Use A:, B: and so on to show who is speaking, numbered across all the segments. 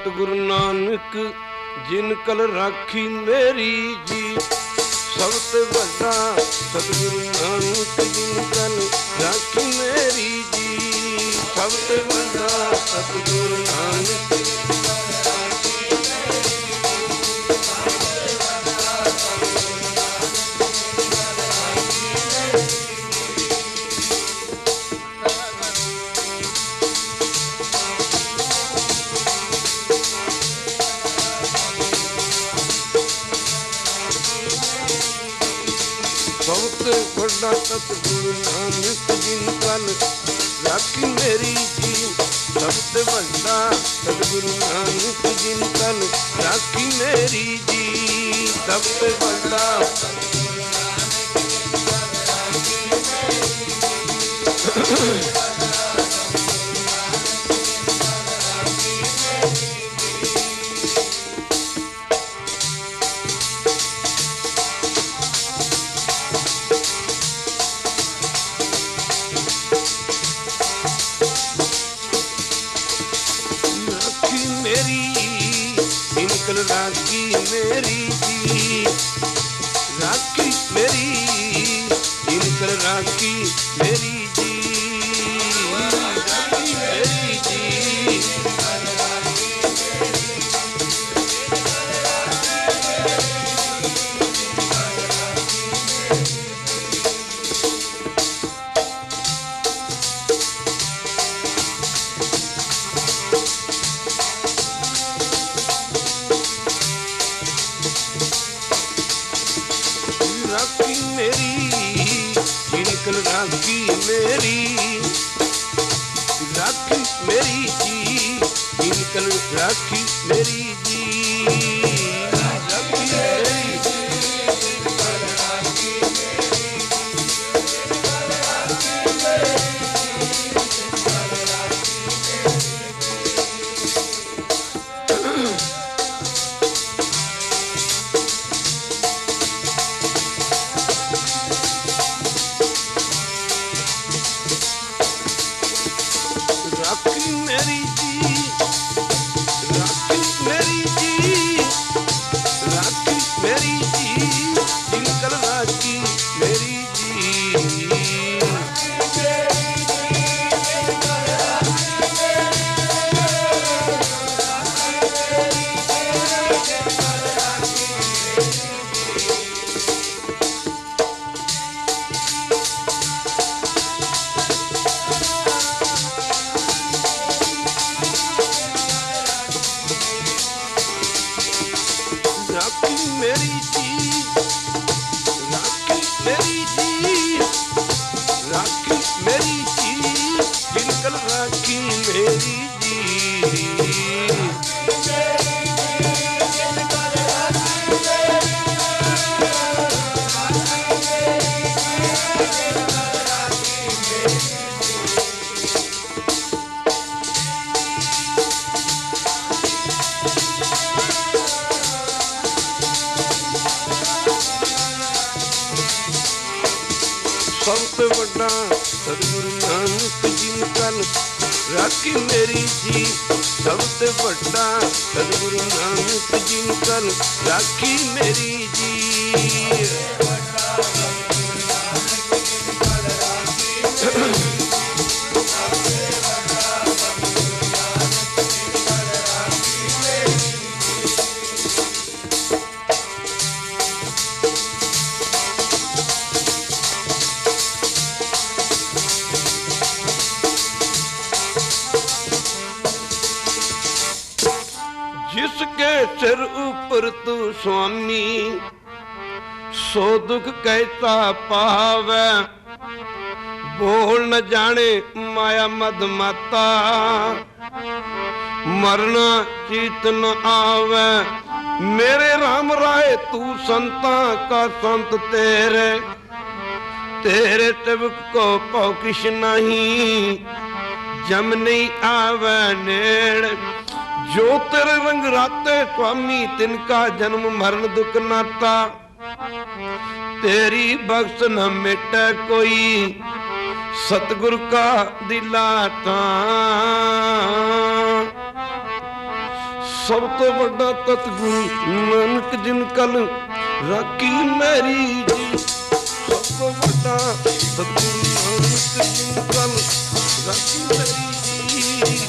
A: सतगुरु नानक जिन कल राखी मेरी जी। सब ते बड़ा सतगुरु नानक जिन कल राखी मेरी जी। सब ते बड़ा सतगुरु नानक बड़ा सतगुरु नानक जिन कल राखी मेरी जी। सबसे बड़ा सतगुरु नानक जिन कल राखी मेरी जी। सबसे बड़ा राखी मेरी जी। राखी मेरी इनकर राखी मेरी जी। राखी मेरी जी। राखी मेरी जिनकल राखी मेरी। राखी मेरी जी जिनकल राखी मेरी जी। राखी मेरी सबसे बड़ा सतगुरु नानक जिन कल राखी मेरी जी। सबसे बड़ा सतगुरु नानक जिन कल राखी मेरी जी। जिसके सिर ऊपर तू स्वामी सो दुख कैसा पावे। बोल न जाने माया मद माता मरना चीत न आवे। मेरे राम राय तू संता का संत तेरे। तेरे सेवक को पौ किश नहीं जम नहीं आवे नेड़। जो तेरे रंग राते स्वामी तिनका जन्म मरण दुख नाता। तेरी बख्श न मिटे कोई सतगुरु का दिलाता। ਸਭ ਤੋਂ ਵੱਡਾ ਸਤਿਗੁਰੂ ਨਾਨਕ ਜਿਨ ਕਲ ਰਾਖੀ ਮੇਰੀ ਜੀ। ਸਭ ਤੋਂ ਵੱਡਾ ਸਤਿਗੁਰੂ ਨਾਨਕ ਜਿਨ ਕਲ ਰਾਖੀ ਮੇਰੀ ਜੀ।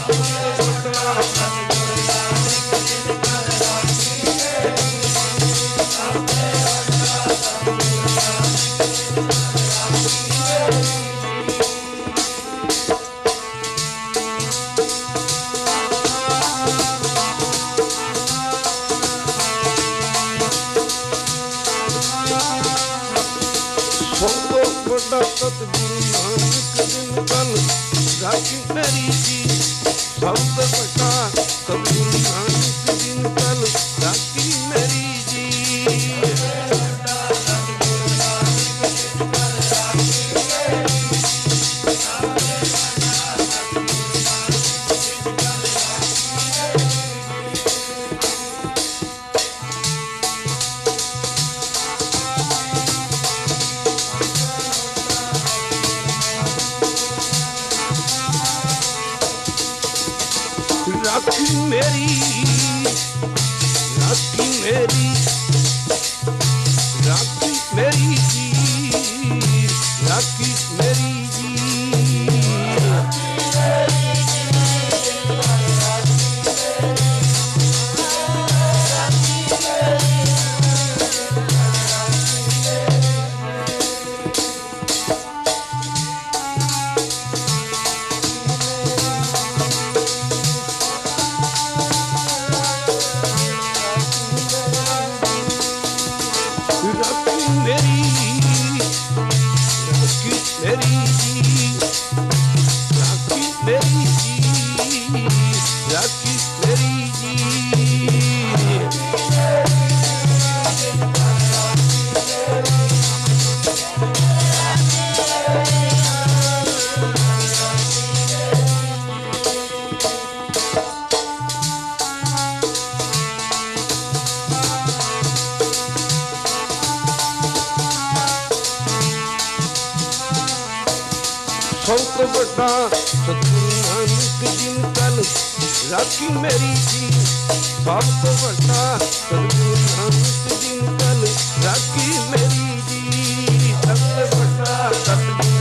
A: ਸਭ ਤੋਂ ਵੱਡਾ ਸਤਿਗੁਰੂ ਨਾਨਕ ਜਿਨ ਕਲ ਰਾਖੀ ਮੇਰੀ ਜੀ। ਸਭ ਤੋਂ ਵੱਡਾ ਸਤਿਗੁਰੂ ਨਾਨਕ ਜਿਨ ਕਲ ਰਾਖੀ ਮੇਰੀ ਜੀ। ਰਾਖੀ ਮੇਰੀ ਰਾਖੀ ਮੇਰੀ ਰਾਖੀ ਮੇਰੀ ਜੀ। ਰਾਖੀ ਮੇਰੀ ਜੀ। ਸਭ ਤੋਂ ਵੱਡਾ ਸਤਿਗੁਰੂ ਨਾਨਕ ਜਿਨ ਕਲ ਰਾਖੀ ਮੇਰੀ ਜੀ। ਸਭ ਤੋਂ ਵੱਡਾ ਸਤਿਗੁਰੂ ਨਾਨਕ ਜਿਨ ਕਲ ਰਾਖੀ ਮੇਰੀ ਜੀ। ਸਭ ਤੋਂ ਵੱਡਾ ਸਤਿਗੁਰੂ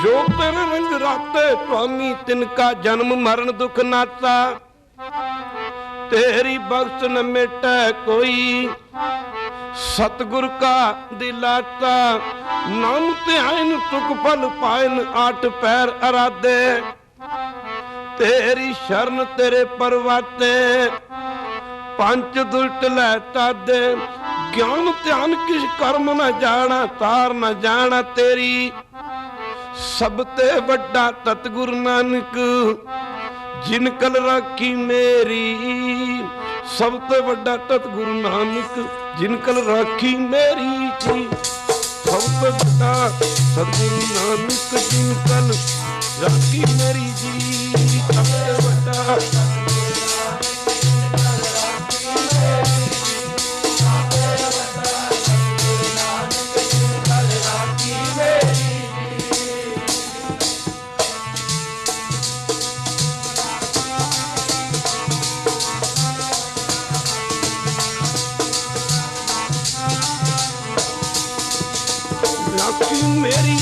A: ਜੋ ਤੇਰੇ ਰੰਗ ਰਾਤੇ ਸੁਆਮੀ ਤਿਨਕਾ ਜਨਮ ਮਰਨ ਦੁਖ ਨਾਤਾ। तेरी बख्श न मिटे कोई, सतगुर का दिलाता। नाम ध्यान सुख फल पायन आठ पैर अराधे, तेरी शरण तेरे परवाते। पंच दुष्ट लहता दे, ज्ञान ध्यान किस कर्म न जाना, तार न जाना तेरी। सब ते वड्डा सतगुरु नानक जिन कल राखी मेरी। सब ते वड्डा सतगुरु नानक जिन कल राखी मेरी जी। सब ते वड्डा सतगुरु नानक जिन कल राखी मेरी जी। सब ते वड्डा राखी मेरी,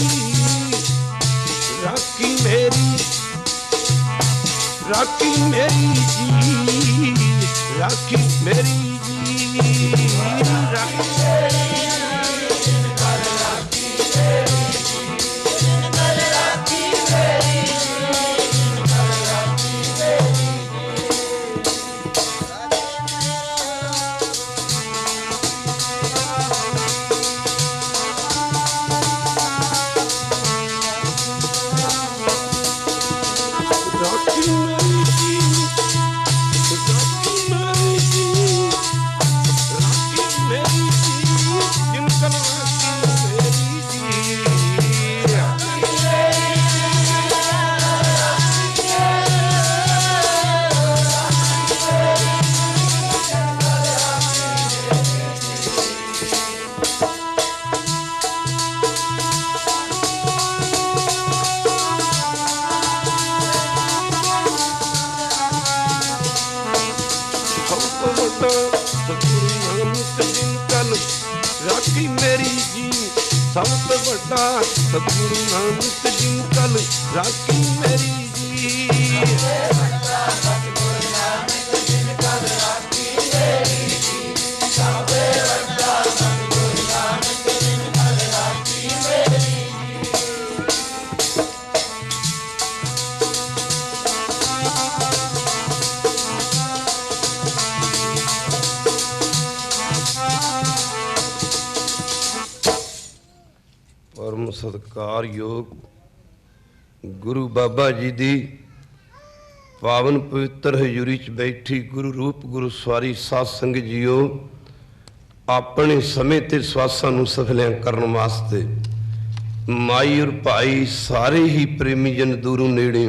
A: राखी मेरी, राखी मेरी जी। राखी मेरी जी। राखी सब तो बड़ा सतगुरु नानक जिन कल राखी मेरी परम सत्कारयोग गुरु बाबा जी दी पावन पवित्र हजूरी च बैठी गुरु रूप गुरु सवारी साध संगत जीओ, अपने समय ते स्वासां नूं सफलियां करन वास्ते माई और भाई सारे ही प्रेमी जन दूरों नेड़े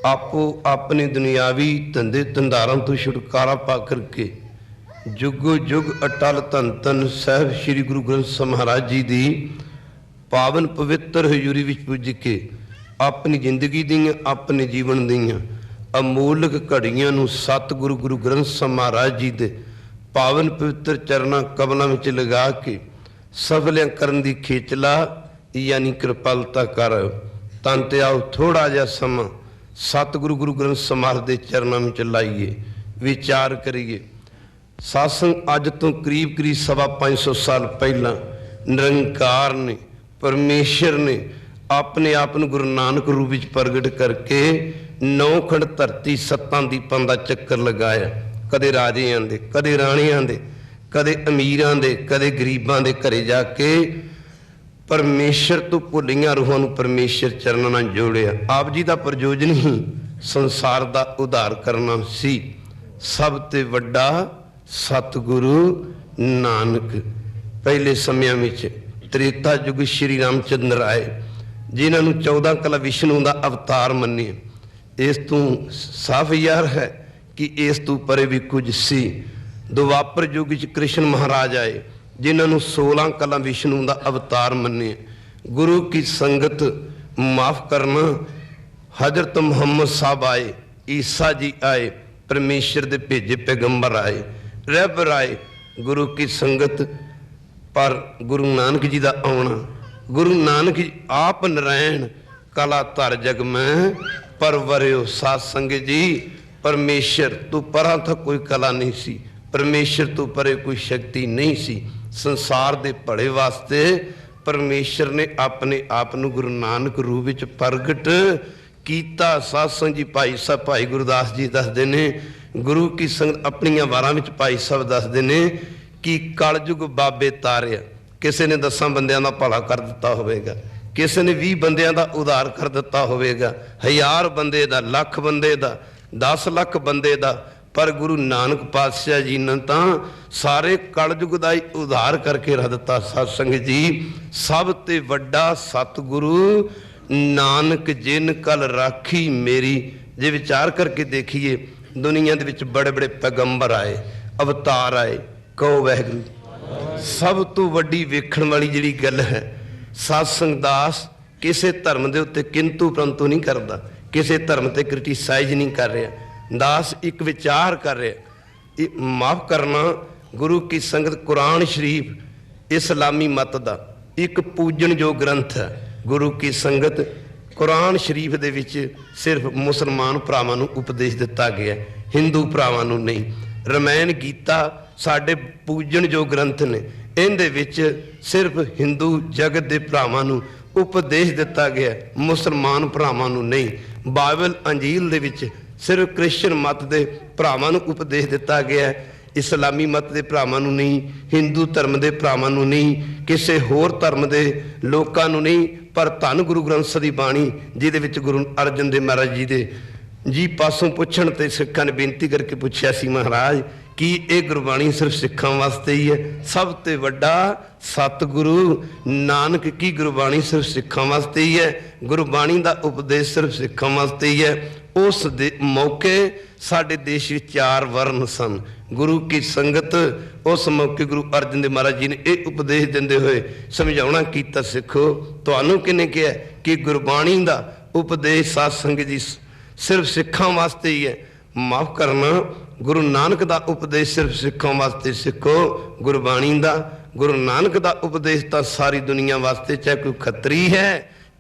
A: आपो अपने दुनियावी धंधे धंधारां तो छुटकारा पा करके जुगो जुग अटल धन धन साहिब श्री गुरु ग्रंथ साहिब महाराज जी दी पावन पवित्र हजूरी विच पुज के अपनी जिंदगी दियां अपने जीवन दियां अमोलक घड़ियां नूं सतगुरु गुरु ग्रंथ साहिब महाराज जी दे पावन पवित्र चरणां कमलां विच लगा के सफलियां करन दी खेचला यानी कृपालता कर। तन ते आओ थोड़ा जिहा समां सतगुरु गुरु ग्रंथ साहिब महाराज दे चरणां विच लाइए, विचार करिए। सत्संग अज तो करीब करीब 550 साल पहला निरंकार ने परमेश्वर ने अपने आप को गुरु नानक रूप में प्रगट करके 9 खंड धरती 7 दीपां दा चक्कर लगाया। कदे राजियां दे, कदे राणियां दे, कदे अमीरां दे, कदे गरीबां दे घरे जाके परमेश्वर तो भुलियां रूहां नूं परमेश्वर चरणा नाल जोड़िया। आप जी दा प्रयोजन ही संसार दा उद्धार करना सी। सब ते वड्डा सतगुरु नानक। पहले समयां विच त्रेता युग श्री रामचंद्र आए, जिन्होंने 14 कला विष्णु का अवतार मन्ने। इस तू साफ यार है कि इस तू परे भी कुछ सी। द्वापर युग कृष्ण महाराज आए, जिन्होंने 16 कला विष्णु का अवतार मन्ने। गुरु की संगत माफ करना, हजरत मुहम्मद साहब आए, ईसा जी आए, परमेश्वर दे भेजे पैगंबर आए, रहबर आए। गुरु की संगत पर गुरु नानक जी का आना, गुरु नानक जी आप नारायण कला धर जग में परवरियो। साध संगत जी परमेश्वर तू परा था कोई कला नहीं सी, परमेश्वर तू परे कोई शक्ति नहीं सी। संसार दे भले वास्ते परमेश्वर ने अपने आप को गुरु नानक रूप विच प्रगट कीता। साध संगत जी भाई साहब भाई गुरदास जी दसदे ने, गुरु की संगत अपनी वारां विच भाई साहब दसदे ने कि कलयुग बाबे तारिया। किसी ने 10 बंदियां दा भला कर दिता होवेगा, किसी ने 20 बंदियां दा उधार कर दिता होवेगा, 1000 बंदे दा, लख बंदे दा, 10 लाख बंदे दा। पर गुरु नानक पातशाह जी ने तां सारे कलयुग दा ही उधार करके रख दिता। सत्संग जी सब ते वड्डा सतगुरु नानक जिन कल राखी मेरी। जे विचार करके देखिए दुनिया दे विच बड़े बड़े पैगंबर आए, अवतार आए, कहो वाहिगुरू। सब तो वड्डी वेखण वाली जिहड़ी गल है, सत्संग दास किसी धर्म के उत्ते किंतु परंतु नहीं करता, किसी धर्म ते क्रिटिसाइज नहीं कर रहा। दास एक विचार कर रहा। माफ करना, गुरु की संगत कुरान शरीफ इस्लामी मत का एक पूजन जो ग्रंथ है। गुरु की संगत कुरान शरीफ दे विच सिर्फ मुसलमान भरावां नूं उपदेश दिता गया, हिंदू भरावां नूं नहीं। रामायण गीता साडे पूजन जो ग्रंथ ने, इहदे विच सिर्फ हिंदू जगत के भरावां नूं उपदेश दिता गया, मुसलमान भरावां नूं नहीं। बाइबल अंजील दे विच सिर्फ क्रिश्चन मत के भरावां नूं उपदेश दिता गया, इस्लामी मत के भरावां नूं नहीं, हिंदू धर्म के भरावां नूं नहीं, किसी होर धर्म के लोकां नूं नहीं। पर धन गुरु ग्रंथ साहिब दी बाणी जिहदे विच गुरु अर्जन देव महाराज जी दे जी पासों पुछण ते सिखां ने बेनती करके पुछया सी, महाराज कि ये गुरबाणी सिर्फ सिखां वास्ते ही है? सब ते वड्डा सतगुरु नानक की गुरबाणी सिर्फ सिखां वास्ते ही है, गुरबाणी का उपदेश सिर्फ सिखां वास्ते ही है। उस दे मौके साडे देश विच 4 वर्ण सन। गुरु की संगत उस मौके गुरु अर्जन देव महाराज जी ने यह उपदेश देंदे हुए समझाउणा कीता, सिखो तुहानूं किहने कहा कि गुरबाणी का उपदेश साध संगत जी सिर्फ सिखां वास्ते ही है। माफ करना, गुरु नानक का उपदेश सिर्फ सिखां वास्ते सिखो, गुरबाणी का गुरु नानक दा उपदेश तां सारी दुनिया वास्ते, चाहे कोई खत्री है,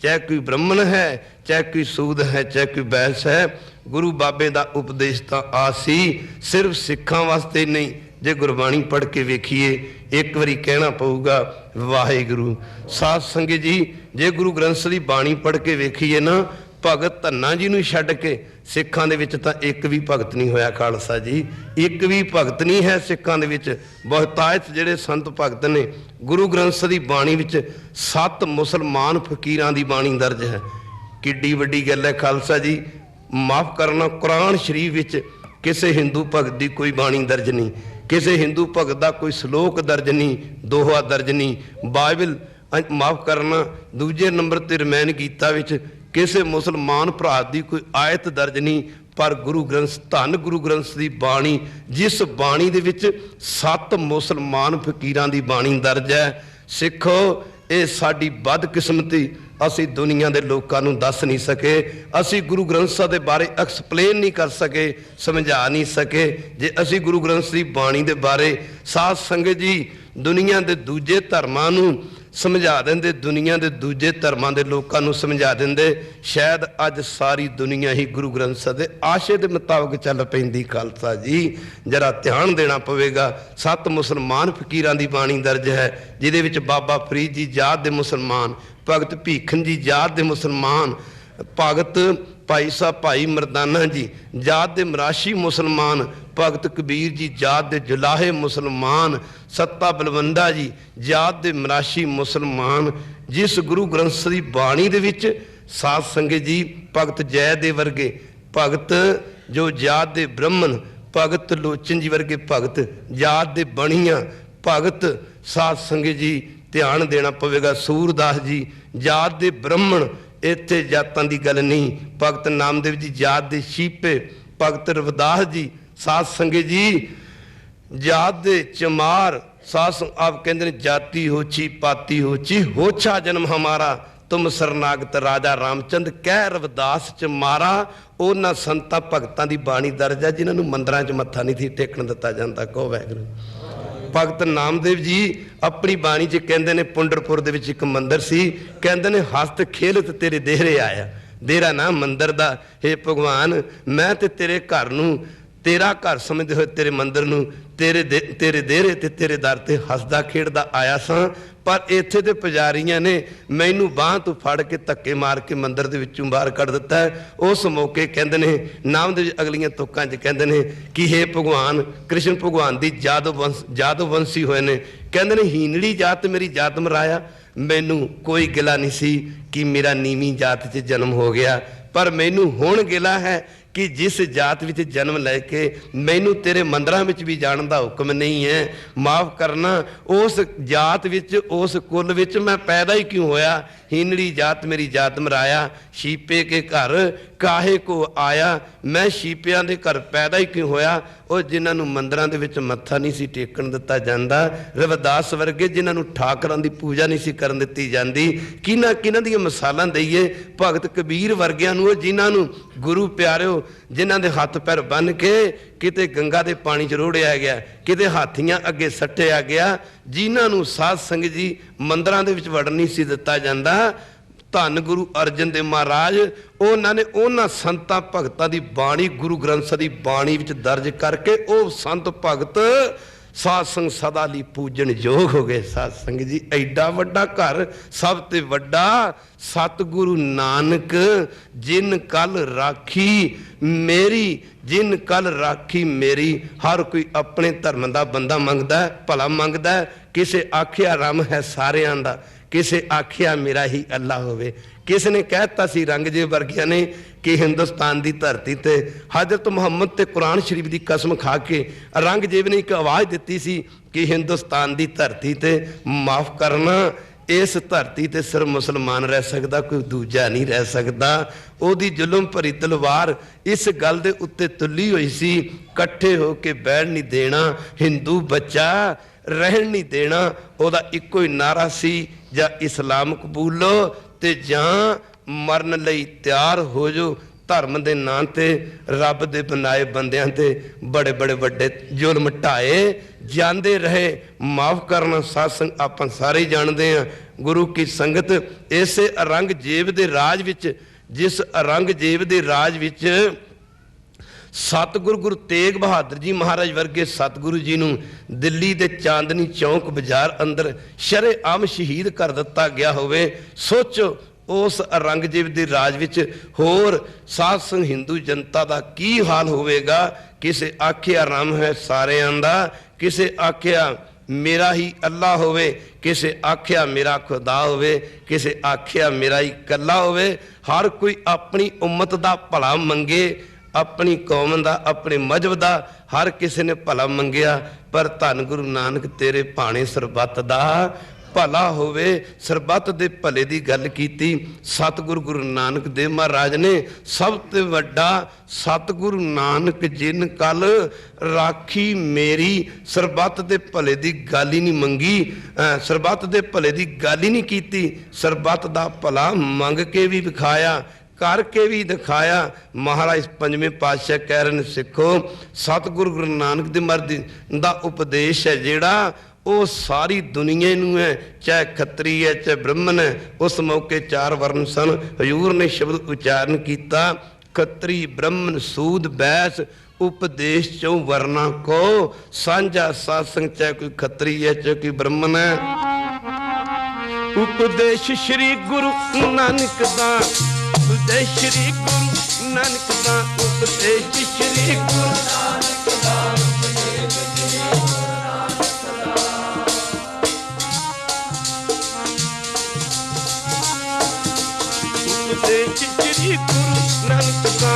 A: चाहे कोई ब्राह्मण है, चाहे कोई सूद है, चाहे कोई बैस है, गुरु बाबे दा उपदेश तां आसी सिर्फ सिखां वास्ते नहीं। जे गुरबाणी पढ़ के वेखीए एक बारी कहना पऊगा वाहिगुरू। साध संगत जी, जे गुरु ग्रंथ साहिब दी बाणी पढ़ के वेखीए ना, भगत धन्ना जी नूं छड्ड के सिखां दे विच तां एक भी भगत नहीं होया खालसा जी, एक भी भगत नहीं है सिखां दे विच। बहुतायत जिहड़े संत भगत ने, गुरु ग्रंथ साहिब दी बाणी विच 7 मुसलमान फकीरां दी बाणी दर्ज है। किड्डी वड्डी गल है खालसा जी। माफ करना, कुरान शरीफ विच किसी हिंदू भगत की कोई बाणी दर्ज नहीं, किसी हिंदू भगत का कोई श्लोक दर्ज नहीं, दोहा दर्ज नहीं। बाइबल माफ करना, दूजे नंबर ते रमैन गीता विच किसी मुसलमान भरा की कोई आयत दर्ज नहीं। पर गुरु ग्रंथ, धन गुरु ग्रंथ की बाणी, जिस बाणी दे विच 7 मुसलमान फकीरां की बाणी दर्ज है। सिखो, ये साडी बदकिस्मती, असी दुनिया के लोगों को दस नहीं सके, असी गुरु ग्रंथ साहिब के बारे एक्सप्लेन नहीं कर सके, समझा नहीं सके। जे असी गुरु ग्रंथ साहिब की बाणी के बारे साध संगत जी दुनिया के दूजे धर्मां नूं समझा देंदे, दुनिया के दूजे धर्मां के लोगों को समझा देंदे, शायद अज सारी दुनिया ही गुरु ग्रंथ साहिब के आशे के मुताबिक चल पैंदी। खालसा जी, जरा ध्यान देना पवेगा। 7 मुसलमान फकीरां की बाणी दर्ज है, जिहदे विच बाबा फरीद जी जात दे मुसलमान, भगत भीखन जी जात दे मुसलमान, भगत भाई साहब भाई मरदाना जी जात दे मराशी मुसलमान, भगत कबीर जी जात दे जुलाहे मुसलमान, सत्ता बलवंदा जी जात दे मराशी मुसलमान। जिस गुरु ग्रंथ साहिब दी बाणी दे विच साध संगत जी भगत जयदेव वर्गे भगत, जो जात दे ब्राह्मण, भगत लोचन जी वर्गे भगत जात दे बणियां भगत, साध संगत जी ध्यान देना पवेगा। सूरदास जी जात दे ब्राह्मण, इत्थे जातां दी गल नहीं। भगत नामदेव जी जात दे शीपे, भगत रविदास जी साध संगत जी जात दे चमार। साध आप कहते हैं जाति होची पाती होची, होछा जन्म हमारा, तुम शरनागत राजा रामचंद कह रविदास चमारा। उन्हां संतां भगतां दी बाणी दर्ज है जिन्हां नूं मंदिरां च मत्था नहीं थी टेकण दिता जांदा। कहो वाहिगुरू। भगत नामदेव जी अपनी बाणी च कहते हैं, पुंडरपुर दे विच एक मंदिर सी, कहते हैं हस्त खेलत तेरे देहरे आया। देहरा नाम मंदिर दा। हे भगवान, मैं ते तेरे घर नूं तेरा घर समझदे होए तेरे मंदिर नूं तेरे देहरे ते तेरे दर ते हसदा खेड़दा आया सां, पर इत्थे दे पुजारियां ने मैनू बांह तो फड़ के धक्के मार के मंदिर दे विचों बाहर कढ़ दिता है। उस मौके कहंदे ने नामदेव अगलियां तुकां च कहंदे ने कि हे भगवान, कृष्ण भगवान दी जादववंशी होए ने। कहंदे ने हीनड़ी जात मेरी जात मराया, मैनू कोई गिला नहीं सी कि मेरा नीवीं जात च जन्म हो गया, पर मैनू हुण गिला है कि जिस जात विच जन्म लैके मैनू तेरे मंदिरां विच भी जाण दा हुक्म नहीं है। माफ़ करना, उस जात विच उस कुल विच मैं पैदा ही क्यों होया? हीनड़ी जात मेरी जात मराया, शीपे के घर काहे को आया। मैं शीपियां दे घर पैदा ही क्यों होया? और जिन्हां नूं मंदिरां दे विच मत्था नहीं सी टेकण दिता जांदा, रविदास वर्गे जिन्हां नूं ठाकरां दी पूजा नहीं सी करन दित्ती जांदी, किन्हां किन्हां दीयां मिसालां दईए। भगत कबीर वर्गियां नूं, जिन्हां नूं गुरु प्यारिओ जिन्हां दे हत्थ पैर बन के किते गंगा दे पानी च रोड़िया गया, किते हाथियां अगे सट्टिया गया, जिन्हां नूं साध संगत जी मंदिरां दे विच वड़न नहीं सी दित्ता जांदा। धन गुरु अर्जन देव महाराज उन्होंने उन्हां संतां भगतां दी बाणी गुरु ग्रंथ साहिब दी बाणी विच दर्ज करके वो संत भगत साध संग सदा लई पूजन योग हो गए। साध संगत जी एडा वड्डा घर, सब ते वड्डा सतगुरु नानक जिन कल राखी मेरी, जिन कल राखी मेरी। हर कोई अपने धर्म का बंदा मंगदा है, भला मंगदा है। किसे आखिया रम है सारियां दा, किसे आखिया मेरा ही अल्लाह होवे। किस ने कहता सी रंगजेब वर्गिया ने कि हिंदुस्तान की धरती ते हजरत मुहम्मद ते कुरान शरीफ की कसम खा के रंगजेब ने एक आवाज़ दी सी कि हिंदुस्तान की धरती ते माफ़ करना, इस धरती ते सिर्फ मुसलमान रह सकता, कोई दूजा नहीं रह सकता। ओदी जुल्म भरी तलवार इस गल दे उत्ते तुली हुई सी, कट्ठे होके बैठ नहीं देना, हिंदू बच्चा रहन नहीं देना। ओदा इक्को ही नारा सी, जा इस्लाम कबूलो ते जां मरन लई तैयार हो जो। धर्म के नां ते रब दे बनाए बंदियां ते बड़े बड़े वड्डे जुल्म ढाए जाते रहे। माफ़ करना सत्संग आपां सारे ही जानते हैं। गुरु की संगत इसे औरंगजेब दे राज विच, जिस औरंगजेब दे राज विच सतगुरु गुरु तेग बहादुर जी महाराज वर्गे सतगुरु जी नूं दिल्ली दे चांदनी चौक बाजार अंदर शरेआम शहीद कर दिता गया होवे। सोचो उस औरंगजेब दे राज विच होर साध संग हिंदू जनता दा की हाल होवेगा। किसे आख्या राम है सारियां दा, किसे आख्या मेरा ही अल्लाह होवे, किसे आख्या मेरा खुदा होवे, किसे आख्या मेरा ही कल्ला होवे। हर कोई अपनी उम्मत दा भला मंगे, अपनी कौम दा, अपने मजहब दा हर किसी ने भला मंगिया। पर धन गुरु नानक तेरे भाणे सरबत दा भला होवे। सरबत दे भले दी गल कीती सतगुरु गुरु नानक देव महाराज ने। सब तो वड्डा सतगुरु नानक जिन कल राखी मेरी, सरबत दे भले दी गल ही नहीं मंगी, सरबत दे भले दी गल ही नहीं कीती। सरबत दा भला मंग के भी विखाया, करके भी दिखाया। महाराज पंजवें पातशाह कह रहे हैं सिखो सतगुरु गुरु नानक देव महाराज दा उपदेश है जिहड़ा वो सारी दुनिया नूं है, चाहे खत्री है चाहे ब्रह्मण है। उस मौके 4 वर्ण सन। हजूर ने शब्द उच्चारण किया खत्री ब्रह्मण सूद बैस उपदेश चों वर्णा को सांझा सत्संग, चाहे कोई खत्री है चाहे कोई ब्रह्मण है। उपदेश श्री गुरु नानक दा, उपदेश श्री गुरु नानक दा, उपदेश श्री गुरु नानक दा, उपदेश श्री गुरु नानक दा। उपदेश श्री गुरु नानक दा,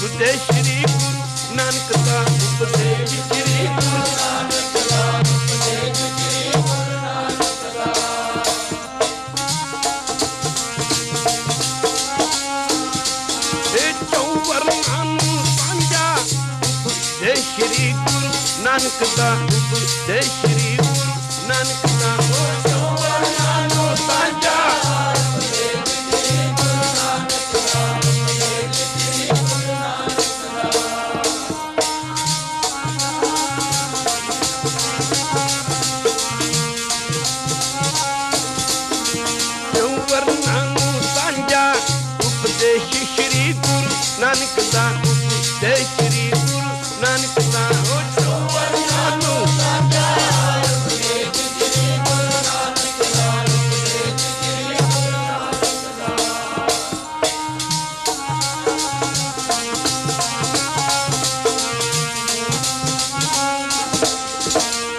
A: उपदेश श्री गुरु नानक दा, उपदेश श्री गुरु नानक दा, उपदेश श्री गुरु नानक दा। श्री गुरु नानक दा, उपदेश श्री गुरु नानक दा, ओ सांझा उपदेश श्री गुरु नानक दा, उपदेश श्री गुरु नानक दा। चौवरना नूं सांझा उपदेश श्री गुरु नानक दा, उपदेश श्री गुरु नानक दा, ओ चौवरना नूं सांझा उपदेश श्री गुरु नानक दा, उपदेश श्री गुरु नानक दा।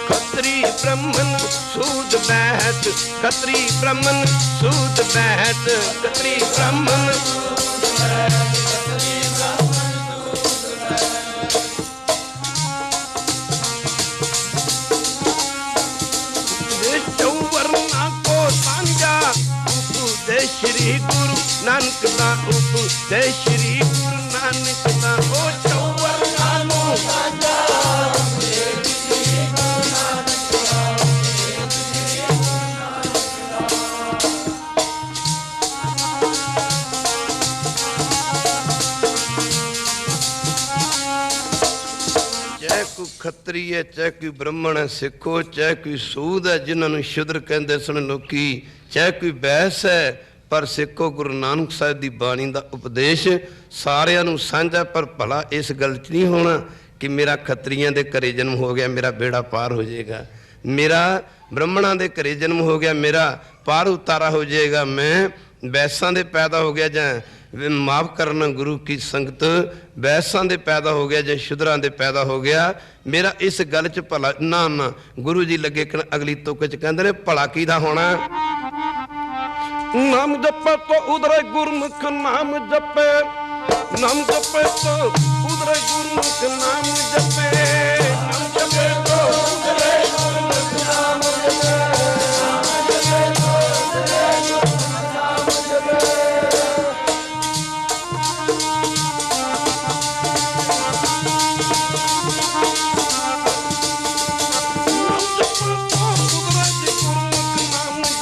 A: खत्री ब्रह्मन सूद बैठ, खत्री ब्रह्मन सूद बैठ, खत्री ब्रह्मन सूद बैठ, खत्री ब्रह्मन सूद बैठ। चौवरना को सांझा उपदेश श्री गुरु नानक दा, उपदेश श्री गुरु नानक दा, ओ चौवरना नूं सांझा उपदेश श्री गुरु नानक दा, उपदेश श्री गुरु नानक दा। चाहे कोई खत्री है चाहे कोई ब्राह्मण है सिखो, चाहे कोई सूद है जिन्होंने शुद्र कहते सन लोकी, चाहे कोई बैस है पर सिखो गुरु नानक साहिब की बाणी का उपदेश सारिਆਂ ਨੂੰ ਸਾਂਝਾ। पर भला इस गल च नहीं होना कि मेरा खत्रियां दे घरे जन्म हो गया मेरा बेड़ा पार हो जाएगा, मेरा ब्राह्मणा दे घरे जन्म हो गया मेरा पार उतारा हो जाएगा, मैं बैसां दे पैदा हो गया जां माफ़ करना गुरु की संगत बैसां दे पैदा हो गया जां शुद्रां दे पैदा हो गया, मेरा इस गल च भला ना ना। गुरु जी लगे अगली तुक च कहंदे ने भला कीदा होना। नाम जपे तो उधरे गुरमुख नाम जपे, नाम जपे तो उधरे गुरमुख नाम जपे, नाम जपे तो उधरे गुरमुख नाम जपे, नाम जपे तो उधरे गुरमुख नाम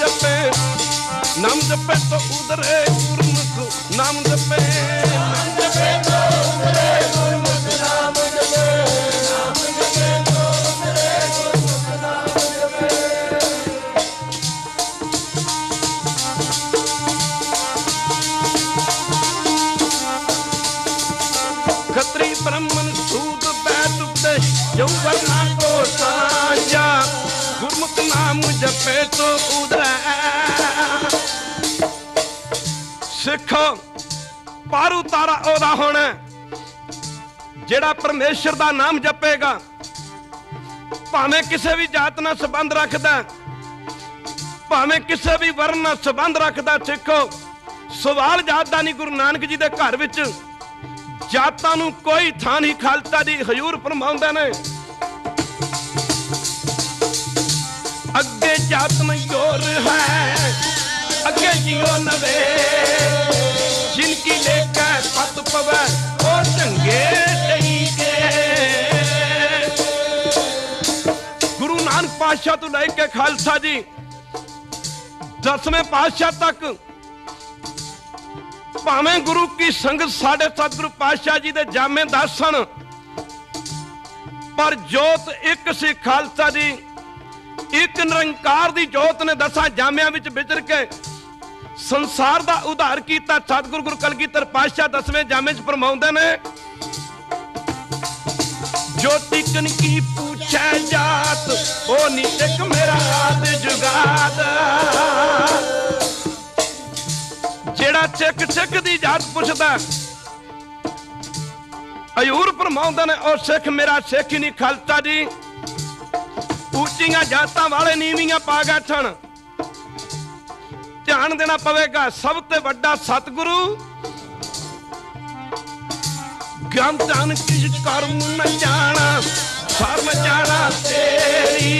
A: जपे। नाम जपे तो उधरे गुरमुख नाम जपे, नाम जपे यौवन ना को साझा गुरमुख नाम जपे तो उधर सिख पर उतारा ओदा होना जेड़ा परमेश्वर दा नाम जपेगा भावें किसी भी जात नाल संबंध रखदा भावें किसी भी वर्ण नाल संबंध रखदा सिखो सवाल जात दा नहीं गुरु नानक जी दे घर विच जातां नूं कोई थां नहीं खालसा जी हजूर फरमाउंदे ने अगे जात नहीं और है अगे जियो नवे जिनकी लेकर पत पवे और चंगे नहीं के गुरु नानक पातशाह तो लेके खालसा जी 10वें पातशाह तक भावें गुरु की संगत साढ़े सतगुरु पातशाह जी दे जामे 10 सन पर जोत एक सी खालसा जी एक निरंकार दी जोत ने 10 जामियां विच विचर के संसार दा उद्धार कीता सतगुरु गुरु कलगीधर पातशाह 10वें जामे च फरमाउंदे ने ज्योति कन की पूछे जात ओ नी एक मेरा आद जुगाद जेड़ा सिख सिख दी जात पुछदा हजूर फरमाउंदे ने ओ सिख मेरा सिख ही नहीं खालसा जी ऊंचियां जातां वाले नीवियां पा बैठण ध्यान देना पवेगा सब ते वड्डा सतगुरु ज्ञान ध्यान किस कर्म न जाना सर्व जाना तेरी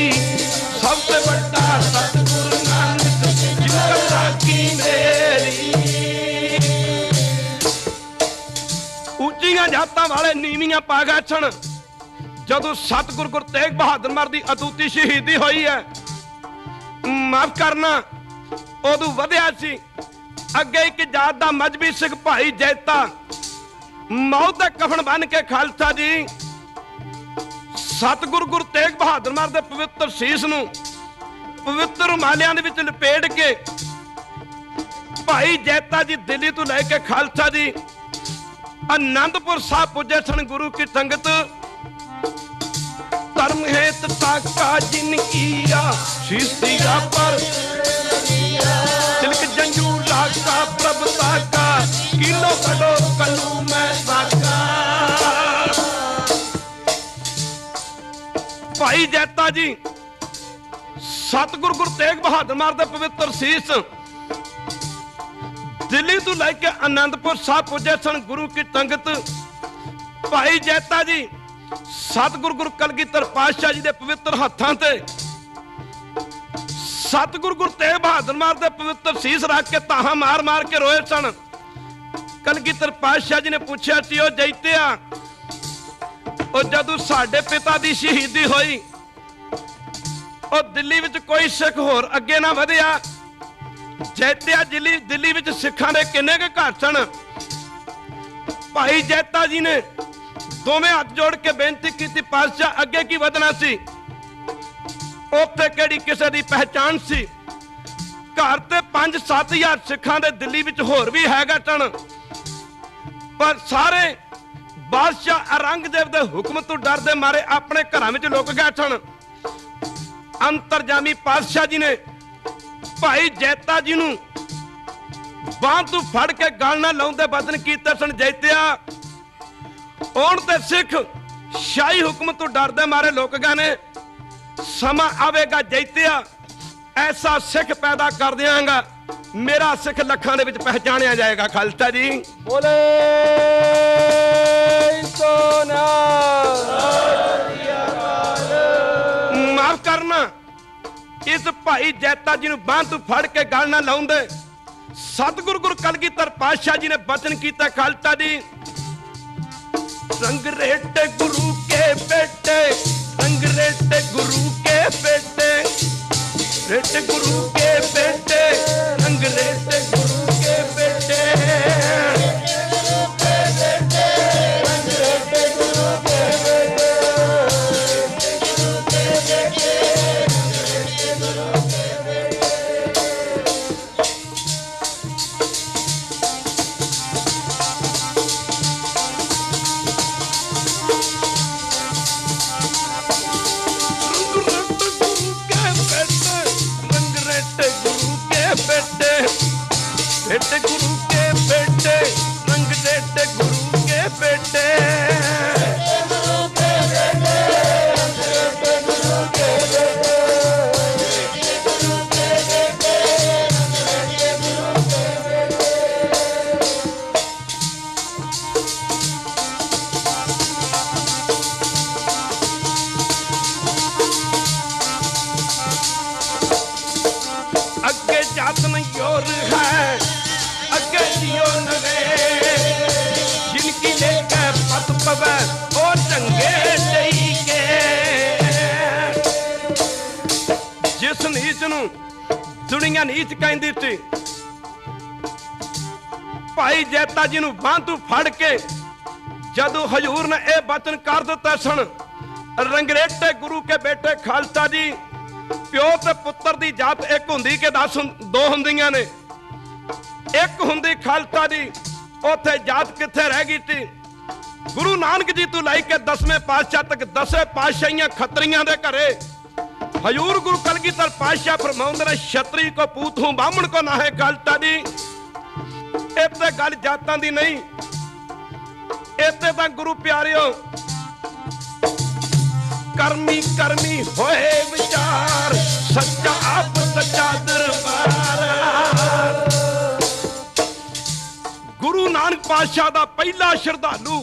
A: सब ते वड्डा सतगुरु नानक जिनका साकी मेरी ऊंचियां जातां वाले नीवियां पा गए जदों सतगुरु गुरु तेग बहादुर महाराज दी अतूती शहीदी हुई है माफ करना उदों वधिया सी अगे एक जात दा मजहबी सिख भाई जैता मौत दा कफन बन के खालसा जी सतगुरु गुरु तेग बहादुर महाराज दे पवित्र सीस नूं पवित्र रुमालियां दे विच लपेट के भाई जैता जी दिल्ली तो लैके खालसा जी आनंदपुर साहब पुजे सन गुरु की संगत धर्म हेत ताका जिन किया शीश दिया पर तिलक जंजूला का प्रभुता का किलो कड़ो कलू में साका भाई जैता जी सतगुरु गुरु तेग बहादुर महाराज दे पवित्र सीस दिल्ली तो लेके आनंदपुर साहब पुजे सन गुरु की संगत भाई जैता जी सतगुरु गुरु कलगीधर पातशाह जी दे पवित्र हत्थां ते सतगुरु गुरु तेग बहादुर महाराज दे पवित्र सीस रख के ताहा मार मार के रोए सन कलगीधर पातशाह जी ने पूछा सी ओ जैतिया ओ जदों साडे पिता दी शहीदी होई ओ दिल्ली विच कोई सिख होर अगे ना वधिया जैतिया दिल्ली विच सिखां दे किन्ने के घर सन भाई जैता जी ने दोवें हाथ जोड़ के बेनती की पातशाह अगे की वधना सी उत्थे किहड़ी किसी दी पहचान सी घर ते 5-7 हज़ार सिखां दे दिल्ली विच होर भी हैगा सन पर सारे बादशाह औरंगजेब दे हुक्म तो डरदे मारे अपने घरां विच लुक गए सन अंतरजामी पातशाह जी ने भाई जैता जी नूं बांह तों फड़ के गल नाल लाउंदे बदन कीते सन जैतिया हुण ते सिख शाही हुक्म तो डरदे मारे लुक गए ने समा आवेगा जैतिया ऐसा सिख पैदा कर दियांगा मेरा सिख लखां दे विच पहचानिया जाएगा खालसा जी बोले सोना माफ करना इस भाई जैता जी नूं बांह तों फड़ के गल ना लाउंदे सतगुरु गुरु कलगीधर पातशाह जी ने वचन कीता खालसा जी संग रेटे गुरु के बेटे संग रेटे गुरु के बेटे रेटे गुरु के बेटे संग रेटे गुरु के बेटे दुनिया नीच कहती थी। भाई जैता जी नूं बांह तों फड़ के जदों हजूर ने यह वचन कर दिता सन, रंगरेटे गुरु के बेटे खालसा जी, प्यो ते पुत्र दी जात एक हुंदी के 10 दो हुंदियां ने। एक हुंदी खालसा जी, उत्थे जात कित्थे रह गई थी। गुरु नानक जी तों लैके 10वें पातशाह तक 10 पातशाहियां खत्रियां दे घरे हजूर गुरु कलगीधर पातशाह फरमाउंदे ने, छतरी को पूत हूं बामण को ना है। खालसा जी इत्ते गल जातां दी नहीं, इत्ते तां गुरु प्यारिओ करमी करमी होए विचार, सच्चा आप सच्चा दरबार। गुरु नानक पातशाह दा पहला श्रद्धालु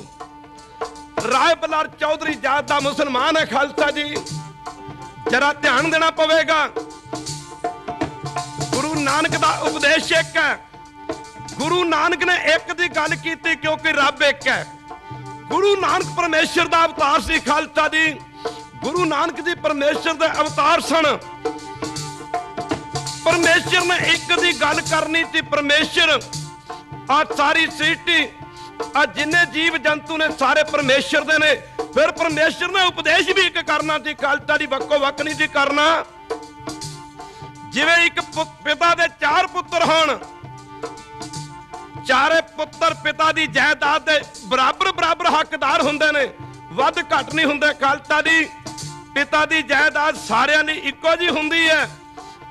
A: राय बलार चौधरी जात दा मुसलमान है। खालसा जी जरा ध्यान देना पवेगा। गुरु नानक दा उपदेश एक है। गुरु नानक ने एक दी गल कीती क्योंकि रब एक है। गुरु नानक परमेश्वर दा अवतार सी। खालसा जी गुरु नानक जी परमेश्वर दे अवतार सन। परमेश्वर ने एक दी गल करनी थी। परमेश्वर आ सारी सृष्टि आ जिन्ने जीव जंतु ने सारे परमेश्वर दे ने। फिर परमेश्वर ने उपदेश भी एक करना थी। खालसा जी वक्को वक् नहीं थी करना। जिवें एक पिता दे 4 पुत्र होण, चारे पुत्र पिता दी जायदाद दे बराबर बराबर हकदार हुंदे ने, वध घट नहीं हुंदे। खालसा जी पिता दी जायदाद सारियां दी इक्को जी हुंदी है।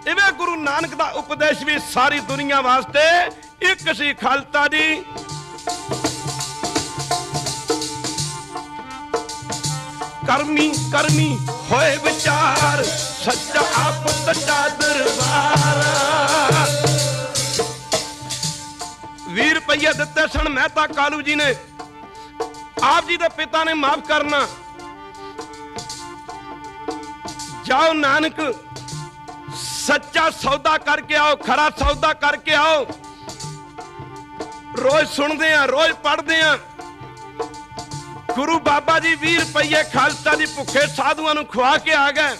A: इवें गुरु नानक दा उपदेश भी सारी दुनिया वास्ते एक सी। खालसा जी करमी करमी होए विचार, सच्चा आप सच्चा दरबार। 20 रुपये दिते सन मेहता कालू जी ने। आप जी दे पिता ने माफ करना। जाओ नानक सच्चा सौदा करके आओ, खरा सौदा करके आओ। रोज सुनते हैं, रोज पढ़ते हैं। गुरु बाबा जी 20 रुपये खालसा जी भुखे साधुआं नूं खुआ के आ गए।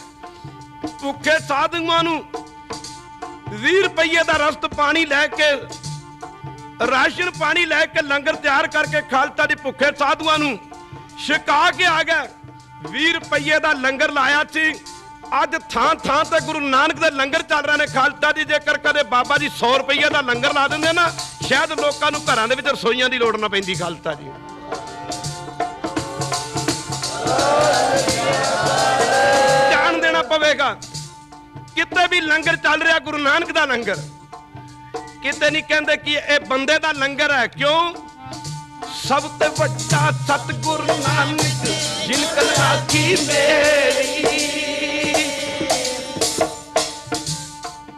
A: भुखे साधुआं नूं 20 रुपये का रस्त पानी लैके, राशन पानी लैके लंगर तैयार करके खालसा जी भुखे साधुआं नूं छका के आ गए। 20 रुपये का लंगर लाया सी। अज थां थां ते गुरु नानक दे लंगर चल रहे हैं। खालसा जी जेकर कदे बाबा जी 100 रुपये का लंगर ला देंगे ना, शायद लोगों नूं घरां दे विच रसोईयां दी लोड़ ना पैंदी। खालसा जी ध्यान देना पवेगा। किते भी लंगर चल रहा गुरु नानक दा लंगर, किते नहीं कहते कि यह बंदे दा लंगर है। क्यों? सब ते वड्डा सतगुरु नानक जिनकल आखी मेरी।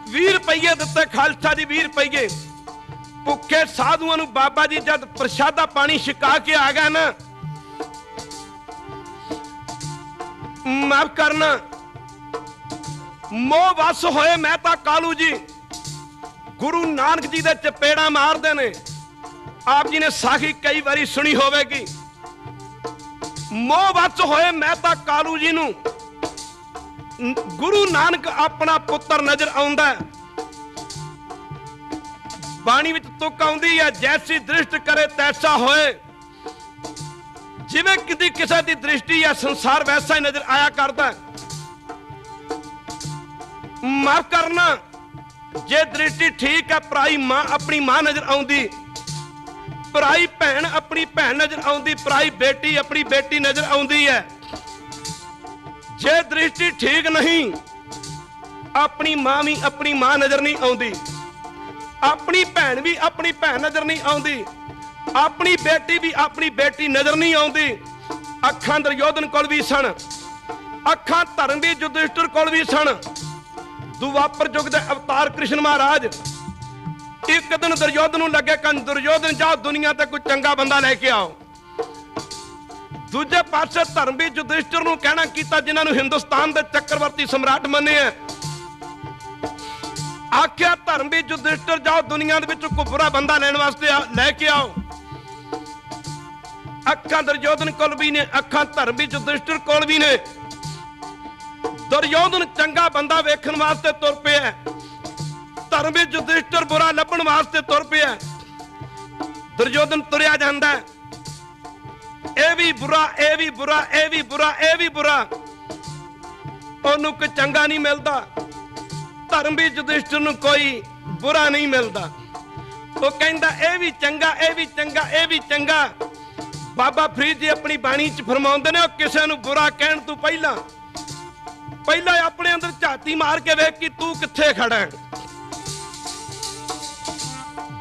A: 20 रुपये दिते खालसा जी 20 रुपये। भुखे साधुआं नूं बाबा जी जब प्रसादा पानी छका के आ गए ना, माफ करना, मोह वस होए मेहता कालू जी गुरु नानक जी दे चपेड़ा मारदे ने। आप जी ने साखी कई बारी सुनी होवेगी। मोह वस होए मेहता कालू जी नूं गुरु नानक अपना पुत्र नजर आउंदा है। बाणी विच तुक आउंदी है, जैसी दृष्टि करे तैसा होए। जिवें किसी किसी की दृष्टि है संसार वैसा ही नजर आया करता है। माफ करना, जे दृष्टि ठीक है, पराई मां अपनी मां नजर आउंदी, पराई भैन अपनी भैन नजर आउंदी, पराई बेटी अपनी बेटी नजर आउंदी है। जे दृष्टि ठीक नहीं, अपनी मां भी अपनी मां नजर नहीं आउंदी, अपनी भैन भी अपनी भैन नजर नहीं आउंदी, अपनी बेटी भी अपनी बेटी नजर नहीं आउंदी। अखां दुर्योधन कोल भी सन, अखां धर्मवीर युधिष्ठिर कोल भी सन। दुवापर युग दे अवतार कृष्ण महाराज एक दिन दुर्योधन नूं लगे कन दुर्योधन जाओ दुनिया ते कोई चंगा बंदा लेके आओ। दूजे पासे धर्मवीर युधिष्ठिर नूं कहना कीता जिन्हां नूं हिंदुस्तान दे चक्रवर्ती सम्राट मन्ने है। आख्या धर्मवीर युधिष्ठिर जाओ दुनिया दे विच कोई बुरा बंदा लैण वास्ते लेके आओ। अखां दुर्योधन कोल भी ने, अखां धर्मवीर युधिष्ठिर कोल भी ने। दुर्योधन चंगा बंदा वेखण वास्ते तुर पिया। ਧਰਮ ਵਿੱਚ ਯੁਧਿਸ਼ਟਰ ਬੁਰਾ ਲੱਭਣ ਵਾਸਤੇ ਤੁਰ ਪਿਆ। ਦੁਰਯੋਧਨ ਤੁਰਿਆ ਜਾਂਦਾ, ਇਹ ਵੀ ਬੁਰਾ, ਇਹ ਵੀ ਬੁਰਾ, ਇਹ ਵੀ ਬੁਰਾ, ਇਹ ਵੀ ਬੁਰਾ, ਉਹਨੂੰ ਕੋਈ ਚੰਗਾ ਨਹੀਂ ਮਿਲਦਾ। ਧਰਮ ਵਿੱਚ ਯੁਧਿਸ਼ਟਰ ਨੂੰ ਕੋਈ ਬੁਰਾ ਨਹੀਂ ਮਿਲਦਾ। ਉਹ ਕਹਿੰਦਾ ਇਹ ਵੀ ਚੰਗਾ, ਇਹ ਵੀ ਚੰਗਾ, ਇਹ ਵੀ ਚੰਗਾ। ਬਾਬਾ ਫਰੀਦ ਜੀ ਆਪਣੀ ਬਾਣੀ 'ਚ ਫਰਮਾਉਂਦੇ ਨੇ, ਉਹ ਕਿਸੇ ਨੂੰ ਬੁਰਾ ਕਹਿਣ ਤੋਂ ਪਹਿਲਾਂ ਆਪਣੇ ਅੰਦਰ ਝਾਤੀ ਮਾਰ ਕੇ ਵੇਖ ਕਿ ਤੂੰ ਕਿੱਥੇ ਖੜਾ ਹੈ।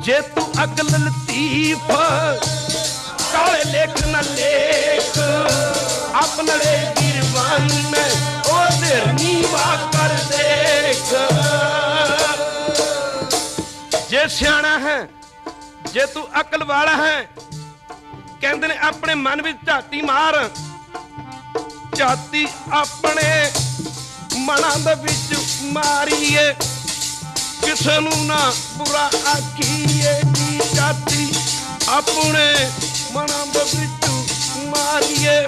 A: ਜੇ ਤੂੰ ਅਕਲ ਲਤੀਫ ਕਾਲੇ ਲੇਖ ਨਾ ਲੇਖ, ਆਪਣੜੇ ਗਿਰਵਾਨ ਮੈਂ ਉਹ ਧਰਨੀ ਵਾ ਕਰ ਦੇਖ। ਜੇ ਸਿਆਣਾ ਹੈ, ਜੇ ਤੂੰ ਅਕਲ ਵਾਲਾ ਹੈ, ਕਹਿੰਦੇ ਨੇ ਆਪਣੇ ਮਨ ਵਿੱਚ ਝਾਤੀ ਮਾਰ। ਝਾਤੀ ਆਪਣੇ ਮਨਾਂ ਦੇ ਵਿੱਚ ਮਾਰੀਏ, ਕਿਸੇ ਨੂੰ ਨਾ ਬੁਰਾ ਆਖੀਏ। ਦੀ ਝਾਤੀ ਆਪਣੇ ਮਨਾਂ ਦੇ ਵਿੱਚ ਮਾਰੀਏ,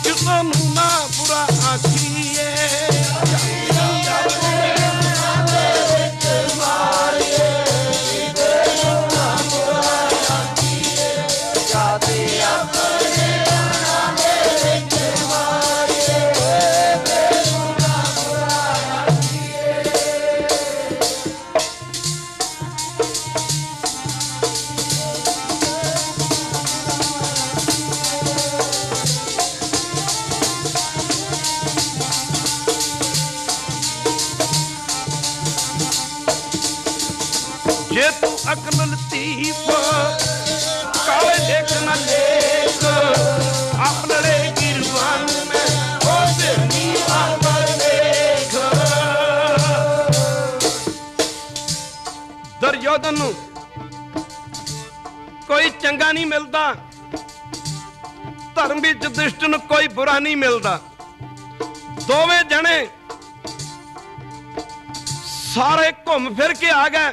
A: ਕਿਸੇ ਨੂੰ ਨਾ ਬੁਰਾ ਆਖੀਏ। ਜੇ ਤੂੰ ਅਕਲ ਲਤੀਫ ਕਾਲੇ ਲੇਖ ਨਾ ਲੇਖ, ਆਪਣੜੇ ਗਿਰਵਾਨ ਮੈਂ ਉਹ ਧਰਨੀ ਵਾ ਕਰ ਦੇਖ। ਦੁਰਯੋਧਨ ਨੂੰ ਕੋਈ ਚੰਗਾ ਨਹੀਂ ਮਿਲਦਾ, ਧਰਮ ਵਿੱਚ ਯੁਧਿਸ਼ਟਰ ਨੂੰ ਕੋਈ ਬੁਰਾ ਨਹੀਂ ਮਿਲਦਾ। ਦੋਵੇਂ ਜਣੇ ਸਾਰੇ ਘੁੰਮ ਫਿਰ ਕੇ ਆ ਗਏ।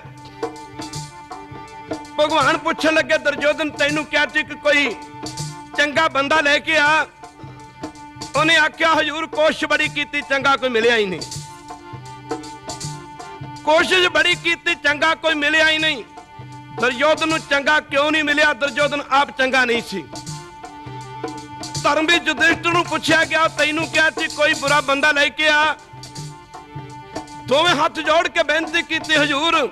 A: ਭਗਵਾਨ ਪੁੱਛਣ ਲੱਗੇ, ਦੁਰਯੋਧਨ ਤੈਨੂੰ ਕਿਹਾ ਸੀ ਕਿ ਕੋਈ ਚੰਗਾ ਬੰਦਾ ਲੈ ਕੇ ਆ। ਉਹਨੇ ਆਖਿਆ ਹਜ਼ੂਰ ਕੋਸ਼ਿਸ਼ ਬੜੀ ਕੀਤੀ, ਚੰਗਾ ਕੋਈ ਮਿਲਿਆ ਹੀ ਨਹੀਂ। ਕੋਸ਼ਿਸ਼ ਬੜੀ ਕੀਤੀ, ਚੰਗਾ ਕੋਈ ਮਿਲਿਆ ਹੀ ਨਹੀਂ। ਦੁਰਯੋਧਨ ਨੂੰ ਚੰਗਾ ਕਿਉਂ ਨਹੀਂ ਮਿਲਿਆ? ਦੁਰਯੋਧਨ ਆਪ ਚੰਗਾ ਨਹੀਂ ਸੀ। ਧਰਮ ਵਿੱਚ ਯੁਧਿਸ਼ਟਰ ਨੂੰ ਪੁੱਛਿਆ ਗਿਆ, ਤੈਨੂੰ ਕਿਹਾ ਸੀ ਕੋਈ ਬੁਰਾ ਬੰਦਾ ਲੈ ਕੇ ਆ। ਦੋਵੇਂ ਹੱਥ ਜੋੜ ਕੇ ਬੇਨਤੀ ਕੀਤੀ, ਹਜ਼ੂਰ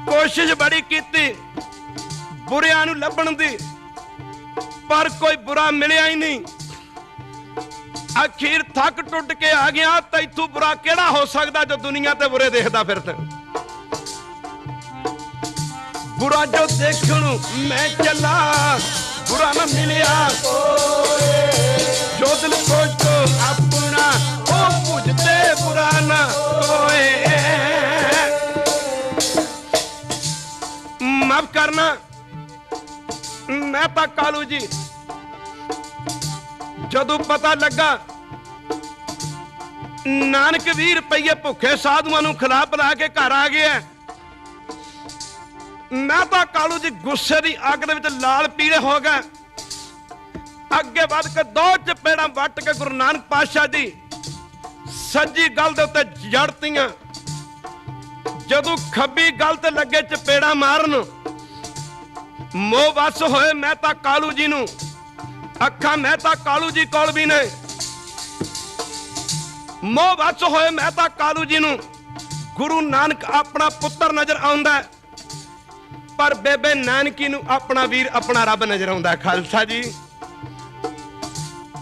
A: ਕੋਸ਼ਿਸ਼ ਬੜੀ ਕੀਤੀ ਬੁਰਿਆਂ ਨੂੰ ਲੱਭਣ ਦੀ, ਪਰ ਕੋਈ ਬੁਰਾ ਮਿਲਿਆ ਹੀ ਨਹੀਂ। ਅਖੀਰ ਥੱਕ ਟੁੱਟ ਕੇ ਆ ਗਿਆ, ਤੈਥੋਂ ਬੁਰਾ ਕਿਹੜਾ ਹੋ ਸਕਦਾ ਜੋ ਦੁਨੀਆ ਤੇ ਬੁਰੇ ਦੇਖਦਾ ਫਿਰਦਾ। ਬੁਰਾ ਜੋ ਦੇਖਣ ਮੈਂ ਚੱਲਾ, ਬੁਰਾ ਨਾ ਮਿਲਿਆ ਜੋ ਦਿਲ ਸੋਚੋ ਆਪਣਾ, ਉਹ ਪੁੱਜਦੇ ਬੁਰਾ ਨਾ ਕੋਏ। ਮਾਫ ਕਰਨਾ, ਮੈਂ ਤਾਂ ਕਾਲੂ ਜੀ ਜਦੋਂ ਪਤਾ ਲੱਗਾ ਨਾਨਕ 20 ਰੁਪਏ ਭੁੱਖੇ ਸਾਧੂਆਂ ਨੂੰ ਖਿਲਾ ਪਿਲਾ ਕੇ ਘਰ ਆ ਗਿਆ, ਮੈਂ ਤਾਂ ਕਾਲੂ ਜੀ ਗੁੱਸੇ ਦੀ ਅੱਗ ਦੇ ਵਿੱਚ ਲਾਲ ਪੀਲੇ ਹੋ ਗਏ। ਅੱਗੇ ਵੱਧ ਕੇ 2 ਚਪੇੜਾਂ ਵੱਟ ਕੇ ਗੁਰੂ ਨਾਨਕ ਪਾਤਸ਼ਾਹ ਦੀ ਸੱਜੀ ਗਲ ਦੇ ਉੱਤੇ ਜੜਤੀਆਂ। ਜਦੋਂ ਖੱਬੀ ਗਲ ਤੇ ਲੱਗੇ ਚਪੇੜਾਂ ਮਾਰਨ, ਮੋਹ ਵਸ ਹੋਏ ਮੈਂ ਤਾਂ ਕਾਲੂ ਜੀ ਨੂੰ। ਅੱਖਾਂ ਮੈਂ ਤਾਂ ਕਾਲੂ ਜੀ ਕੋਲ ਵੀ ਨੇ, ਮੋਹ ਵਸ ਹੋਏ ਮੈਂ ਤਾਂ ਕਾਲੂ ਜੀ ਨੂੰ। ਗੁਰੂ ਨਾਨਕ ਆਪਣਾ ਪੁੱਤਰ ਨਜ਼ਰ ਆਉਂਦਾ, ਪਰ ਬੇਬੇ ਨਾਨਕੀ ਨੂੰ ਆਪਣਾ ਵੀਰ ਆਪਣਾ ਰੱਬ ਨਜ਼ਰ ਆਉਂਦਾ। ਖਾਲਸਾ ਜੀ,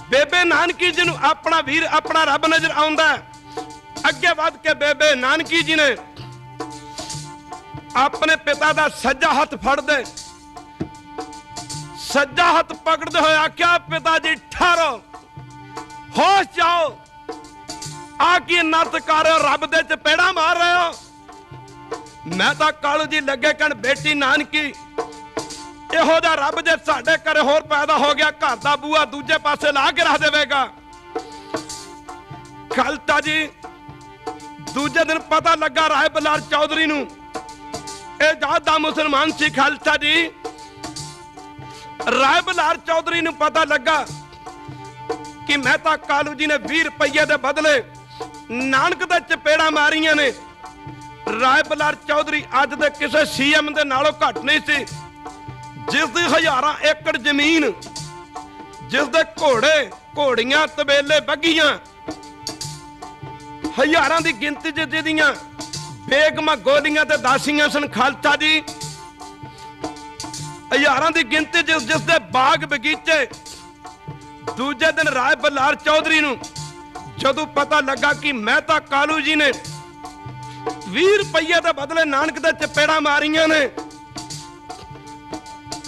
A: ਬੇਬੇ ਨਾਨਕੀ ਜੀ ਨੂੰ ਆਪਣਾ ਵੀਰ ਆਪਣਾ ਰੱਬ ਨਜ਼ਰ ਆਉਂਦਾ। ਅੱਗੇ ਵੱਧ ਕੇ ਬੇਬੇ ਨਾਨਕੀ ਜੀ ਨੇ ਆਪਣੇ ਪਿਤਾ ਦਾ ਸੱਜਾ ਹੱਥ ਫੜਦੇ, ਸੱਜਾ ਹੱਥ ਪਕੜਦੇ ਹੋਏ ਆਖਿਆ, ਪਿਤਾ ਜੀ ਠਹਿਰੋ, ਹੋਸ਼ ਜਾਓ, ਆ ਕੀ ਨੱਤ ਕਰ ਰਹੇ ਹੋ, ਰੱਬ ਦੇ ਚਪੇੜਾ ਮਾਰ ਰਹੇ ਹੋ। ਮੈਂ ਤਾਂ ਕਾਲੂ ਜੀ ਲੱਗੇ ਕਹਿਣ, ਬੇਟੀ ਨਾਨਕੀ ਇਹੋ ਜਿਹਾ ਰੱਬ ਜੇ ਸਾਡੇ ਘਰੇ ਹੋਰ ਪੈਦਾ ਹੋ ਗਿਆ, ਘਰ ਦਾ ਬੂਹਾ ਦੂਜੇ ਪਾਸੇ ਲਾ ਕੇ ਰੱਖ ਦੇਵੇਗਾ। ਖਾਲਸਾ ਜੀ, ਦੂਜੇ ਦਿਨ ਪਤਾ ਲੱਗਾ ਰਾਏ ਬਲਾਰ ਚੌਧਰੀ ਨੂੰ, ਇਹ ਜਾਦਾ ਮੁਸਲਮਾਨ ਸੀ। ਖਾਲਸਾ ਜੀ, ਰਾਏ ਬਲਾਰ ਚੌਧਰੀ ਨੂੰ ਪਤਾ ਲੱਗਾ ਕਿ ਮਹਿਤਾ ਕਾਲੂ ਜੀ ਨੇ 20 ਰੁਪਏ ਦੇ ਬਦਲੇ ਨਾਨਕ ਦੇ ਚਪੇੜਾਂ ਮਾਰੀਆਂ ਨੇ। ਰਾਏ ਬਲਾਰ ਚੌਧਰੀ ਅੱਜ ਦੇ ਕਿਸੇ ਸੀਐਮ ਦੇ ਨਾਲੋਂ ਘੱਟ ਨਹੀਂ ਸੀ, ਜਿਸ ਦੀ ਹਜ਼ਾਰਾਂ ਏਕੜ ਜ਼ਮੀਨ, ਜਿਸ ਦੇ ਘੋੜੇ ਘੋੜੀਆਂ ਤਬੇਲੇ ਬੱਗੀਆਂ, ਹਜ਼ਾਰਾਂ ਦੀ ਗਿਣਤੀ ਚ ਜਿਹਦੀਆਂ ਬੇਗਮਾਂ ਗੋਲੀਆਂ ਤੇ ਦਾਸੀਆਂ ਸਨ। ਖਾਲਸਾ ਜੀ, ਹਜ਼ਾਰਾਂ ਦੀ ਗਿਣਤੀ ਜਿਸ ਦੇ ਬਾਗ ਬਗੀਚੇ। ਦੂਜੇ ਦਿਨ ਰਾਏ ਬਲਾਰ ਚੌਧਰੀ ਨੂੰ ਜਦੋਂ ਪਤਾ ਲੱਗਾ ਕਿ ਮਹਿਤਾ ਕਾਲੂ ਜੀ ਨੇ 20 ਰੁਪਈਏ ਦੇ ਬਦਲੇ ਨਾਨਕ ਦੇ ਚਪੇੜਾਂ ਮਾਰੀਆਂ ਨੇ,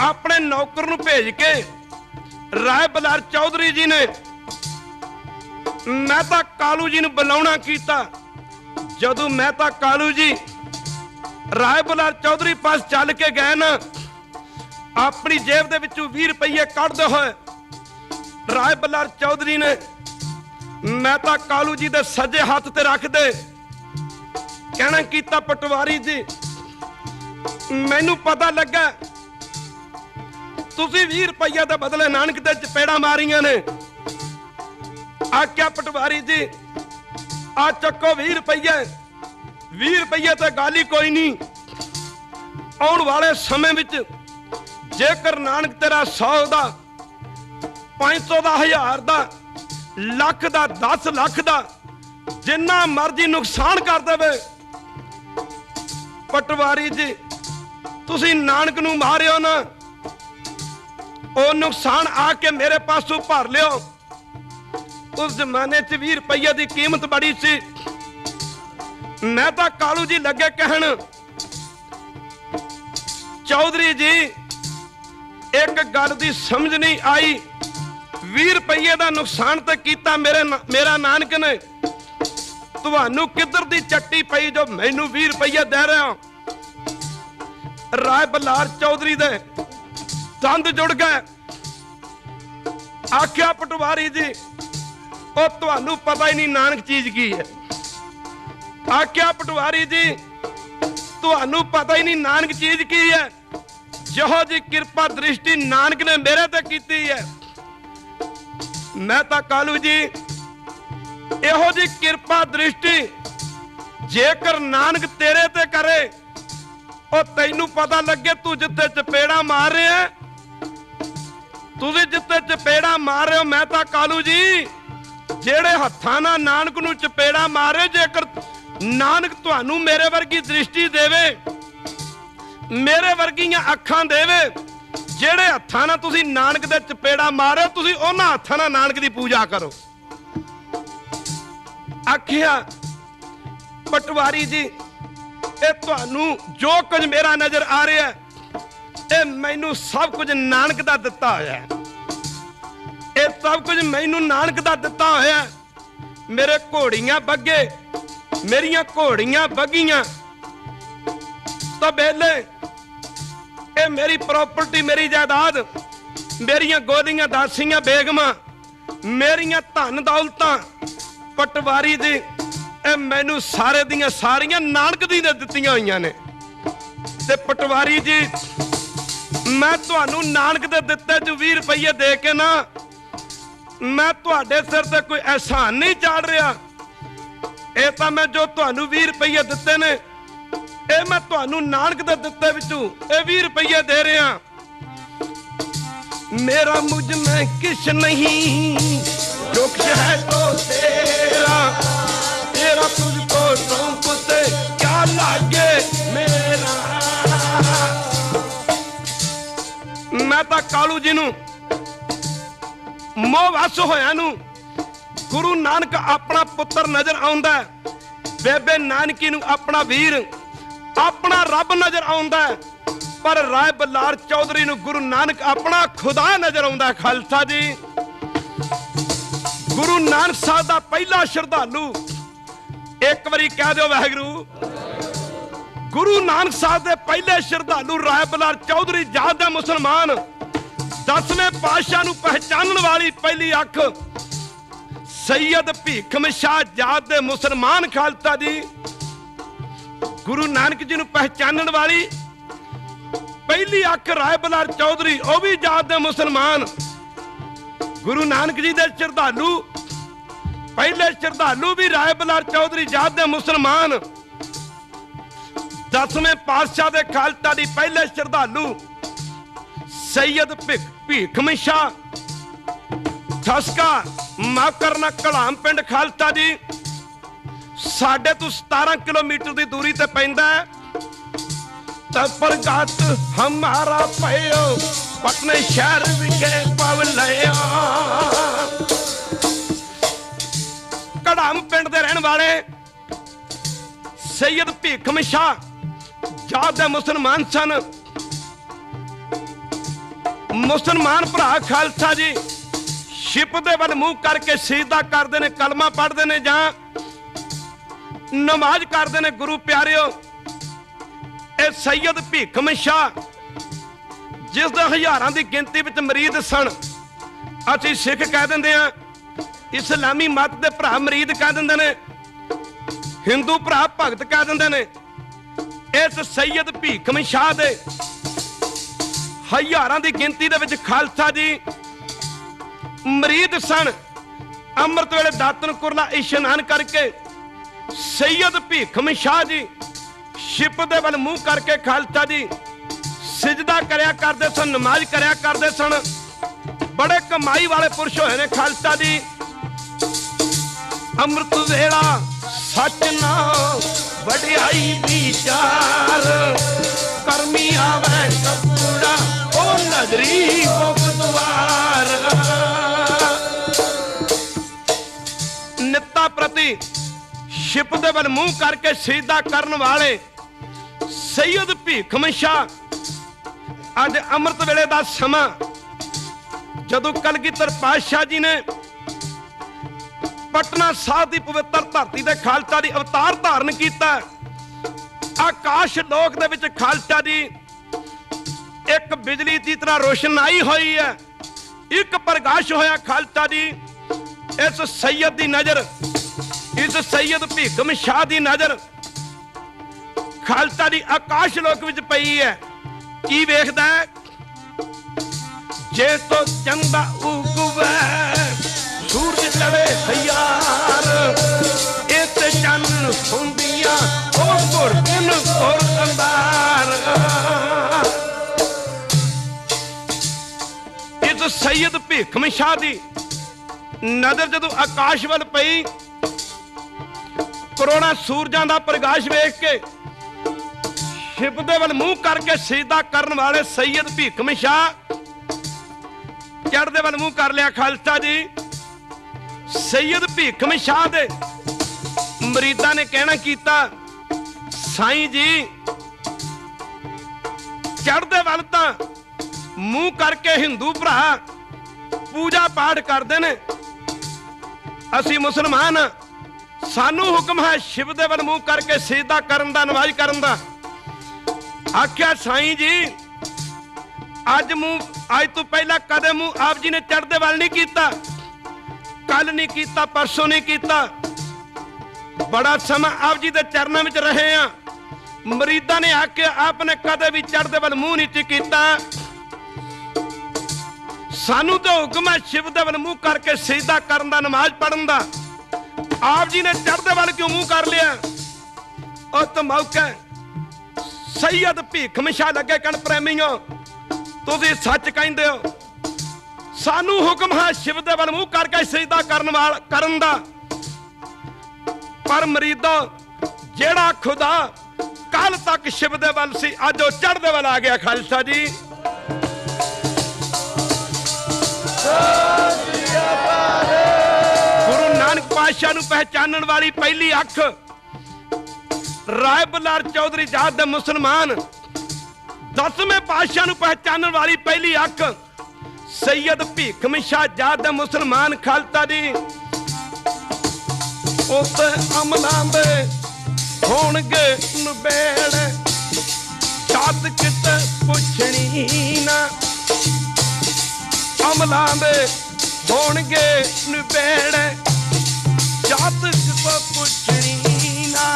A: ਆਪਣੇ ਨੌਕਰ ਨੂੰ ਭੇਜ ਕੇ ਰਾਏ ਬਲਾਰ ਚੌਧਰੀ ਜੀ ਨੇ ਮਹਿਤਾ ਕਾਲੂ ਜੀ ਨੂੰ ਬੁਲਾਉਣਾ ਕੀਤਾ। ਜਦੋਂ ਮਹਿਤਾ ਕਾਲੂ ਜੀ ਰਾਏ ਬਲਾਰ ਚੌਧਰੀ ਪਾਸ ਚੱਲ ਕੇ ਗਏ ਨਾ, ਆਪਣੀ ਜੇਬ ਦੇ ਵਿੱਚੋਂ 20 ਰੁਪਈਏ ਕੱਢਦੇ ਹੋਏ ਰਾਏ ਬਲਾਰ ਚੌਧਰੀ ਨੇ ਮਹਿਤਾ ਕਾਲੂ ਜੀ ਦੇ ਸੱਜੇ ਹੱਥ ਤੇ ਰੱਖਦੇ ਕਹਿਣਾ ਕੀਤਾ, ਪਟਵਾਰੀ ਜੀ, ਮੈਨੂੰ ਪਤਾ ਲੱਗਾ ਤੁਸੀਂ 20 ਰੁਪਈਆ ਦੇ ਬਦਲੇ ਨਾਨਕ ਦੇ ਚਪੇੜਾਂ ਮਾਰੀਆਂ ਨੇ। ਆਖਿਆ ਪਟਵਾਰੀ ਜੀ, ਆ ਚੱਕੋ 20 ਰੁਪਈਏ। 20 ਰੁਪਈਏ ਤੇ ਗੱਲ ਹੀ ਕੋਈ ਨਹੀਂ। ਆਉਣ ਵਾਲੇ ਸਮੇਂ ਵਿੱਚ ਜੇਕਰ ਨਾਨਕ ਤੇਰਾ 100 ਦਾ, 500 ਦਾ, 1000 ਦਾ, ਲੱਖ ਦਾ, 10 ਲੱਖ ਦਾ, ਜਿੰਨਾ ਮਰਜ਼ੀ ਨੁਕਸਾਨ ਕਰ ਦੇਵੇ, ਪਟਵਾਰੀ ਜੀ ਤੁਸੀਂ ਨਾਨਕ ਨੂੰ ਮਾਰਿਓ ਨਾ, ਉਹ ਨੁਕਸਾਨ ਆ ਕੇ ਮੇਰੇ ਪਾਸੋਂ ਭਰ ਲਿਓ। ਉਸ ਜ਼ਮਾਨੇ 'ਚ 20 ਰੁਪਈਏ ਦੀ ਕੀਮਤ ਬੜੀ ਸੀ। ਮਹਿਤਾ ਕਾਲੂ ਜੀ ਲੱਗੇ ਕਹਿਣ, ਚੌਧਰੀ ਜੀ ਇੱਕ ਗੱਲ ਦੀ ਸਮਝ ਨਹੀਂ ਆਈ, 20 ਰੁਪਈਏ ਦਾ ਨੁਕਸਾਨ ਤੇ ਕੀਤਾ ਮੇਰਾ ਨਾਨਕ ਨੇ, ਤੁਹਾਨੂੰ ਕਿੱਧਰ ਦੀ ਚੱਟੀ ਪਈ ਜੋ ਮੈਨੂੰ 20 ਰੁਪਈਏ ਦੇ ਰਹੇ ਹੋ। ਰਾਏ ਬਲਾਰ ਚੌਧਰੀ ਦੇ ਦੰਦ ਜੁੜ ਗਏ। ਆਖਿਆ ਪਟਵਾਰੀ ਜੀ, ਉਹ ਤੁਹਾਨੂੰ ਪਤਾ ਹੀ ਨਹੀਂ ਨਾਨਕ ਚੀਜ਼ ਕੀ ਹੈ। ਆਖਿਆ ਪਟਵਾਰੀ ਜੀ, ਤੁਹਾਨੂੰ ਪਤਾ ਹੀ ਨਹੀਂ ਨਾਨਕ ਚੀਜ਼ ਕੀ ਹੈ। ਜਿਹੋ ਜੀ ਕਿਰਪਾ ਦ੍ਰਿਸ਼ਟੀ ਨਾਨਕ ਨੇ ਮੇਰੇ ਤੇ ਕੀਤੀ ਹੈ। ਮਹਿਤਾ ਕਾਲੂ ਜੀ, ਇਹੋ ਜੀ ਕਿਰਪਾ ਦ੍ਰਿਸ਼ਟੀ ਜੇਕਰ ਨਾਨਕ ਤੇਰੇ ਤੇ ਕਰੇ, ਉਹ ਤੈਨੂੰ ਪਤਾ ਲੱਗੇ ਤੂੰ ਜਿੱਥੇ ਚਪੇੜਾ ਮਾਰ ਰਿਹਾ, ਤੁਸੀਂ ਜਿੱਥੇ ਚਪੇੜਾ ਮਾਰ ਰਹੇ ਹੋ ਮਹਿਤਾ ਕਾਲੂ ਜੀ, ਜਿਹੜੇ ਹੱਥਾਂ ਨਾਲ ਨਾਨਕ ਨੂੰ ਚਪੇੜਾ ਮਾਰੇ, ਜੇਕਰ ਨਾਨਕ ਤੁਹਾਨੂੰ ਮੇਰੇ ਵਰਗੀ ਦ੍ਰਿਸ਼ਟੀ ਦੇਵੇ, ਮੇਰੇ ਵਰਗੀਆਂ ਅੱਖਾਂ ਦੇਵੇ, ਜਿਹੜੇ ਹੱਥਾਂ ਨਾਲ ਤੁਸੀਂ ਨਾਨਕ ਦੇ ਚਪੇੜਾ ਮਾਰੇ, ਤੁਸੀਂ ਉਹਨਾਂ ਹੱਥਾਂ ਨਾਲ ਨਾਨਕ ਦੀ ਪੂਜਾ ਕਰੋ। ਆਖਿਆ ਪਟਵਾਰੀ ਜੀ, ਇਹ ਤੁਹਾਨੂੰ ਜੋ ਕੁਝ ਮੇਰਾ ਨਜ਼ਰ ਆ ਰਿਹਾ, ਇਹ ਮੈਨੂੰ ਸਭ ਕੁਝ ਨਾਨਕ ਦਾ ਦਿੱਤਾ ਹੋਇਆ ਹੈ। ਇਹ ਸਭ ਕੁਝ ਮੈਨੂੰ ਨਾਨਕ ਦਾ ਦਿੱਤਾ ਹੋਇਆ। ਮੇਰੇ ਘੋੜੀਆਂ ਬੱਗੇ, ਮੇਰੀਆਂ ਘੋੜੀਆਂ ਬੱਗੀਆਂ ਤਬੇਲੇ, ਇਹ ਮੇਰੀ ਪ੍ਰਾਪਰਟੀ, ਮੇਰੀ ਜਾਇਦਾਦ, ਮੇਰੀਆਂ ਗੋਲੀਆਂ ਦਾਸੀਆਂ ਬੇਗਮਾਂ, ਮੇਰੀਆਂ ਧਨ ਦੌਲਤਾਂ, ਪਟਵਾਰੀ ਜੀ ਇਹ ਮੈਨੂੰ ਸਾਰੇ ਦੀਆਂ ਸਾਰੀਆਂ ਨਾਨਕ ਦੀ ਨੇ ਦਿੱਤੀਆਂ ਹੋਈਆਂ ਨੇ। ਤੇ ਪਟਵਾਰੀ ਜੀ, ਮੈਂ ਤੁਹਾਨੂੰ ਨਾਨਕ ਦੇ ਦਿੱਤੇ 'ਚ 20 ਰੁਪਈਏ ਦੇ ਕੇ ਨਾ, ਮੈਂ ਤੁਹਾਡੇ ਸਿਰ ਤੇ ਕੋਈ ਅਹਿਸਾਨ ਨਹੀਂ ਚਾੜ ਰਿਹਾ। ਇਹ ਤਾਂ ਮੈਂ ਜੋ ਤੁਹਾਨੂੰ 20 ਰੁਪਈਏ ਦਿੱਤੇ ਨੇ, ਇਹ ਮੈਂ ਤੁਹਾਨੂੰ ਨਾਨਕ ਦੇ ਦਿੱਤੇ ਵਿੱਚੋਂ ਇਹ 20 ਰੁਪਈਏ ਦੇ ਰਿਹਾ। ਮੇਰਾ ਮੁਝ ਮੈਂ ਕਿਛ ਨਹੀਂ, ਜੋ ਕੁਛ ਹੈ ਤੋ ਤੇਰਾ, तेरा तुझको सौंपते क्या लागे मेरा। मैं तो कालू जी नूं मोह वस होया नूं गुरु नानक अपना पुत्र नजर आउंदा है, बेबे नानकी नूं अपना वीर, अपना रब नजर आउंदा है, पर राय बलार चौधरी नूं गुरु नानक अपना खुदा नजर आउंदा है। खालसा जी, गुरु नानक साहब दा पहला श्रद्धालु, एक बारी कह दो वाहिगुरू। गुरु नानक साहब दे पहले श्रद्धालु राय बलार चौधरी जात दे मुसलमान, 10वें पातशाह नूं पहचानण वाली पहली अख सैयद भीखम शाह जात दे मुसलमान। खालसा जी, गुरु नानक जी नूं पहचानण वाली पहली अख राय बलार चौधरी, वह भी जात दे मुसलमान। गुरु नानक जी दे श्रद्धालु, पहले श्रद्धालु भी राय बलार चौधरी जात दे मुसलमान। 10वें पातशाह दे खालसा दी पहले श्रद्धालु सैयद भीखम शाह ठसका माकरना कलाम पिंड खालसा जी साढ़े तो 17 किलोमीटर की दूरी ते पैंदा है। प्रगट हमारा पयो पटने शहर विखे पव लिया। कड़ाम पिंड दे रहने वाले सैयद भीखम शाह जात मुसलमान सन। मुसलमान भरा खालसा जी शिप दे वल मुंह करके सीधा करते ने, कलमा पढ़ते ने जां नमाज करते ने। गुरु प्यारिओ ए सैयद भीखम शाह जिस दा हज़ारां दी गिनती विच मरीद सन, असीं सिख कह दिंदे आ, इस्लामी मत दे भरा मरीद कह दिंदे ने, हिंदू भरा भगत कह दिंदे ने। इस सैयद भीखम शाह दे हज़ारां दी गिनती दे विच खालसा जी मरीद सन। अमृत वेले दातन कुरला इशनान करके सैयद भीखम शाह जी शिप दे वल मुंह करके खालसा जी सिजदा करया करदे सन, नमाज करया करदे सन। बड़े कमाई वाले पुरुष होए ने खालसा जी। अमृत वेला सच ना वडियाई विचार करमी आवे कपूड़ा ओ नजरी मुक्तवार। नित्ता प्रति शिप दे वल मुंह करके सीधा करन वाले सैयद भीखम शाह अज अमृत वेले दा समा जदों कलगीधर पातशाह जी ने पटना साहिब की पवित्र धरती दे खालसा दी अवतार धारण किया। आकाश लोक दे विच खालसा जी एक बिजली की तरह रोशनाई हुई है, एक प्रकाश होया खालसा जी। इस सैयद दी नजर, इस सैयद भीखम शाह दी नजर खालसा दी आकाश लोक विच पई है। की वेखदा है? जे तो चंदा उगवे सूरज चढ़े हयार, इस चन सुंदियां ओ गुरदिन गुर अंदार। इस सैयद भीखम शाह दी नजर जदों आकाश वल पई, करोड़ां सूरजां दा प्रकाश वेख के शिप दे वल मुंह करके सीधा करन वाले सैयद भीखम शाह चढ़दे वल मुंह कर लिया खालसा जी। सैयद भीखम शाह दे मरीदां ने कहना कीता, साईं जी चढ़दे वल तां मुंह करके हिंदू भरा पूजा पाठ करते ने, असी मुसलमान सानू हुक्म है शिव दे वल मुंह करके सीधा करन दा, नमाज करन दा। आख्या साईं जी अज तो पहला कदे मुंह आप जी ने चढ़दे वल नहीं कीता, कल नहीं कीता, परसों नहीं कीता। बड़ा समा आप जी दे चरणों में रहे हैं, मरीदा ने आख्या आपने कदे भी चढ़दे वल मुंह नहीं कीता। सानू तो हुक्म है शिव दे वल मुंह करके सीधा करन दा, नमाज पढ़न दा। आप जी ने चढ़दे वल क्यों मुंह कर लिया? और तो मौका सैयद भीखम शाह लगे कण प्रेमियों, तुसीं सच कहंदे हो। सानू हुक्म है शिव दे वल मुंह करके सीधा करन दा, पर मरीदों जेड़ा खुदा कल तक शिव दे वल सी अज वो चढ़दे वल आ गया। खालसा जी गुरु नानक पातशाह नूं पहचानण वाली पहली अख राय बलार चौधरी जात दे मुसलमान, 10वें पातशाह नूं पहचानण वाली पहली अख सैयद भीखम शाह जात दे मुसलमान। खालसा जी उस अमलां दे होणगे नबेड़, जात किते पुछणी ना। अमलां दे होणगे नबेड़, जात किते पुछणी ना।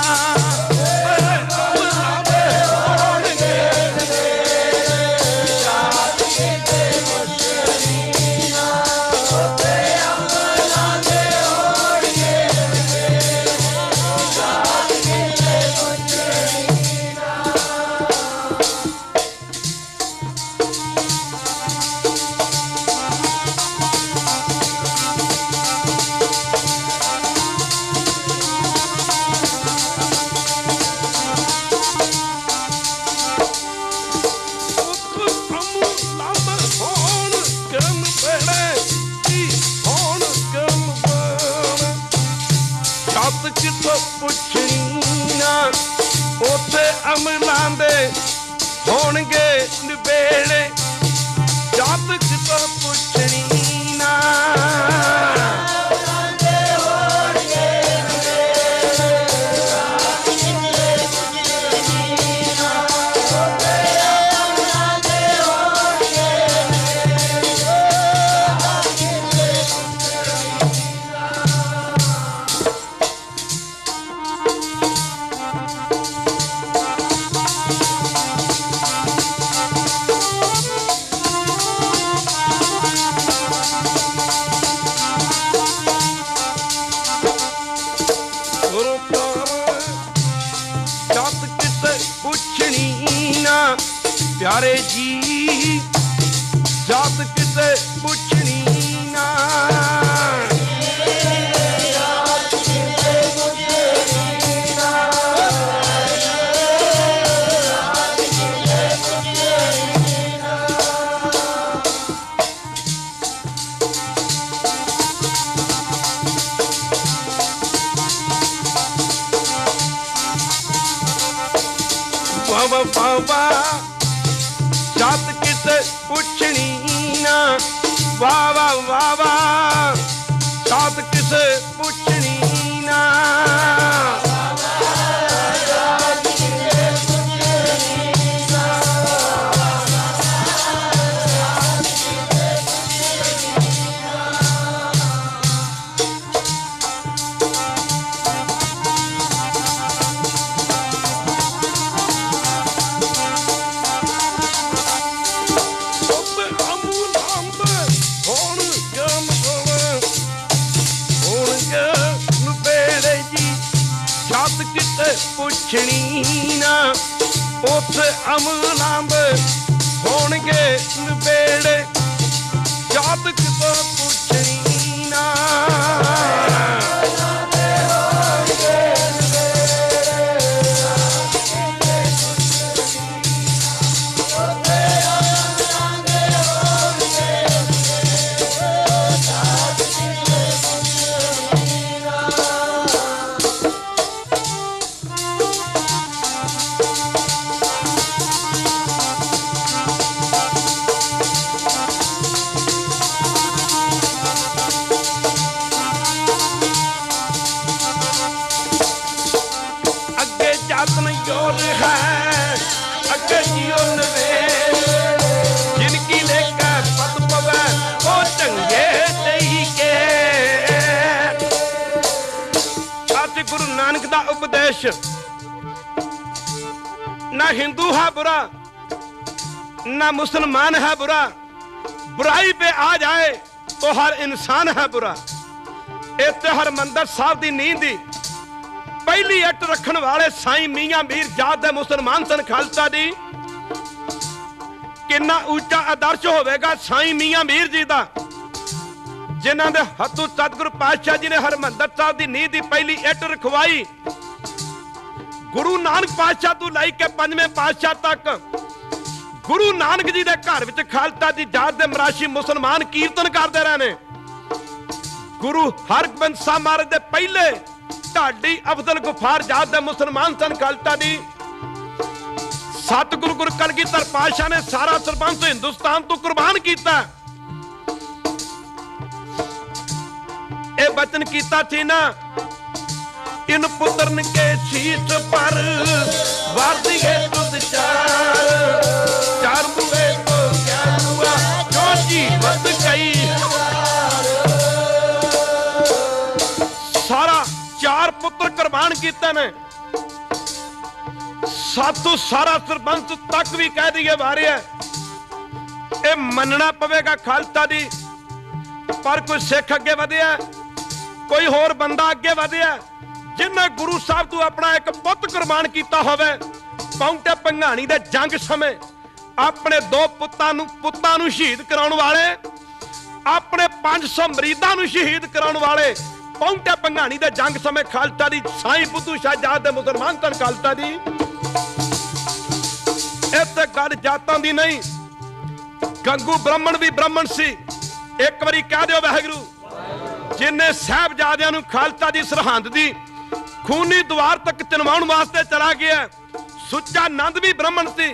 A: पुछनी ना, उथे अमलां दे होणगे नवेड़े, जातक तो पुछनी ना। प्यारे जी जात किसे पुछनी ना, बाबा बाबा जात किसे पुछनी ना, वाह वाह वाह वाह जात किसे पुछनी ना। पुछनी ना, उथे अमलां दे होणगे नवेड़े, जातक तो पुछनी ना। जिनकी लेकर पत पवे वो चंगे नहीं के। आज गुरु नानक दा उपदेश ना हिंदू है बुरा ना मुसलमान है बुरा, बुराई पे आ जाए तो हर इंसान है बुरा। इत्थे हरमंदर साहब दी नींद दी पहली इट रखन वाले साईं मियां मीर जात दे मुसलमान सन खालसा जी। कितना ऊंचा आदर्श होवेगा साईं मियां मीर जी दा, जिन्हां दे हत्थों सतगुरु पातशाह जी ने हरमंदर साहब दी नींह दी पहली इट रखवाई। गुरु नानक पातशाह तो लैके पंजवें पातशाह तक गुरु नानक जी दे घर विच खालसा जी जात दे मराशी मुसलमान कीर्तन करते रहे ने। गुरु हरगोबिंद साहब महाराज दे पहले ढाडी अफजल गुफार जात दे मुसलमान सन खालसा जी। सतगुरु गुरु कलगीधर पातशाह ने सारा सरबंस हिंदुस्तान तो कुर्बान किया। ए बचन किया थी ना, इन पुत्रन के शीश पर वार दिए तुझ चार, चार हुए तो क्या हुआ जो जीवत गई। सारा चार पुत्र कुर्बान किए ने। सातों सारा सरबंस तक भी कह दिए बारे है, ये मनना पवेगा खालसा जी। पर कोई सिख अगे वधिया, कोई होर बंदा अगे वधिया जिन्हें गुरु साहब तू अपना एक पुत कुर्बान किया होवे। पाउंटे भंगाणी दे जंग समय अपने दो पुत्तां नूं शहीद कराउण वाले, अपने 500 मरीदां नूं शहीद कराउण वाले पाउंटे भंगाणी दे जंग समय खालसा जी साईं बुद्धू शाह जात दे मुसलमान सन खालसा जी। इत्थे गल जातां दी नहीं, गंगू ब्राह्मण भी ब्राह्मण सी। एक बारी कह दिओ वाहिगुरू, जिन्हें साहिबजादियां नूं खालसा जी सरहंद दी खूनी द्वार तक चनवाउण वास्ते चला गया। सुच्चा नंद भी ब्राह्मण सी।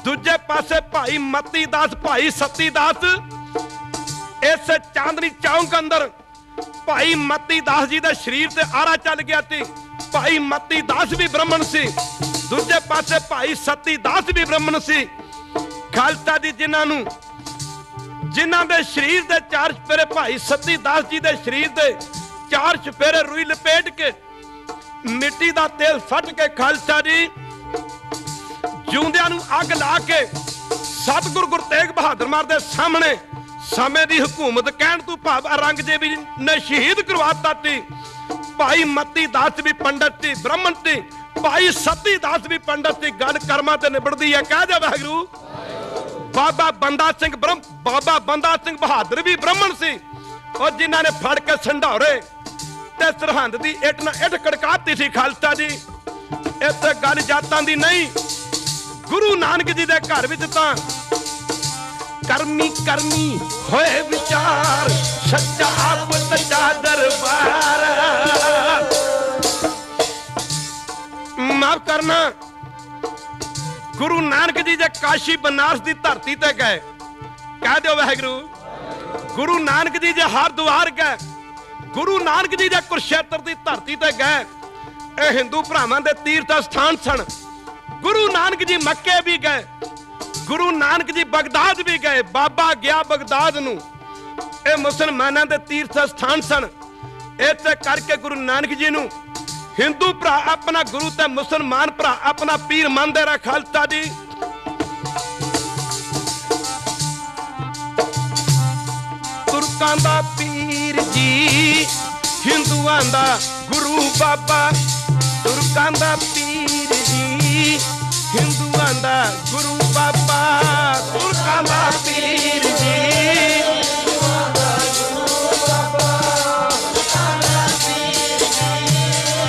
A: दूजे पासे भाई मती दास, भाई सती दास इस चांदनी चौक अंदर भाई मती दास जी दे शरीर ते आरा चल गया थी। भाई मती दास भी ब्राह्मण सी, दूजे पासे भाई सती दास भी ब्राह्मण सी। खालसा जी जिन्हां दे शरीर दे चार चफेरे, भाई सती दास जी दे शरीर दे चार चफेरे रुई लपेट के मिट्टी दा तेल सट के खालसा जी ਜਿਉਂਦਿਆਂ ਨੂੰ ਅੱਗ ਲਾ ਕੇ ਸਤਿਗੁਰੂ ਗੁਰੂ ਤੇਗ ਬਹਾਦਰ ਮਾਰ ਦੇ ਸਾਹਮਣੇ ਸਮੇਂ ਦੀ ਹਕੂਮਤ ਕਹਿਣ ਤੋਂ ਭਾਵ ਔਰੰਗਜ਼ੇਬ ਨੇ ਸ਼ਹੀਦ ਕਰਵਾਤਾ ਸੀ। ਭਾਈ ਮਤੀ ਦਾਸ ਵੀ ਪੰਡਤ ਸੀ, ਬ੍ਰਾਹਮਣ ਸੀ। ਭਾਈ ਸਤੀ ਦਾਸ ਵੀ ਪੰਡਤ ਸੀ। ਗੱਲ ਕਰਮਾਂ ਤੇ ਨਿਬੜਦੀ ਹੈ। ਕਹਿ ਜਾ ਵਾਹਿਗੁਰੂ। ਬਾਬਾ ਬੰਦਾ ਸਿੰਘ ਬਹਾਦਰ ਵੀ ਬ੍ਰਾਹਮਣ ਸੀ। ਉਹ ਜਿਨ੍ਹਾਂ ਨੇ ਫੜ ਕੇ ਸੰਢੌਰੇ ਤੇ ਸਰਹੰਦ ਦੀ ਇੱਟ ਨਾਲ ਇੱਟ ਕੜਕਾਤੀ ਸੀ। ਖਾਲਸਾ ਜੀ ਇੱਥੇ ਗੱਲ ਜਾਤਾਂ ਦੀ ਨਹੀਂ। गुरु नानक जी दे घर विच तां करमी होए विचार, सच्चा आप सच्चा दरबार। माफ करना, गुरु नानक जी जे काशी बनारस की धरती ते गए, कह दो वाहिगुरू। गुरु नानक जी जे हरद्वार गए, गुरु नानक जी जे कुरुक्षेत्र की धरती ते गए। ये हिंदू भरावां दे तीर्थ स्थान सन। गुरु नानक जी मक्के भी गए, गुरु नानक जी बगदाद भी गए। बाबा गया बगदाद नूं। ये मुसलमानां दे तीर्थ स्थान सन। इस करके गुरु नानक जी नूं हिंदू भरा अपना गुरु ते मुसलमान भरा अपना पीर मानदे रहे। खालसा जी तुर्कां दा पीर जी, हिंदुआं दा गुरु बाबा। तुर्कां दा पीर जी, हिंदुआं दा गुरु बाबा। तुर्कां दा पीर जी, हिंदुआं दा गुरु बाबा। तुर्कां दा पीर जी,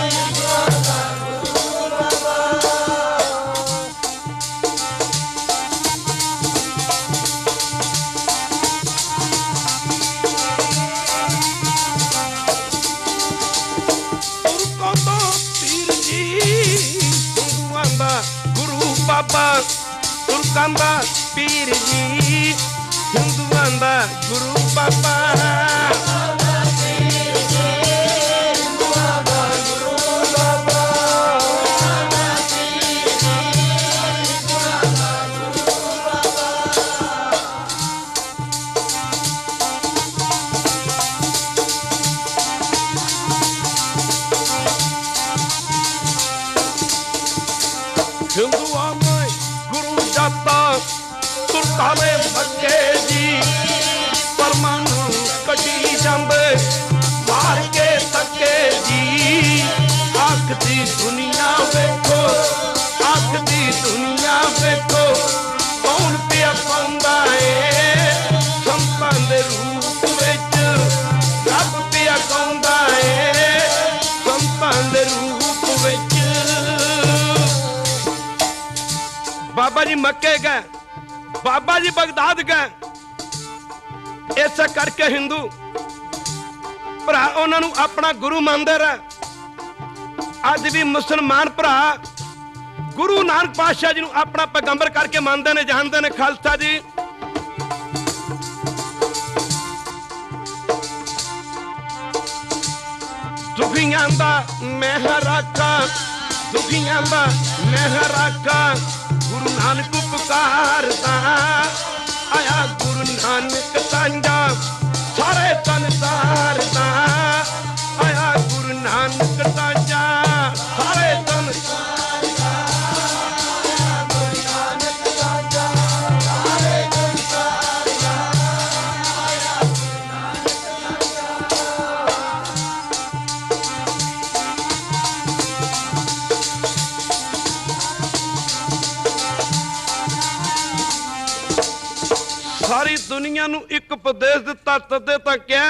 A: हिंदुआं दा गुरु बाबा। तुर्कां दा पीर जी, हिंदुआं दा बाबा। तुर्कां दा पीर जी, हिंदुआं दा गुरु बाबा। हिंदुआं में गुरु जाता, तुर्कां में मक्के जी। परमाणु कटी जांदे मार के तके जी। आख दी दुनिया वेखो, आख दी दुनिया वेखो, कौन पिया पांदा है संतां दे रूप विच। रब पिया गाउंदा है संतां दे रूप विच। बाबा जी मक्के गए, बाबा जी बगदाद गए। इस करके हिंदू भरा उन्होंने अपना गुरु मानते रहे। अज भी मुसलमान भरा गुरु नानक पातशाह जी अपना पैगंबर करके मानते ने, जानते ने। खालसा जी दुखियां दा मैं राखा, दुखियां दा मैं राखा। गुरु नानक पुकारदा आया, गुरु नानक तांजा सारे संसार दा। आया गुरु नानक तांजा सारे संसार दा। आया गुरु नानक तांजा सारे संसार दा। आया गुरु नानक सारी दुनिया नू एक उपदेश दिता, तदे तक क्या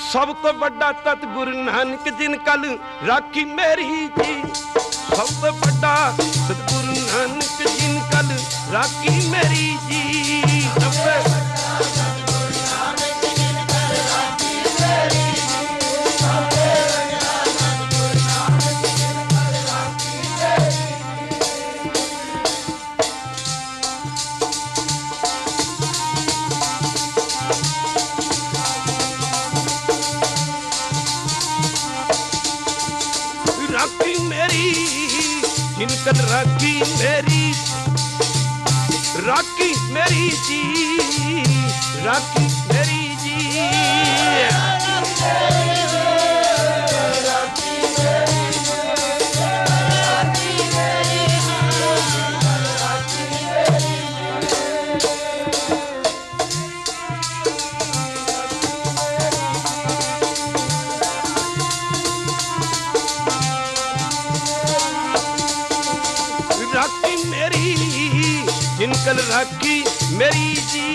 A: सब तो बड़ा तत गुरु नानक जिन कल राखी मेरी जी। सब तो बड़ा सतगुरु नानक जिन कल राखी मेरी जी। जिनकल राखी मेरी जी, राखी मेरी जी। जिनकल राखी मेरी जी,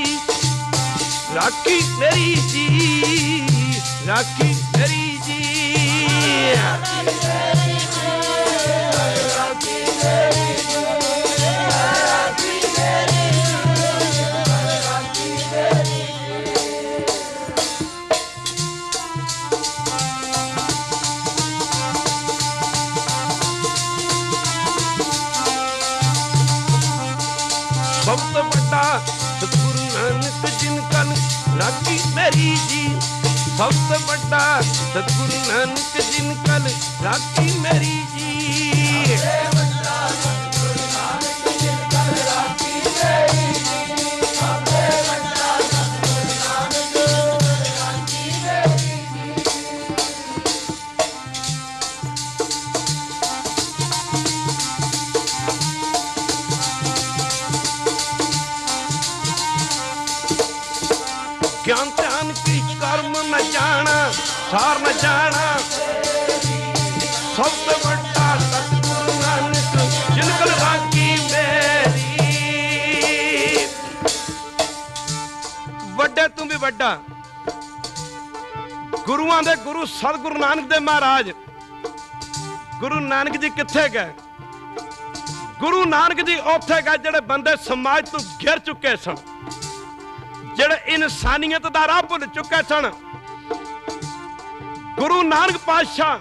A: राखी मेरी जी, राखी मेरी जी। बहुत बड़ा सतगुरु नानक जिनकल राखी मेरी जी, बहुत बड़ा सतगुरु नानक जिनकल राखी मेरी जी। ज्ञान ध्यान की कर्म न जाना, सार न जाना, सबसे बड़ा सतगुरु नानक जिनकल राखी मेरी। वड्डे तू भी वड्डा, गुरुआं दे गुरु सतगुरु नानक दे महाराज। गुरु नानक जी कित्थे गए? गुरु नानक जी उत्थे गए जेड़े बंदे समाज तो घिर चुके सन, जेड़े इंसानियत दा राह भुल चुके सन। गुरु नानक पातशाह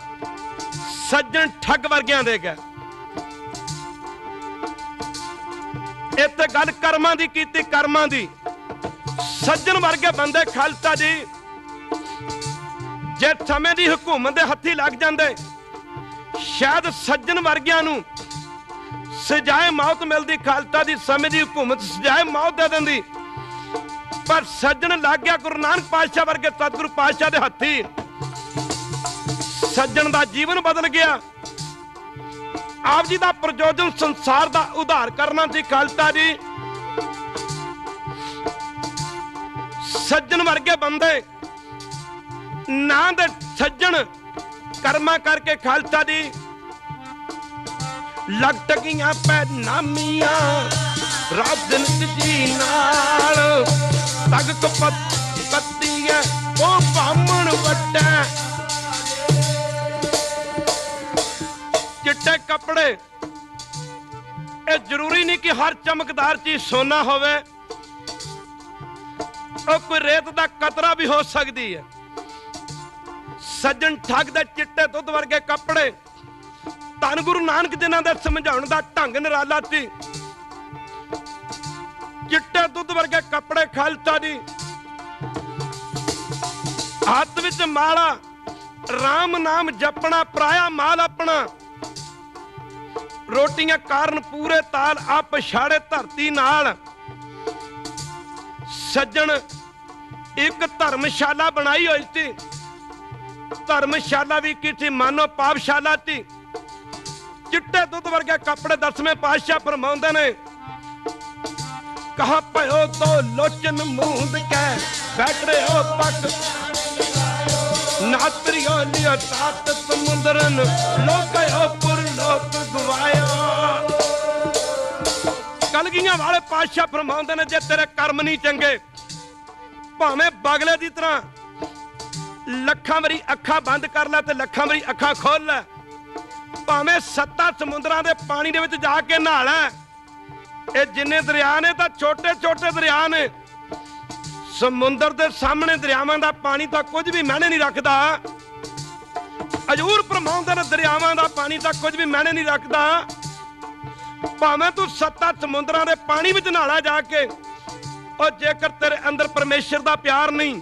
A: सज्जन ठग वर्गियां दे गए। इत्थे गल कर्मां दी कीती, कर्मां दी। सज्जन वर्गे बंदे खालसा जी जे समय दी हुकूमत दे हत्थी लग जांदे, शायद सज्जन वर्गियां नूं सजाए मौत मिलदी। खालसा दी समय दी हुकूमत सजाए मौत दे दिंदी, पर सज्जन लग गया गुरु नानक पातशाह वर्गे सतगुरु पातशाह दे हत्थी। सज्जन दा जीवन बदल गया। आप जी दा प्रयोजन संसार दा उद्धार करना सी। खालसा जी सज्जन वर्गे बंदे ना दे सज्जन कर्मा करके खालसा जी लग टकियां पै नामियां रात दिन जी नाल तग कपत्ती है ओ बामण वड्डा। चिट्टे कपड़े ये जरूरी नहीं कि हर चमकदार चीज सोना होवे, कोई रेत दा कतरा भी हो सकती है। सज्जन ठग दे चिट्टे दुध वर्गे कपड़े धन गुरु नानक जिन्हां दे समझाउण दा ढंग निराला सी। चिट्टे दुध वर्गे कपड़े खालसा जी हाथ विच माला राम नाम जपना पराया माल अपना। रोटियां कारण पूरे ताल आप छाड़े धरती नाल। सज्जन एक धर्मशाला बनाई हुई थी। धर्मशाला भी की थी मानो पापशाला थी। चिट्टे दुध वर्गे कपड़े 10वें पातशाह फरमाउंदे ने कहा पयो तो लोचन मूंद के बैठ रहे हो पक नात्रियो लियो तात समुद्रन लोकयो पुर लोक गवायो। कलगियां वाले पातशाह फरमाउंदे ने जे तेरे कर्म नहीं चंगे भावें बगले दी तरह लखां वारी अखां बंद कर लै ते लखां वारी अखां खोल लै, भावें 7 समुद्रां दे पानी दे विच जाके नहा लै। ये जिन्ने दरिया ने तां छोटे छोटे दरिया ने। समुंदर दे सामने दरियावां दा पानी तां कुछ भी मायने नहीं रखदा। हजूर फरमाउंदे ने दरियावां दा पानी तां कुछ भी मायने नहीं रखदा। भावें तू 7 समुद्रां दे पानी विच नहा जाके, और जेकर तेरे अंदर परमेश्वर दा प्यार नहीं,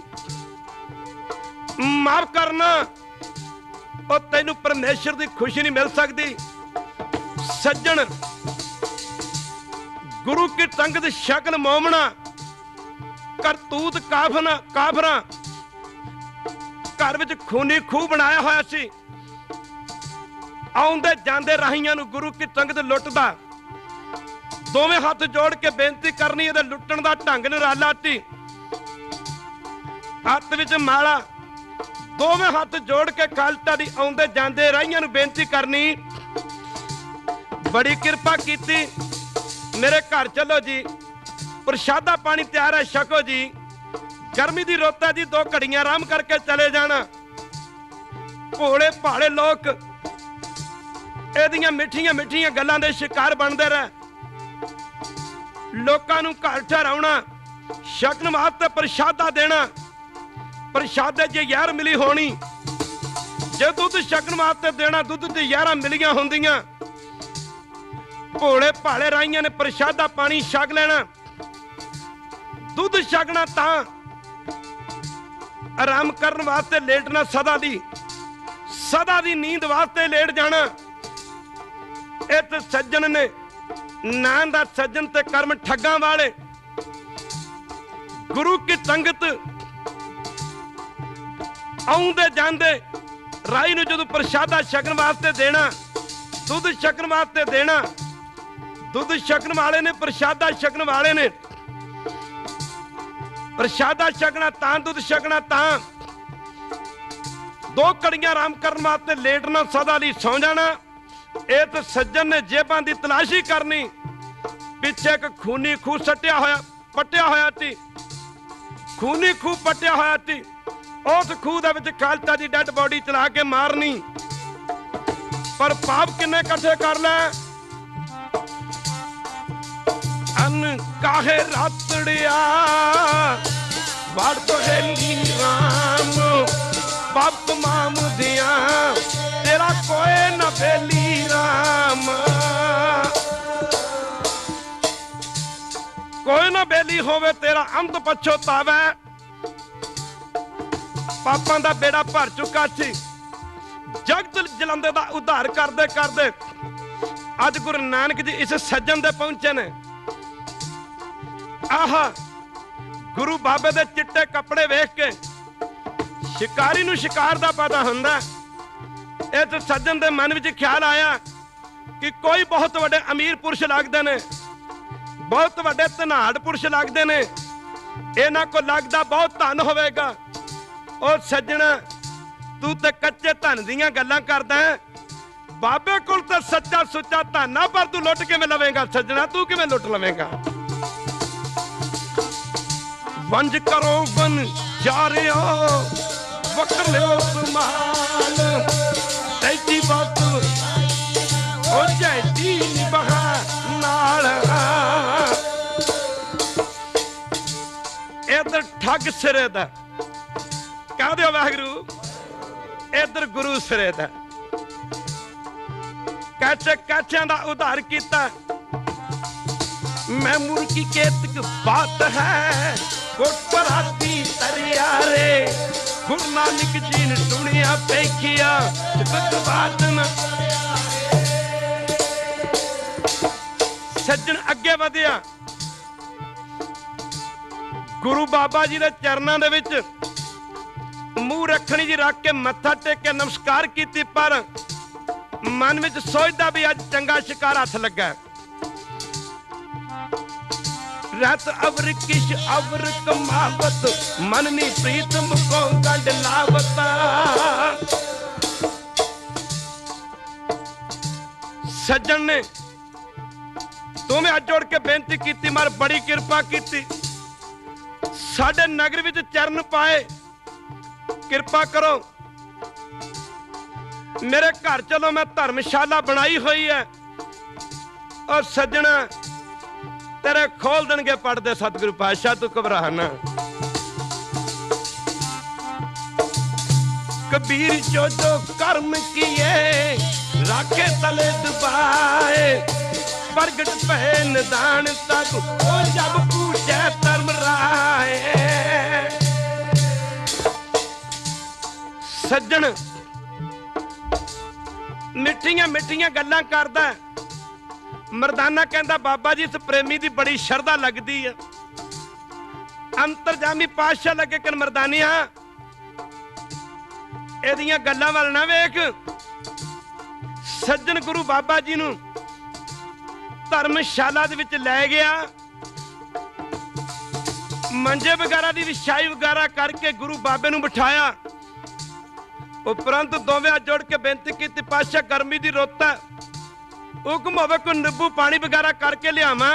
A: माफ करना, और तेनू परमेश्वर दी खुशी नहीं मिल सकती। सज्जन गुरु की संगत शक्ल मोमना करतूत काफरा घर विच खूनी खूह बनाया होया सी। आउंदे जांदे राहियां नूं गुरु की संगत लुटदा। दोवें हथ जोड़ के बेनती करनी इहदे लुट्टण दा ढंग निराला सी। हथ विच माला, दोवें हथ जोड़ के खालसा दी आउंदे जांदे राहियां नूं बेनती करनी, बड़ी किरपा कीती, मेरे घर चलो जी, प्रशादा पानी तैयार है, छको जी। गर्मी दी रुत है जी, 2 घड़ियां आराम करके चले जाना। भोले भाले लोग इहदियां मिठियां मिठियां गल्लां दे शिकार बनदे रहे। लोकां नूं घर ठहराउणा, छकण वास्ते प्रशादा देना। प्रशादे च जहर मिली होनी, जे दुध छकण वास्ते देना, दुध च जहरां मिलियां हुंदियां। भोले भाले राहियां ने प्रशादा पानी छक लेना। दुध छकना तां आराम करन वास्ते लेटना, सदा दी नींद वास्ते लेट जाना। इस सज्जन ने नां दा सज्जन ते कर्म ठग्गां वाले गुरु की संगत आउंदे जांदे राही नूं जदों प्रशादा छकण वास्ते देना, दुध छकण वास्ते देना। दुध छकण वाले ने, प्रशादा छकण वाले ने, प्रशादा छकना तां, दुध छकना तां। 2 घड़ियां आराम करने वास्ते लेटना, सदा लई सौ जाना। इस सज्जन ने जेबां दी तलाशी करनी। पिछे एक खूनी खूह पट्टिया होया सी। खूनी खूह पट्टिया होया सी। उस खूह दे विच खालसा दी डेड बॉडी चला के मारनी। पर पाप किन्ने इकट्ठे कर लै? अन काहे रातड़िया वड़ तो हेली राम, बाप माम दिया तेरा कोई न बेली राम। कोई ना बेली होवे तेरा अंत पछोतावे। पापां दा बेड़ा भर चुका सी। जगत जलंदे दा उद्धार करदे करदे अज गुरु नानक जी इस सज्जन दे पहुंचे ने। आह गुरु बाबे दे चिट्टे कपड़े वेख के शिकारी नूं शिकार दा पता हुंदा। इस सज्जन दे मन विच ख्याल आया कि कोई बहुत वड्डे अमीर पुरुष लगदे ने, बहुत वड्डे धनाड़ पुरुष लगदे ने, इन्हां को लगदा बहुत धन होवेगा। ओ सज्जना तू ते कच्चे धन दीयां गल्लां करदा है, बाबे कोल ते सच्चा सुच्चा धन आ, पर तू लुट किवें लवेंगा? सज्जना तू किवें लुट लवेंगा? वंज करो वन जारियो वकर लियो सुमाल, तैजी बात ओ जैदी निभा नाल। इधर ठग सिरे दा कह दियो वाहिगुरू, इधर गुरु सिरे दा। कैचे कैचियां दा उधार किया। मैं मुर्गी केतक बात है गुरपराती तरियारे, गुरु नानक जी ने सुनिया पेखिया बात न। सज्जन अगे वधिया, गुरु बाबा जी के चरणों दे विच मूँह रखनी जी रख के मत्था टेक के नमस्कार की, पर मन विच सोचदा भी अज चंगा शिकार हथ लगा। रत अवर किश अवर कमावत, मननी प्रीतम को गंड लावता। सज्जन ने तुम्हें हाथ जोड़ के बेनती की, मार बड़ी कृपा की, साडे नगर विच चरण पाए, कृपा करो मेरे घर चलो, मैं धर्मशाला बनाई हुई है। और सज्जना तेरे खोल देंगे पढ़दे सतगुरु पातशाह, तू घबरा ना। कबीर जो जो कर्म किए राखे तले दबाए, प्रगट भय निदान तक ओ जब पूछे धर्म राय। सज्जन मिठियां मिठियां गल्लां करदा, मरदाना कहता बाबा जी इस प्रेमी की बड़ी शरधा लगती है। अंतरजामी पातशाह लगे कि मरदानिया एदियां गल्लां वल ना वेख। सज्जन गुरु बाबा जी नूं धर्मशाला दे विच लै गया, मंजे वगैरह की विछाई वगैरह करके गुरु बाबे नूं बिठाया। उपरंत दोवें जुड़ के बेनती की पातशाह गर्मी की रुत है, हुक्म होवे कोई नींबू पानी वगैरह करके लियावा।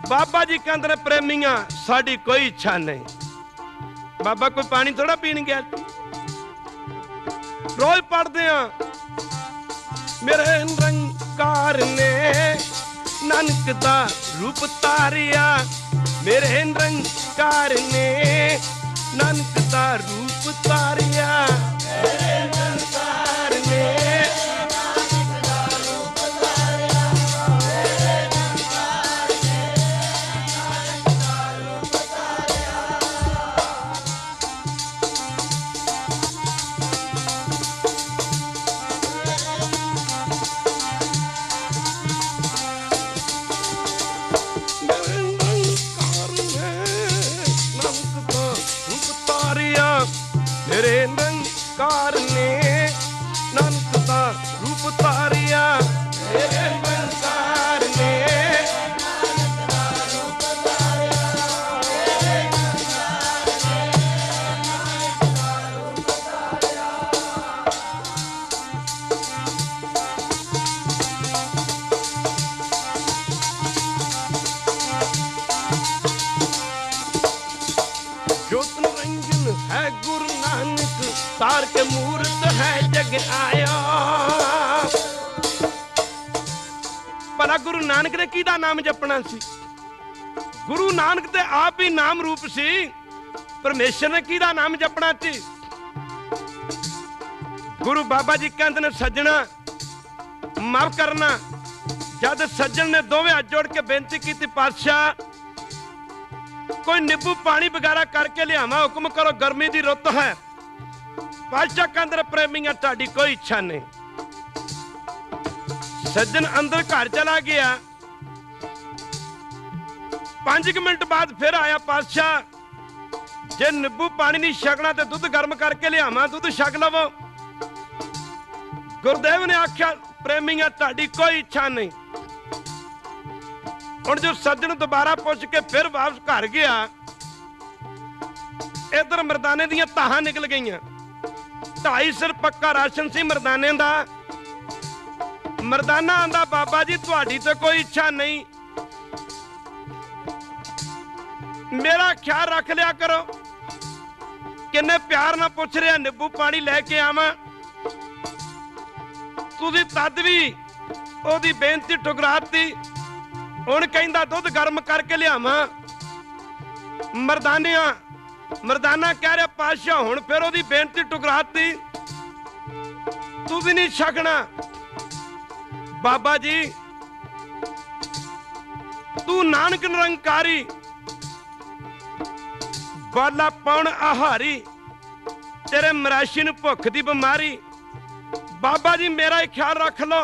A: बाबा जी कहते प्रेमिया साड़ी कोई इच्छा नहीं। बाबा कोई पानी थोड़ा पीन गया। रोज पढ़ते हैं मेरे निरंकार ने नानक दा रूप तारिया, मेरे निरंकार ने नानक दा रूप तारिया, मेरे निरंकार ने मेरे निरंकार ने नानक दा रूप तारिया, मेरे निरंकार ने नानक दा रूप तारिया, मेरे निरंकार ने नानक दा रूप तारिया। ज्योत निरंजन है गुरु नानक, तार के मूर्त है जग आया। भला गुरु नानक ने किहदा नाम जपना सी? गुरु नानक ते आप ही नाम रूप सी, परमेश्वर ने किहदा नाम जपना सी? गुरु बाबा जी कहते ने सज्जना माफ करना। जद सज्जन ने दोवें हाथ जोड़ के बेनती की पातशाह कोई नींबू पानी वगैरह करके लियावा, हुक्म करो गर्मी की रुत है। पातशाह कहते प्रेमिया ताड़ी कोई इच्छा नहीं। सज्जन अंदर घर चला गया। 5 मिनट बाद फिर आया पातशाह, जे नींबू पानी नहीं छकना तो दुध गर्म करके लियावा, दुध छक लवो। गुरुदेव ने आख्या प्रेमिया ताड़ी कोई इच्छा नहीं। हुण जो सज्जन दोबारा पुछ के फिर वापस घर गया, इधर मरदाने दियां ताहां निकल गईयां। 2.5 सिर पक्का राशन सी मरदाने दा। मरदाना आंदा बाबा जी तुहाडी तो कोई इच्छा नहीं, मेरा ख्याल रख लिया करो। किन्ने प्यार ना पूछ रहा नींबू पानी लैके आवां, तुसीं तद भी ओदी बेनती ठुकराती। हुण कहंदा दुध गर्म करके लियावां। मरदाना कह रहा पातशाह हुण फिर ओदी बेनती ठुकराती, तू भी नहीं छकना। बाबा जी तू नानक निरंकारी, बाला पाउण आहारी, तेरे मराशी नूं भुख दी बीमारी। बाबा जी मेरा ही ख्याल रख लो।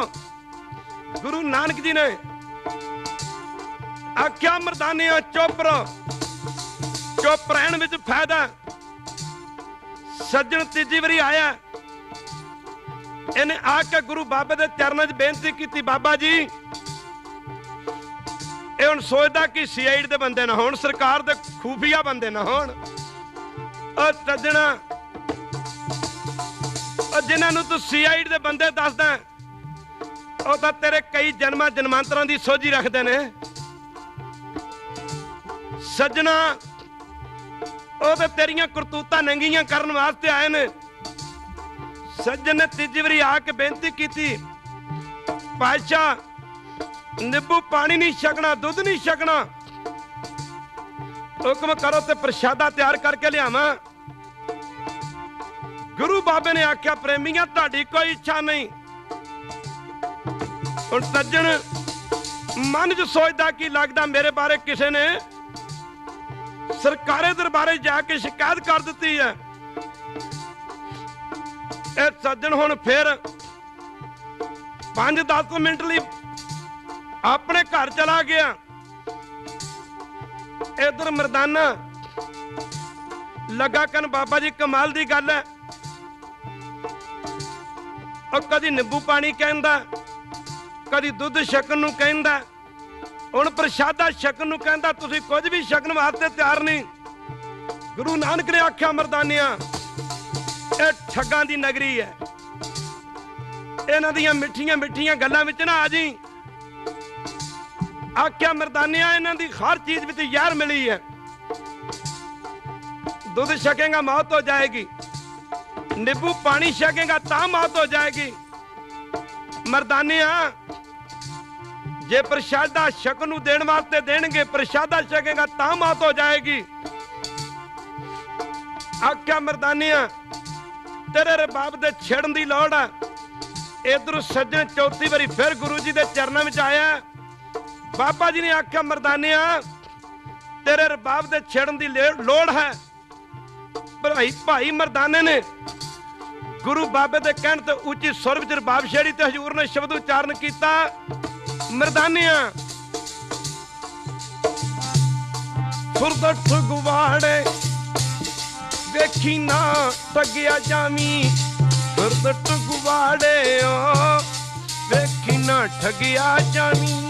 A: गुरु नानक जी ने आख्या मरदानिया चुप रहो, चुप रहन विच फायदा। सज्जन तीजी बारी आया, इन्हें आके गुरु बाबे दे चरणों च बेनती की, बाबा जी ये हुण सोचदा कि CID दे बंदे ना होण, सरकार दे खूफिया बंदे ना होण। और सज्जना जिन्हां तू CID दे बंदे दसदा ਉਹ ਤਾਂ तेरे कई जन्मां जन्मांतरां दी सोझी रखते ने। सज्जना ਉਹ ਤਾਂ तेरियां करतूतां नंगियां करन वास्ते आए ने। सज्जन ने तीजी बारी आके बेनती की, पातशाह नींबू पानी नहीं छकना, दुध नहीं छकना, हुक्म करो ते प्रशादा तैयार करके लियावां। गुरु बाबे ने आख्या प्रेमिया तुहाडी कोई इच्छा नहीं। हुण सज्जन मन च सोचदा कि लगदा मेरे बारे किसी ने सरकारे दरबारे जाके शिकायत कर दी है। सज्जन हुण फिर 5-10 मिनट लई अपने घर चला गया। इधर मर्दाना लगा कन बाबा जी कमाल दी गल है, और कदी नींबू पानी कहंदा, कदी दुध छकन नूं कहंदा, हुण प्रशादा छकन नूं कहंदा, तुसीं कुछ भी छकन वास्ते तैयार नहीं। गुरु नानक ने आख्या मर्दानिया ये ठगां दी नगरी है, इन्हां दियां मिठियां मिठियां गल्लां विच ना आ जी। आख्या मर्दानिया इन्हां दी हर चीज विच जहर मिली है, दुध छकेगा मौत हो जाएगी, नींबू पानी छकेगा ता मौत हो जाएगी। मर्दानिया जे प्रशादा छकन नूं देण वास्ते देणगे, प्रशादा छकेगा ता मौत हो जाएगी। आख्या मर्दानिया तेरे रबाब दे छेड़न दी लोड़ है। इधर सज्जन चौथी बारी फिर गुरु जी दे चरणों में आया। बाबा जी ने आख्या मर्दानिया तेरे रबाब दे छेड़न दी लोड़ है। भाई मर्दाने ने गुरु बाबे दे कहण ते उच्ची सुर विच रबाब छेड़ी ते हजूर ने शब्द उच्चारण कीता, मर्दानिया फुरदठ गुवाड़े वेखी ना ठगिया जामी, फुरदठ गुवाड़े वेखी ना ठगिया जामी।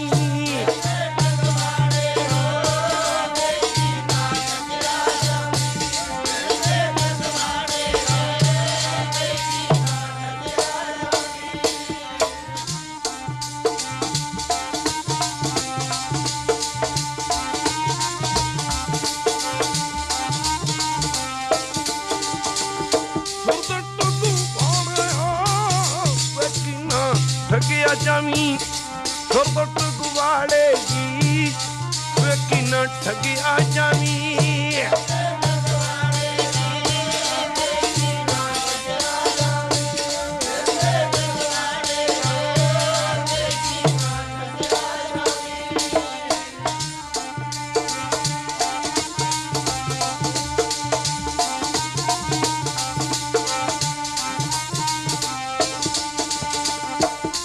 A: ठगिया जामी फुरदठ गुवाड़े जी वेखी ना ठगिया जामी।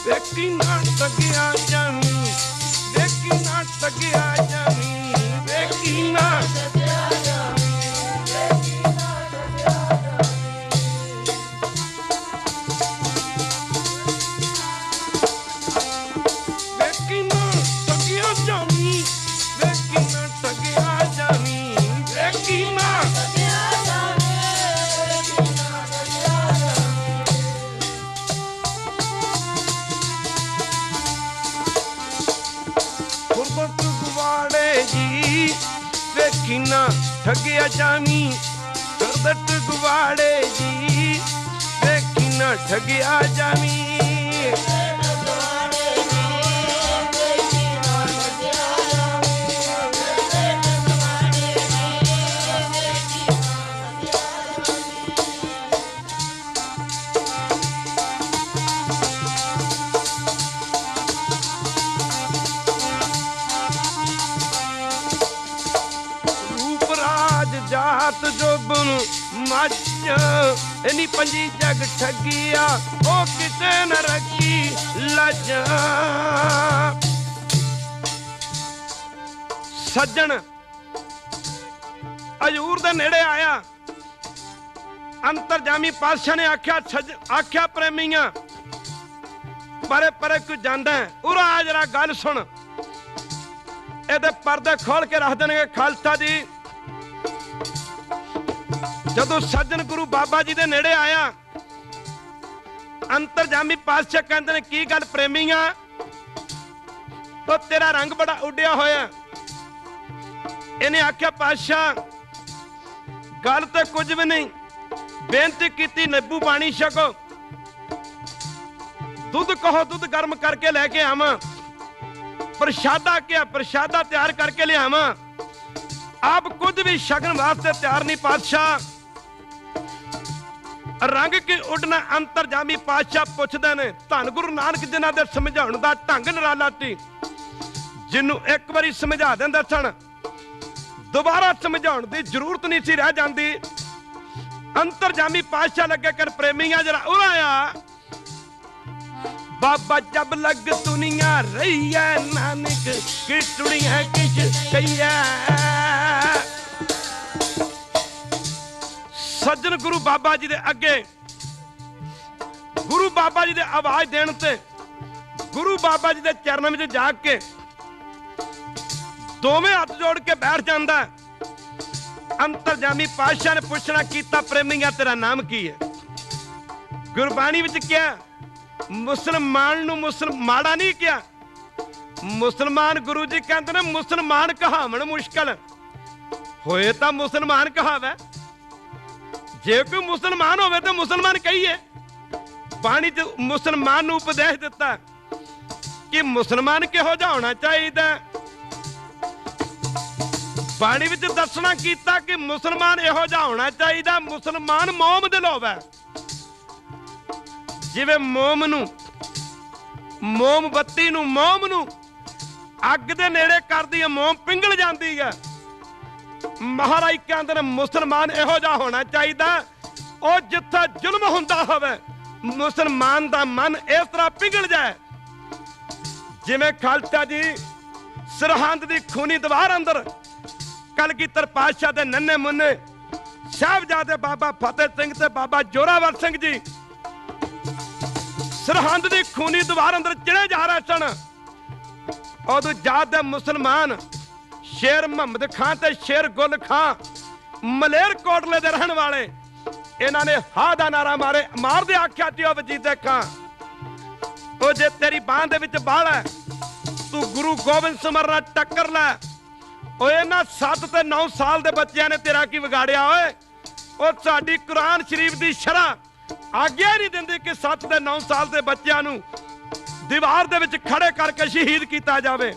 A: वेखी ना ठगिया जामी, वेखी ना ठगिया जामी, वेखी ना वेखी ना ठगिया जामी, वेखी ना ठगिया जामी, वेखी ना फुरदठ गुवाड़े जी वेखी ना ठगिया जामी, फुरदठ गुवाड़े जी वेखी ना ठगिया जामी। जात जोबन मच इनी पंजी जग ठगिया ओ किसे न रखी लजा। सज्जन हजूर दे नेड़े आया, अंतरजामी पातशाह ने आख्या प्रेमियां परे परे कोई जांदा है, उरा आ जरा गल सुन। एदे पर्दे खोल के रख देंगे खालसा जी। जदों सज्जन गुरु बाबा जी दे नेड़े आया, अंतरजामी पातशाह कहते ने की गल प्रेमियां, तो तेरा रंग बड़ा उड्या होया। इन्हें आख्या पातशाह गल तो कुछ भी नहीं, बेनती की नींबू पानी छको, दुध कहो दुध गर्म करके लेके आवा, प्रशादा क्या प्रशादा तैयार करके ले आवा। आप कुछ भी छकन वास्ते तैयार नहीं। पातशाह रंग के उड़ना अंतरजामी पातशाह पुछदे ने, धन गुरु नानक जिन्हां दे समझाउण दा ढंग निराला सी, जिन्नू एक बारी समझा दिंदे सन, दोबारा समझाउण दी जरूरत नहीं सी रह जांदी। अंतरजामी पातशाह लगे कर प्रेमियां जरा उराया बाबा जब लग दुनिया रही है, नानक की टुड़िया किश कहिया। सज्जन गुरु बाबा जी दे अगे, गुरु बाबा जी दे आवाज देने ते गुरु बाबा जी दे चरणों में जाग के दोवें हाथ जोड़ के बैठ जाता। अंतरजामी पातशाह ने पूछना कीता, प्रेमिया तेरा नाम की है? गुरबाणी विच क्या मुसलमान नूं मुसलमान माड़ा नहीं क्या। मुसलमान गुरु जी कहते ने मुसलमान कहावन मुश्किल होए तां मुसलमान कहावे, जे कोई मुसलमान होवे तो मुसलमान कहिए। बाणी च मुसलमान नूं उपदेश दिता कि मुसलमान किहो जिहा होना चाहिए। बाणी विच दसना कीता कि मुसलमान इहो जिहा होना चाहिए, मुसलमान मोम दिल होवे। जिवें मोमबत्ती नूं मोम नूं अग दे नेड़े करदी है, मोम पिंगल जाती है। महाराज कहते हैं मुसलमान इहो जिहा होना चाहिए, और जिथे जुल्म हुंदा होवे मुसलमान दा मन इस तरह पिघल जाए जिवें खालसा जी सरहंद दी खूनी दीवार अंदर कलगीधर पातशाह दे नन्हे मुन्ने साहिबजादे बाबा फतेह सिंह ते बाबा जोरावर सिंह जी सरहंद दी खूनी दीवार अंदर चिड़े जा रहे सन। उदों जात दे मुसलमान शेर मुहम्मद खां ते शेर गुल खां मलेरकोटले दे रहन वाले, इन्हां ने हा दा नारा मार दे आख्या ती वजीदे खां, ओ जे तेरी बांह दे विच बाल है तू गुरु गोबिंद सिमर नाल टक्कर लै। ओ इन्हां 7 ते 9 साल दे बच्चियां ने तेरा की विगाड़िया ओए। ओ साडी कुरान शरीफ दी शरह आग्या नहीं दिंदी कि 7 ते 9 साल दे बच्चियां नूं दीवार दे विच खड़े करके शहीद किया जावे।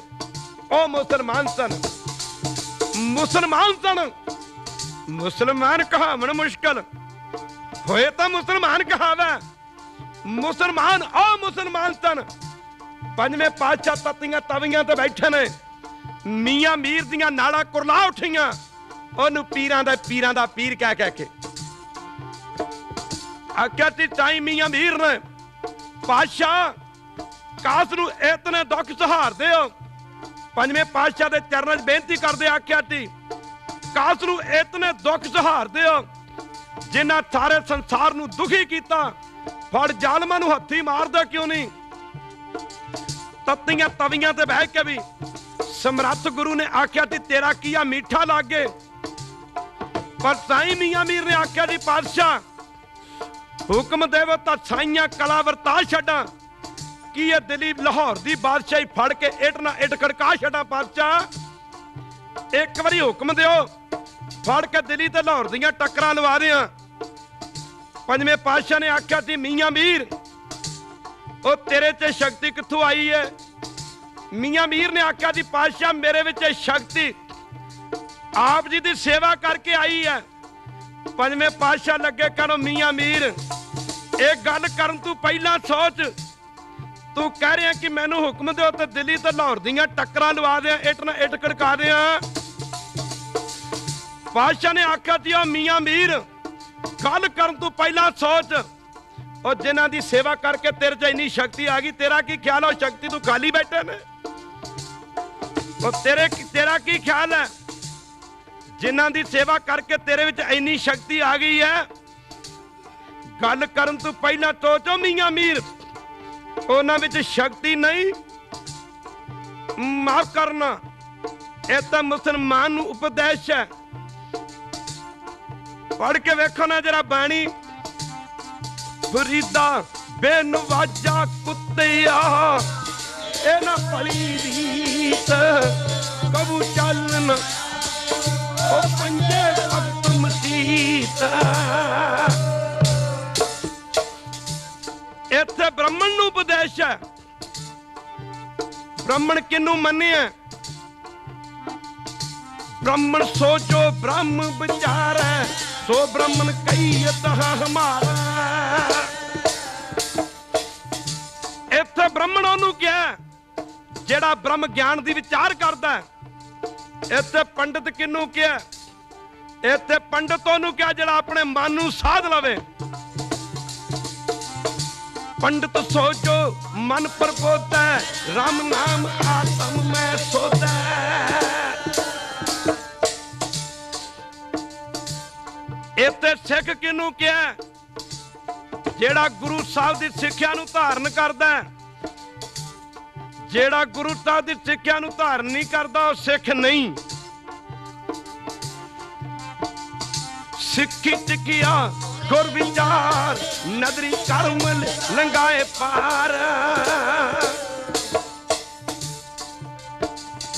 A: ओ मुसलमान सन, मुसलमान सन। मुसलमान कहावन मुश्किल होए तो मुसलमान कहावे। मुसलमान ओ मुसलमान सन। पंजवें पातशाह तत्तियां तवियां ते बैठे ने, मियां मीर दियां नाड़ा कुरला उठियां, ओनू पीरां दा पीर कह के आख्या ती ताई मियां मीर ने पातशाह कास नू इतने दुख सहार दे। पंजवें पातशाह दे चरणों च बेनती करदे आख्या ती कास नू इतने दुख सहार दे जिन्हां सारे संसार नू दुखी किया, फड़ जालमां नू हत्थी मार दे क्यों नहीं। तत्तियां तवियां ते बह के भी समर्थ गुरु ने आख्या ती तेरा किया मीठा लागे। पर साईं मियां मीर ने आख्या जी पातशाह हुक्म देवो तां साईयां कला वरता छड्डां, कि ये दिल्ली लाहौर दी बादशाही फड़ के इट ना इट खड़का छड्डां। पातशाह एक बारी हुक्म दिओ, फड़ के दिल्ली ते लाहौर दियां टक्करां लवा दियां। पंजवें पातशाह ने आख्या सी मियां मीर ओ तेरे च शक्ति कित्थों आई है। मियां मीर ने आख्या जी पातशाह मेरे विच शक्ति आप जी दी सेवा करके आई है। पंजवें पातशाह लगे करो मियां मीर एक गल करन तू पहला सोच, तू कह रहा कि मैनू हुक्म दो तो दिल्ली तो लाहौर दियां टक्करां लवा दियां, इट ना इट खड़का दियां। पातशाह ने आख्या जी ओ मियां मीर गल करन तू पहला सोच, और जिन्हां दी सेवा करके तेरे च इन्नी शक्ति आ गई, तेरा की ख्याल है शक्ति तू खाली बैठे ने। और तेरा की ख्याल है जिन्हां दी सेवा करके तेरे विच इन्नी शक्ति आ गई है। गल करन तू पहला सोचो मियां मीर उन्हां विच शक्ति नहीं, माफ करना यह तो मुसलमान नूं उपदेश है। पढ़ के वेखो ना जरा बाणी, फरीदा बेनवाजा कुत्तिया ए ना पली रीत कबू चलन ओ पंजे वक्त मसीत। इत्थे ब्राह्मण नूं उपदेश है। ब्राह्मण किनू मन्ने, ब्राह्मण सो जो ब्रह्म विचार है, सो ब्राह्मण कही हमारा। इत्थे ब्राह्मण ओनू क्या जेड़ा ब्रह्म ज्ञान दी विचार करदा है। इत्थे पंडित किनू क्या, इत्थे पंडित ओनू क्या जेड़ा अपने मन नू साध लवे। पंडित सोचो मन प्रबोधै, राम नाम आत्म में सोधै। इत्थे सिख किनू क्या? जेड़ा गुरु साहब की सिक्ख्या नू धारण करदा, जेड़ा गुरु साहब की सिक्ख्या नू धारण नहीं करदा वो सिख नहीं। सिक्खी टिकिया गुर विचार, नदरी कर्म लंगाए पार।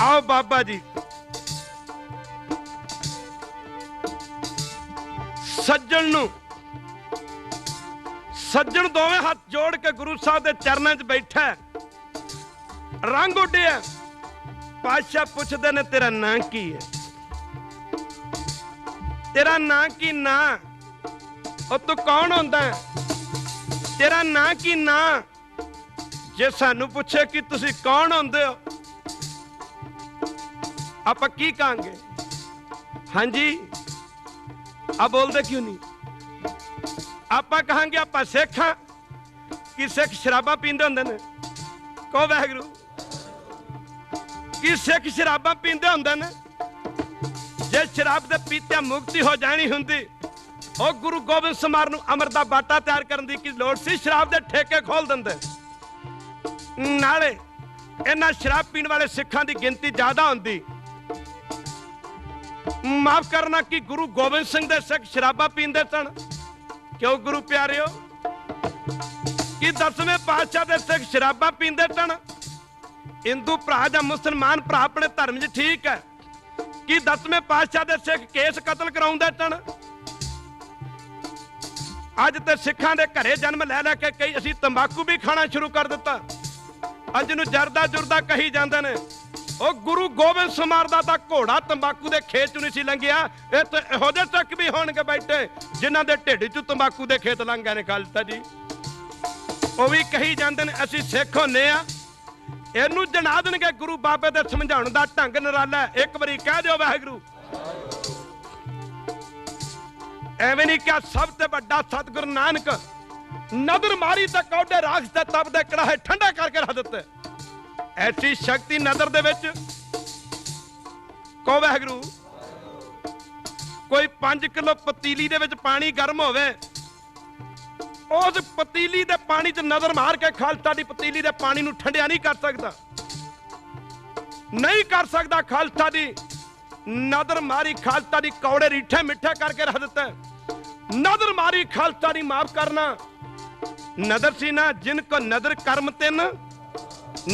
A: आओ बाबा जी, सज्जन नू सज्जन दोवें हाथ जोड़ के गुरु साहब के चरणों च बैठा, रंग उड्डिया। पातशाह पुछदे ने तेरा नां की है? तेरा नां की ना? और तू कौन होंदा है? तेरा नां की ना? जे सानू पूछे कि तुसी कौन होंदे हो, आप की कहांगे? हाँ जी, आप बोलते क्यों नहीं? आप कहांगे आप सिख हाँ कि सिख शराबा पींदे होंदे ने? कहो वाहिगुरू, कि सिख शराबा पींदे होंदे ने? जे शराब दे पीते मुक्ति हो जानी हुंदी, ओ गुरु गोबिंद समार नूं अमर दा बाटा तैयार करन दी की लोड़ सी? शराब दे ठेके खोल दिंदे। नाले इन्हां शराब पीण वाले सिखां दी गिनती ज्यादा हुंदी। माफ करना कि गुरु गोबिंद सिंह दे सिख शराबा पींदे सन? क्यों गुरु प्यारिओ, कि 10वें पातशाह दे सिख शराबा पींदे सन? हिंदू भरा जां मुसलमान भरा अपने धर्म च ठीक है, कि 10वें पातशाह दे सिख केस कतल कराउंदे सन? अज ते सिखां दे घरे जन्म लै लै के कई असीं तंबाकू भी खाना शुरू कर दिता। अज नूं जरदा जुरदा कही जांदे ने। ओ गुरु गोबिंद समार दा तां घोड़ा तंबाकू दे खेत चों नहीं सी लंघिया। इह ते इहो जिहे सिख भी होणगे बैठे जिन्हां दे ढिड चों तंबाकू दे खेत लंघ गए ने। खालसा जी ਉਹ ਵੀ ਕਹੀ ਜਾਂਦੇ ਨੇ ਅਸੀਂ ਸਿੱਖ ਹੁੰਨੇ ਆ। ਇਹਨੂੰ ਜਣਾ ਦੇਣਗੇ ਗੁਰੂ ਬਾਬੇ ਦੇ ਸਮਝਾਉਣ ਦਾ ਢੰਗ ਨਿਰਾਲਾ। ਇੱਕ ਵਾਰੀ ਕਹਿ ਦਿਓ ਵਾਹਿਗੁਰੂ। ਐਵੇਂ ਨਹੀਂ ਕਿਹਾ ਸਭ ਤੋਂ ਵੱਡਾ ਸਤਿਗੁਰੂ ਨਾਨਕ ਨਦਰ ਮਾਰੀ ਤਾਂ ਕੌਡੇ ਰਾਖਸ ਦੇ ਤਪ ਦੇ ਕੜਾਹੇ ਠੰਡਾ ਕਰਕੇ ਰੱਖ ਦਿੱਤੇ। ਐਸੀ ਸ਼ਕਤੀ ਨਦਰ ਦੇ ਵਿੱਚ। ਕਹੋ ਵਾਹਿਗੁਰੂ। ਕੋਈ 5 ਕਿਲੋ ਪਤੀਲੀ ਦੇ ਵਿੱਚ ਪਾਣੀ ਗਰਮ ਹੋਵੇ, उस पतीली दे पानी च नजर मार के खालसा दी पतीली दे पानी नू ठंडिया नहीं कर सकता, नहीं कर सकता। खालसा दी नजर मारी खालसा दी कौड़े रीठे मिठे करके रख दिता। नजर मारी खालसा दी माफ करना नदर सी ना जिनको नदर कर्म तिन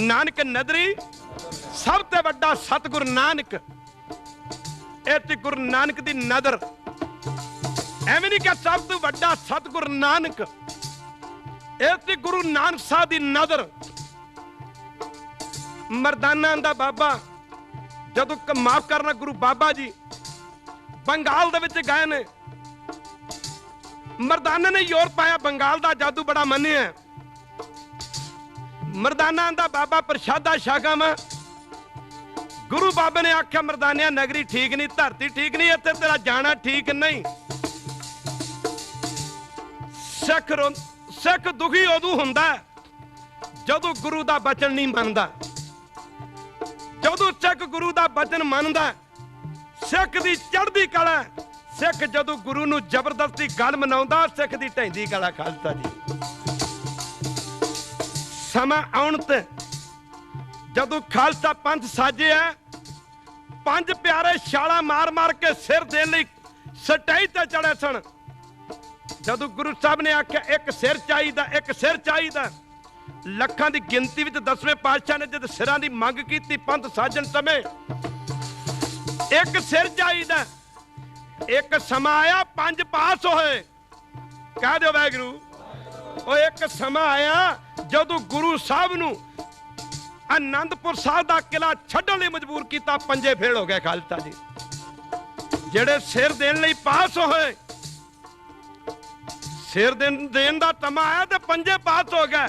A: नानक नदरी। सब ते वड्डा सतगुरु नानक। इह गुरु नानक दी नदर। एवें नहीं कह सब तो वड्डा सतगुरु नानक। इह गुरु नानक साहब दी नदर। मरदाना दा बाबा जदों माफ करना गुरु बाबा जी बंगाल दे विच गए ने। मरदाने ने यूरोप आया बंगाल दा जादू बड़ा मन्निया। मरदाना दा बाबा प्रशादा शागम। गुरु बाबे ने आख्या मरदानिया नगरी ठीक नहीं, धरती ठीक नहीं, इत्थे तेरा जाना ठीक नहीं। सिख दुखी उदों हुंदा जदों गुरु दा बचन नहीं मनदा। जदों सिख गुरु दा बचन मनदा सिख दी चढ़दी कला। सिख जदों गुरु नूं जबरदस्ती गल मनाउंदा सिख दी ढैंदी कला। खालसा जी समा आउण ते जदों खालसा पंथ साजिया 5 प्यारे छाला मार मार के सिर देण लई सटाई ते चढ़े सन। जदों गुरु साहब ने आख्या एक सिर चाहिदा, एक सिर चाहिदा। लखां दी गिनती विच 10वें पातशाह ने जद सिरां दी मंग कीती पंथ साजन समय एक सिर चाहिदा। एक समा आया 5 पास होए। कह दिओ वाहिगुरू। ओ एक समा आया जदों गुरु साहब नूं आनंदपुर साहब दा किला छड्डण लई मजबूर कीता। 5 फेल हो गए खालसा जी। जेड़े सिर देण लई पास होए सिर देन दा तमा आया तो 5 पास हो गए।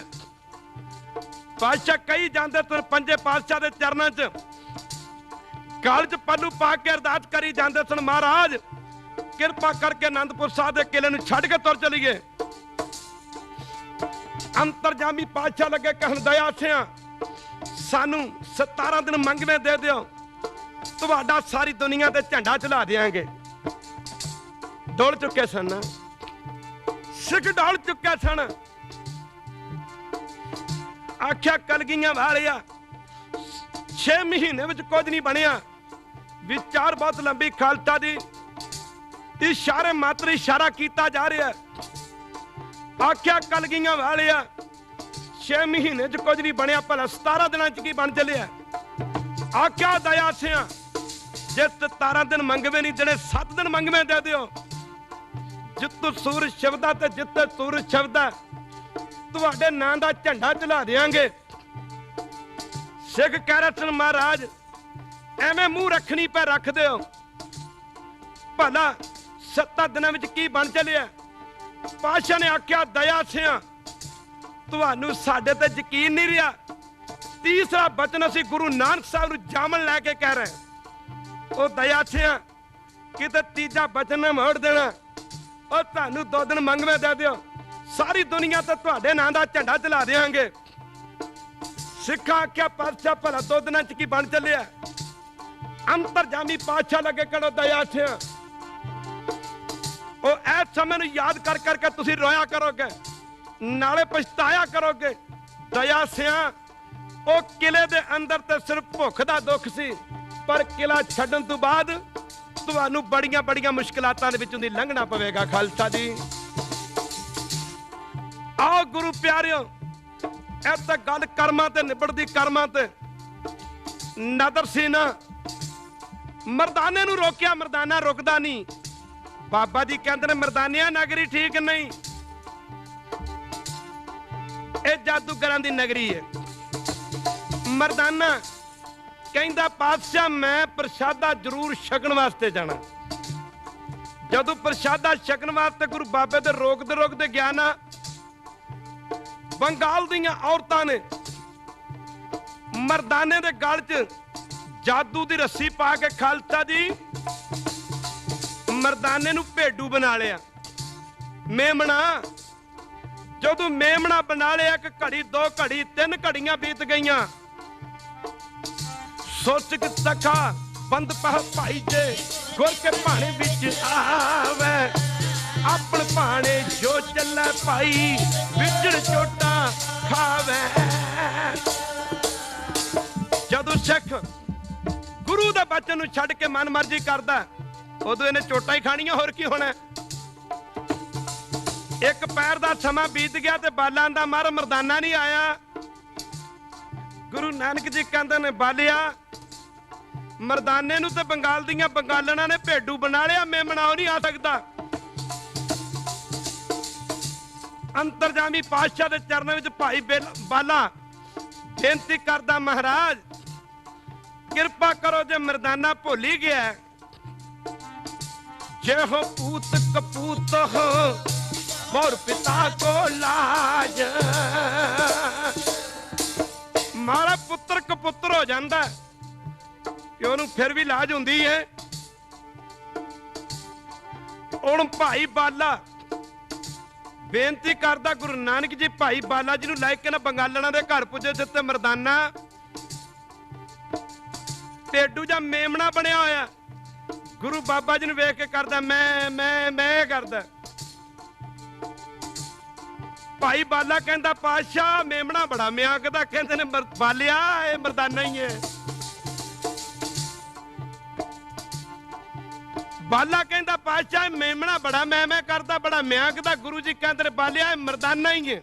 A: पातशाह कही जाते थे 5 पातशाह के चरणों च गल च पल्लू पा के अरदास करी जाते सन महाराज कृपा करके आनंदपुर साहब के किले नूं छड्ड के तुर चलीए। अंतरजामी पातशाह लगे कहन दया सिया सानू 17 दिन मंगवे दे दिओ तुहाडा सारी दुनिया ते झंडा चला देंगे। डोल चुके सन सिख, डोल चुके सन। आख्या कलगियां वालिया 6 महीने में कुछ नहीं बनिया। विचार बहुत लंबी खालसा दी इशारे मात्र इशारा किया जा रहा है। आख्या कलगियां वालिया 6 महीने च कुछ नहीं बनया, भला 17 दिन च की बन चलिया। आख्या दया सिया जे 17 दिन मंगवे नहीं जेडे 7 दिन मंगवे दे दिओ। जितू सूरज शब्दा ते जिते सूरज शब्दा तुहाडे नां दा झंडा चला देंगे। सिख कह रहे सन महाराज एवें मुंह रखनी पे रख दिओ, भला 7 दिनों में की बन चलिया। पातशाह ने आख्या दया सिया तुहानू साडे ते यकीन नहीं रहा। तीसरा बचन असी गुरु नानक साहब नू जामन लैके कह रहे हैं। ओ दया सिया किते तीजा बचन ने मोड़ देना और तुहानू 2 दिन मंगवे दे दिओ, सारी दुनिया ते तुहाडे नां दा झंडा चला देंगे। सिखा आख्या पातशाह भला 2 दिनों च की बन चलिया। अंतरजामी पातशाह लगे करो दया सिया ओ ऐस समय नू याद कर करके तुसी रोया करोगे, नाले पछताया करोगे। दया सिया ओ किले दे अंदर ते सिर्फ भुख दा दुख सी, पर किला छड्डण तो बाद तुहानू बड़ियां बड़ियां मुश्किलातां दे विचों दी लंघना पवेगा। खालसा जी आओ गुरु प्यारियो, ए तां गल कर्मां ते निबड़दी, कर्मां ते नदर सी ना। मरदाने नू रोकिया, मरदाना रुकदा नहीं। बाबा जी कहते ने मरदानिया नगरी ठीक नहीं, ये जादूगरां दी नगरी है। मरदाना कहंदा पातशाह मैं प्रशादा जरूर छकण वास्ते जाना। जदों प्रशादा छकण वास्ते गुरु बाबे दे रोकदे गया ना, बंगाल दीयां औरतां ने मरदाने दे गल च जादू दी रस्सी पा के खालसा जी मरदाने नू भेडू बना लिया। मेमना जदों मेमना बना लिया, 1 घड़ी 2 घड़ी 3 घड़ियां बीत गईयां। सोच सखा बंद पह भाई जे गुर के भाने विच आवे, अपन भाने जो चले भाई विचड़ चोटा खावे। जदों सिख गुरु दे बचन नू छड्ड के मन मर्जी करदा उदों इहने चोटां ही खाणियां, होर की होना। एक पैर दा समा बीत गया ते बालां दा मर मरदाना नहीं आया। गुरु नानक जी कहंदे ने बालिया मरदाने नू ते बंगाल दीयां बंगालणां ने भेडू बना लिया, मेमना नहीं आ सकदा। अंतरजामी पातशाह दे चरणों विच भाई बाला बेनती करदा महाराज कृपा करो जे मरदाना भुल ही गया। जे हो पूत कपूत हो मोर पिता को लाज, मारा पुत्र कपुत्र हो जाता कि उन्होंने फिर भी लाज होंदी है। हुण भाई बाला बेनती करदा गुरु नानक जी भाई बाला जी नूं लैके ना बंगालणा दे घर पुजे, जिते मरदाना भेडू जा मेमना बनया होया। गुरु बाबा जी नूं वेख के करदा मैं करदा। भाई बाला कहंदा पातशाह मेमना बड़ा म्यांकदा। कहंदे ने बालिया ये मरदाना ही है। बाला कहंदा पातशाह मेमना बड़ा मैं करदा, बड़ा म्यांकदा। गुरु जी कहंदे ने बालिया मरदाना ही है।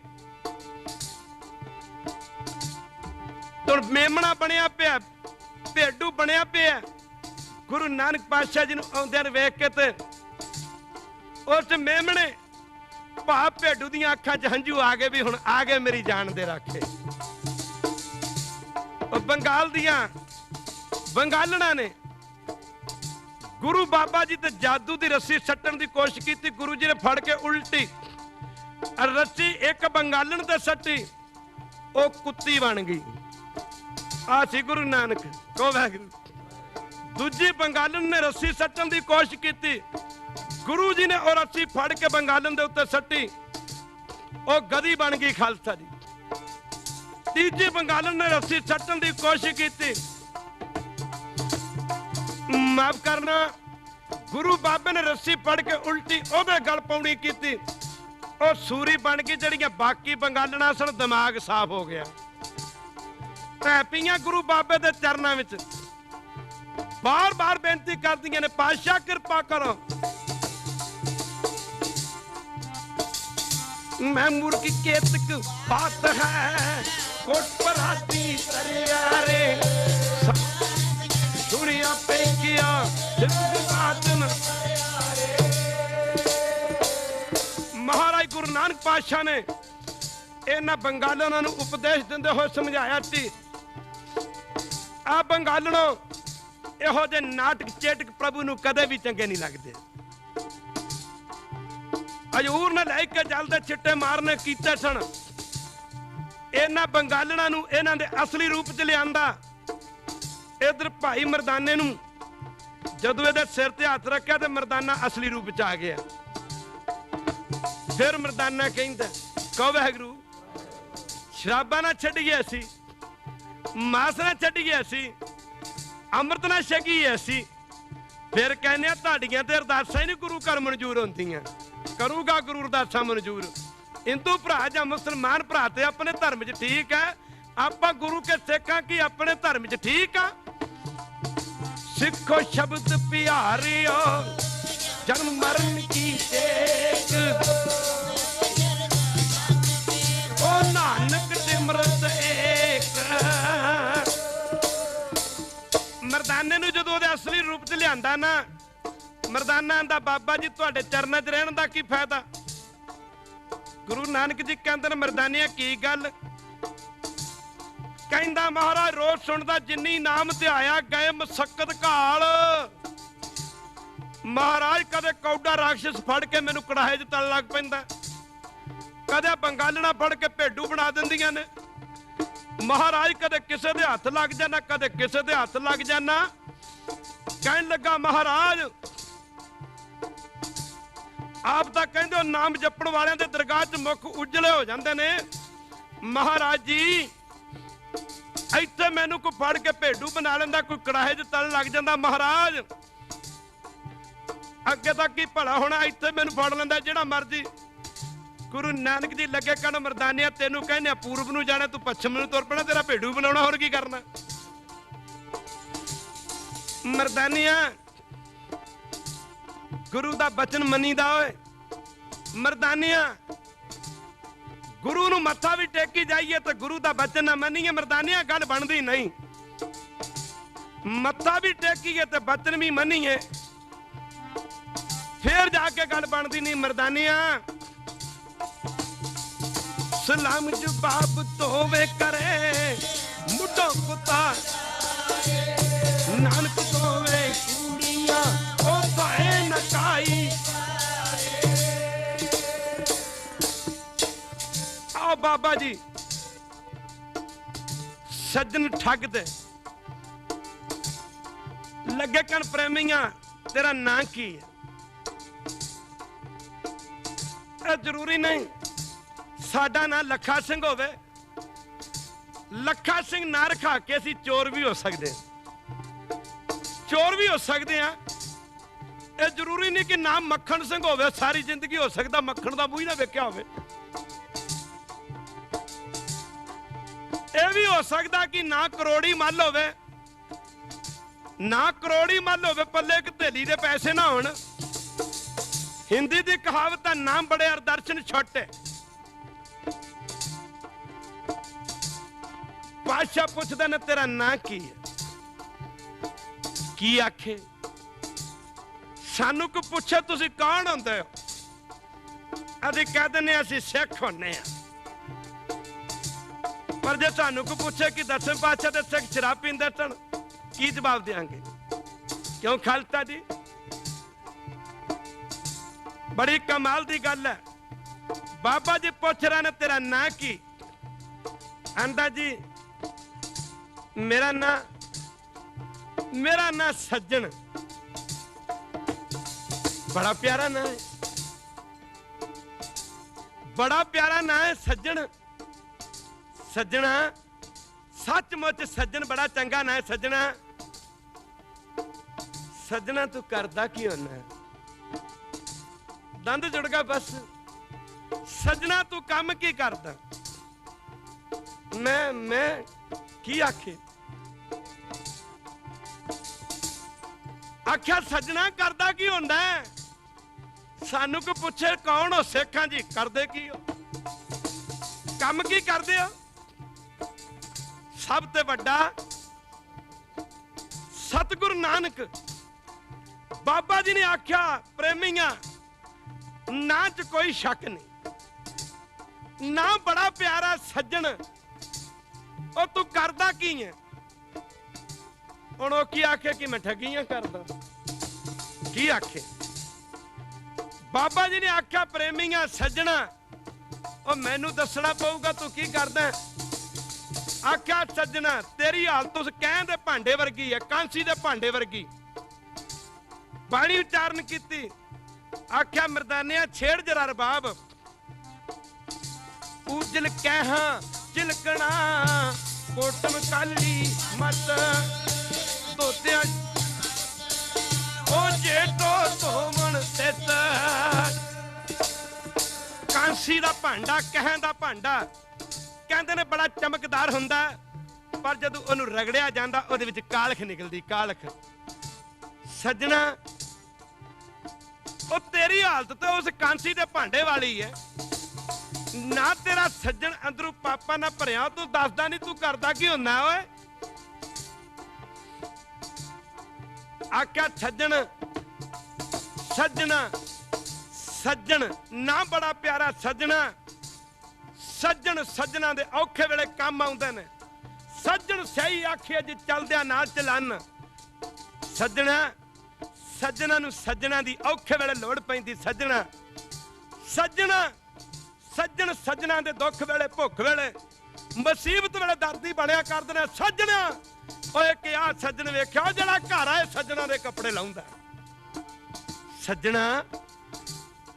A: तो मेमना बनया पिया, भेडू बनया पिया। गुरु नानक पातशाह जी आउंदे वेख के ते उस मेमने भाव भेडू दी अखां च हंझू आ गए भी हुण आ गए मेरी जान दे राखे। बंगाल दियां बंगालणा ने गुरु बाबा जी ते जादू दी रस्सी सट्टण दी कोशिश की। गुरु जी ने फड़ के उल्टी रस्सी एक बंगालन ते सट्टी, ओ कुत्ती बन गई। आ सी गुरु नानक को वाहिगुरू। दूजी बंगालन ने रस्सी सट्टण की कोशिश की। गुरु जी ने और रस्सी फड़ के बंगालन दे उत्ते सट्टी, ਉਹ ਗਦੀ ਬਣ ਗਈ ਖਾਲਸਾ ਜੀ। ਤੀਜੇ ਬੰਗਾਲਣ ਨੇ ਰੱਸੀ ਸੱਟਣ ਦੀ ਕੋਸ਼ਿਸ਼ ਕੀਤੀ, ਮਾਫ ਕਰਨਾ, ਗੁਰੂ ਬਾਬੇ ਨੇ ਰੱਸੀ ਫੜ ਕੇ ਉਲਟੀ ਉਹਦੇ ਗਲ ਪਾਉਣੀ ਕੀਤੀ। ਉਹ ਸੂਰੀ ਬਣ ਗਈ। ਜਿਹੜੀਆਂ ਬਾਕੀ ਬੰਗਾਲਣਾ ਸਨ, ਦਿਮਾਗ ਸਾਫ਼ ਹੋ ਗਿਆ। ਧੈ ਪਈਆਂ ਗੁਰੂ ਬਾਬੇ ਦੇ ਚਰਨਾਂ ਵਿੱਚ, ਬਾਰ ਬਾਰ ਬੇਨਤੀ ਕਰਦੀਆਂ ਨੇ, ਪਾਤਸ਼ਾਹ ਕਿਰਪਾ ਕਰੋ। मैं मुर्ग केतक बात है कोट पराती तरियारे दुनिया पे किया महाराज गुरु नानक पातशाह ने इन्हां बंगालणों नूं उपदेश दिंदे होए समझाया सी, आ बंगालणों इहो जे नाटक चेटक प्रभु नूं कदे भी चंगे नहीं लगदे। हजूर ने लैके जलदे छिट्टे मारने कीते सन। इन्हां बंगालणा नूं इन्हां दे असली रूप च लिआंदा। इधर भाई मरदाने नूं जदों इहदे सिर ते हत्थ रखिया ते मरदाना असली रूप च आ गया। फिर मरदाना कहंदा, कहो वाहिगुरू, शराबा ना छड्डीए असीं, मास ना छड्डीए असीं, अमृत ना छकीए असीं। फिर कहने तुहाडीआं ते अरदासां ही नहीं गुरु घर मंजूर होंदियां। करूगा गुरु अरदासां मंजूर। हिंदू भरा जां मुसलमान भरा ते अपने धर्म च ठीक है, आपां गुरु के सिख हां कि अपने धर्म च ठीक आ। सिखो शब्द प्यारियो जन्म मरण की टेक, ओ नानक सिमरत एक। मरदाने नूं जदों ओहदे असली रूप च लिआंदा ना, मरदाना आंदा, बाबा जी तुहाडे चरनां च रहण दा की फायदा। गुरु नानक जी कहंदे ने, मरदानिया की गल? कहंदा, महाराज रोज सुनदा जिन्नी नाम ते आया गए मसक्कत घाल। महाराज कदे कौडा राक्षस फड़ के मैनू कड़ाहे च तल लग पैंदा, कदे बंगालना फड़ के भेडू बना दिंदियां ने। महाराज कदे किसे दे हत्थ लग जाना, कदे किसे दे हत्थ लग जाना। कहन लगा, महाराज आप तां कहंदे हो नाम जपण वालियां दे दरगाह च मुख उजले हो जांदे ने। महाराज जी इत्थे मैनू कोई फड़ के भेडू बना लैंदा, कोई कड़ाहे च तल लग जांदा। महाराज अगे तक की भला होना, इत्थे मैनू फड़ लैंदा जिहड़ा मर्जी। गुरु नानक जी लगे कहण, मरदानिया तैनू कहने पूरब नूं जाना, तू पश्चिम नूं तुर पैणा, तेरा भेडू बनाउणा, होर की करना। मरदानिया गुरु दा बचन मनीदा होए। मरदानिया गुरु नूं मत्था भी टेकी जाइए तो गुरु दा बचन ना मनीए, मरदानिया गल बनदी नहीं। मत्था भी टेकीए तो बचन भी मनीए, फिर जाके गल बनदी नहीं। मरदानिया सलाम जवाब तोवे करे मुढो पुता, नानक तोवे कुड़ियां ओ पाए नकाई। आओ बाबा जी सज्जन ठग दे लगे कन प्रेमिया, तेरा नां की है? जरूरी नहीं साडा ना लखा सिंह होवे। लखा सिंह ना रखा के असीं चोर भी हो सकते, चोर भी हो सकते हैं। ये जरूरी नहीं कि नाम मक्खन सिंह होवे, सारी जिंदगी हो सकता मक्खन का मूँह ना वेख्या होवे। यह भी हो सकता कि ना करोड़ी मल होवे, ना करोड़ी मल होवे, पल्ले एक धेली दे पैसे ना होण। हिंदी की कहावत है, नाम बड़े और दर्शन छोटे। पातशाह पुछदे ने तेरा नां की है? की आखे? सानू को पूछे तुसी कौन होंदे हो, असीं कह दिंदे असीं सिख होने आ। पर जे सानू को पूछे कि 10वें पातशाह दे सिख शराब पींदे सन, की जवाब देंगे? क्यों खालसा जी? बड़ी कमाल दी गल है। बाबा जी पूछ रहे ने तेरा नां की? आंदा जी मेरा नां सज्जन। बड़ा प्यारा नां है। बड़ा प्यारा ना है सज्जन। सज्जना सचमुच सज्जन बड़ा चंगा ना है सज्जना। सज्जना तू करदा की होना है? दंद जुड़ गया बस। सज्जना तू काम की करदा? मैं की आखे? आख्या सज्जना करदा की होंदा है? सानू को पूछे कौन हो सिखा जी, करदे की हो? काम की करदे हो? सब ते वड्डा सतगुरु नानक बाबा जी ने आख्या प्रेमिया ना च कोई शक नहीं, ना बड़ा प्यारा सज्जन और तू करदा की है? हुण ओह की आखे कि मैं ठगियां करदा? की आखे? बाबा जी ने आख्या प्रेमिया सज्जना और मैनू दसना पऊगा तू की करदा है। आख्या सज्जना तेरी हालत उस कहण दे भांडे वर्गी है, कांसी दे भांडे वर्गी। बाणी उच्चारण की। आख्या मर्दानिया छेड़ जरा रबाब, उजल कहा चिलकना कोटम काली मत धोतिया ओ जेठो धोमन तित। कांसी दा भांडा कहण दा भांडा कहंदे ने बड़ा चमकदार हुंदा, पर जदों ओनू रगड़िया जांदा ओहदे विच कालख निकलदी, कालख। सज्जना ओ तेरी हालत तो उस कांसी दे भांडे वाली है। ना तेरा सज्जन अंदरों पापा ना भरिया, तू दसदा नहीं तू करदा की हुंदा ओए? आख्या सज्जन सज्जना सज्जन ना बड़ा प्यारा सज्जना। सज्जन सज्जना दे औखे वेले काम आउंदे ने। सज्जन सही आखिया जी चलदिया ना चलन। सज्जना सज्जना नू सज्जना दी औखे वेले लोड़ पैंदी। सज्जना सज्जना सज्जन सज्जना दे दुख वेले भुख वेले मुसीबत वेले दर्दी बनया करदे ने। सज्जना ओए कि आ सज्जन वेख्या जिहड़ा घर आए सज्जना दे कपड़े लाउंदा। सज्जना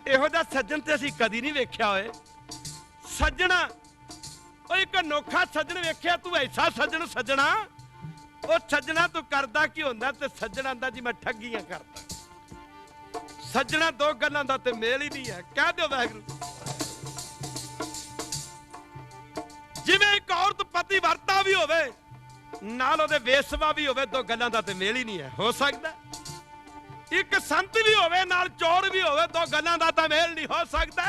A: इहो जिहा सज्जन ते असीं कदी नहीं वेख्या होए। सज्जना ओ एक अनोखा सज्जन वेख्या तू, ऐसा सज्जन सज्जना। ओ सज्जना तू करदा की हुंदा? ते सज्जन आंदा जी मैं ठगियां करदा। सज्जना दो गल्लां दा ते मेल ही नहीं है। कह दो वाहिगुरू। जिवें एक औरत पति वरता भी होवे नाल ओहदे वेसवा भी होवे, दो गल्लां दा ते मेल ही नहीं है। हो सकदा एक संत भी होवे नाल चोर भी होवे, दो गल्लां दा तां मेल नहीं हो सकदा।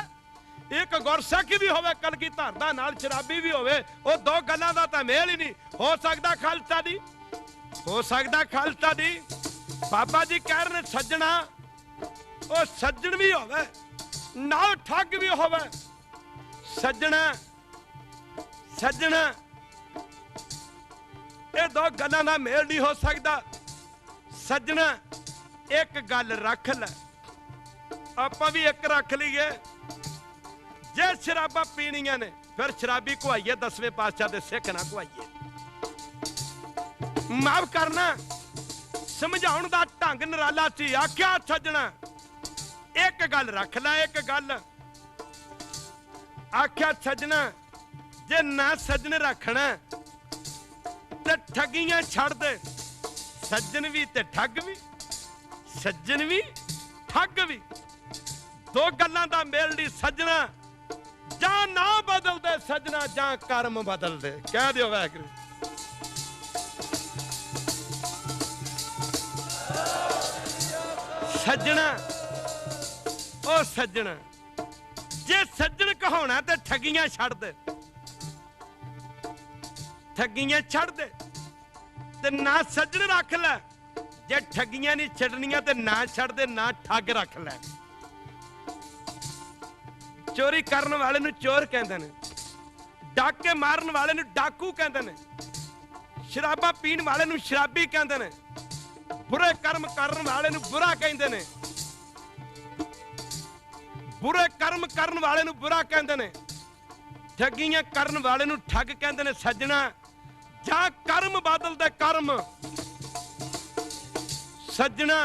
A: एक गुरसिख भी होवे कलगीधर दा नाल शराबी भी होवे, ओ दो गल्लां दा तां मेल ही नहीं हो सकदा। खालसा दी हो सकदा, खालसा दी। बाबा जी कह रहे सज्जना ओ सज्जन भी होवे नाल ठग भी होवे। सज्जना सज्जना ये दो गल्लां दा मेल नहीं हो सकदा। सज्जना एक गल रख ले, आपां भी एक रख लीए। जे शराबा पीनियां ने फिर शराबी कुहाइए, 10वें पातशाह दे सिख ना कुहाइए। माफ करना समझाउण दा ढंग निराला सी। आख्या सज्जना एक गल रख ले, एक गल। आख्या सज्जना जे ना सज्जन रखना ते ठगियां छड़ दे। सज्जन भी ते ठग भी, सज्जन भी ठग भी, दो गल्लां दा मेल नहीं। सज्जना जा ना बदल दे सज्जना, जा कर्म बदल दे। कह दियो वाहिगुरू। सज्जना ओ सज्जना जे सज्जन कहाउणा ते ठगियां छड़ दे। ठगियां छड़ दे ते ना सज्जन रख ले। जे ठगियां नहीं छड़नियां ते ना छड़ दे, ना ठग रख ले। चोरी करने वाले नूं चोर कहंदे ने, डाके मारन वाले नूं डाकू कहंदे ने, शराबा पीण वाले नूं शराबी कहंदे ने, बुरे कर्म करन वाले नूं बुरा कहंदे ने, बुरे कर्म करन वाले नूं बुरा कहंदे ने, ठगियां करन वाले नूं ठग कहंदे ने। सज्जना जा कर्म बदल दे, कर्म। सज्जना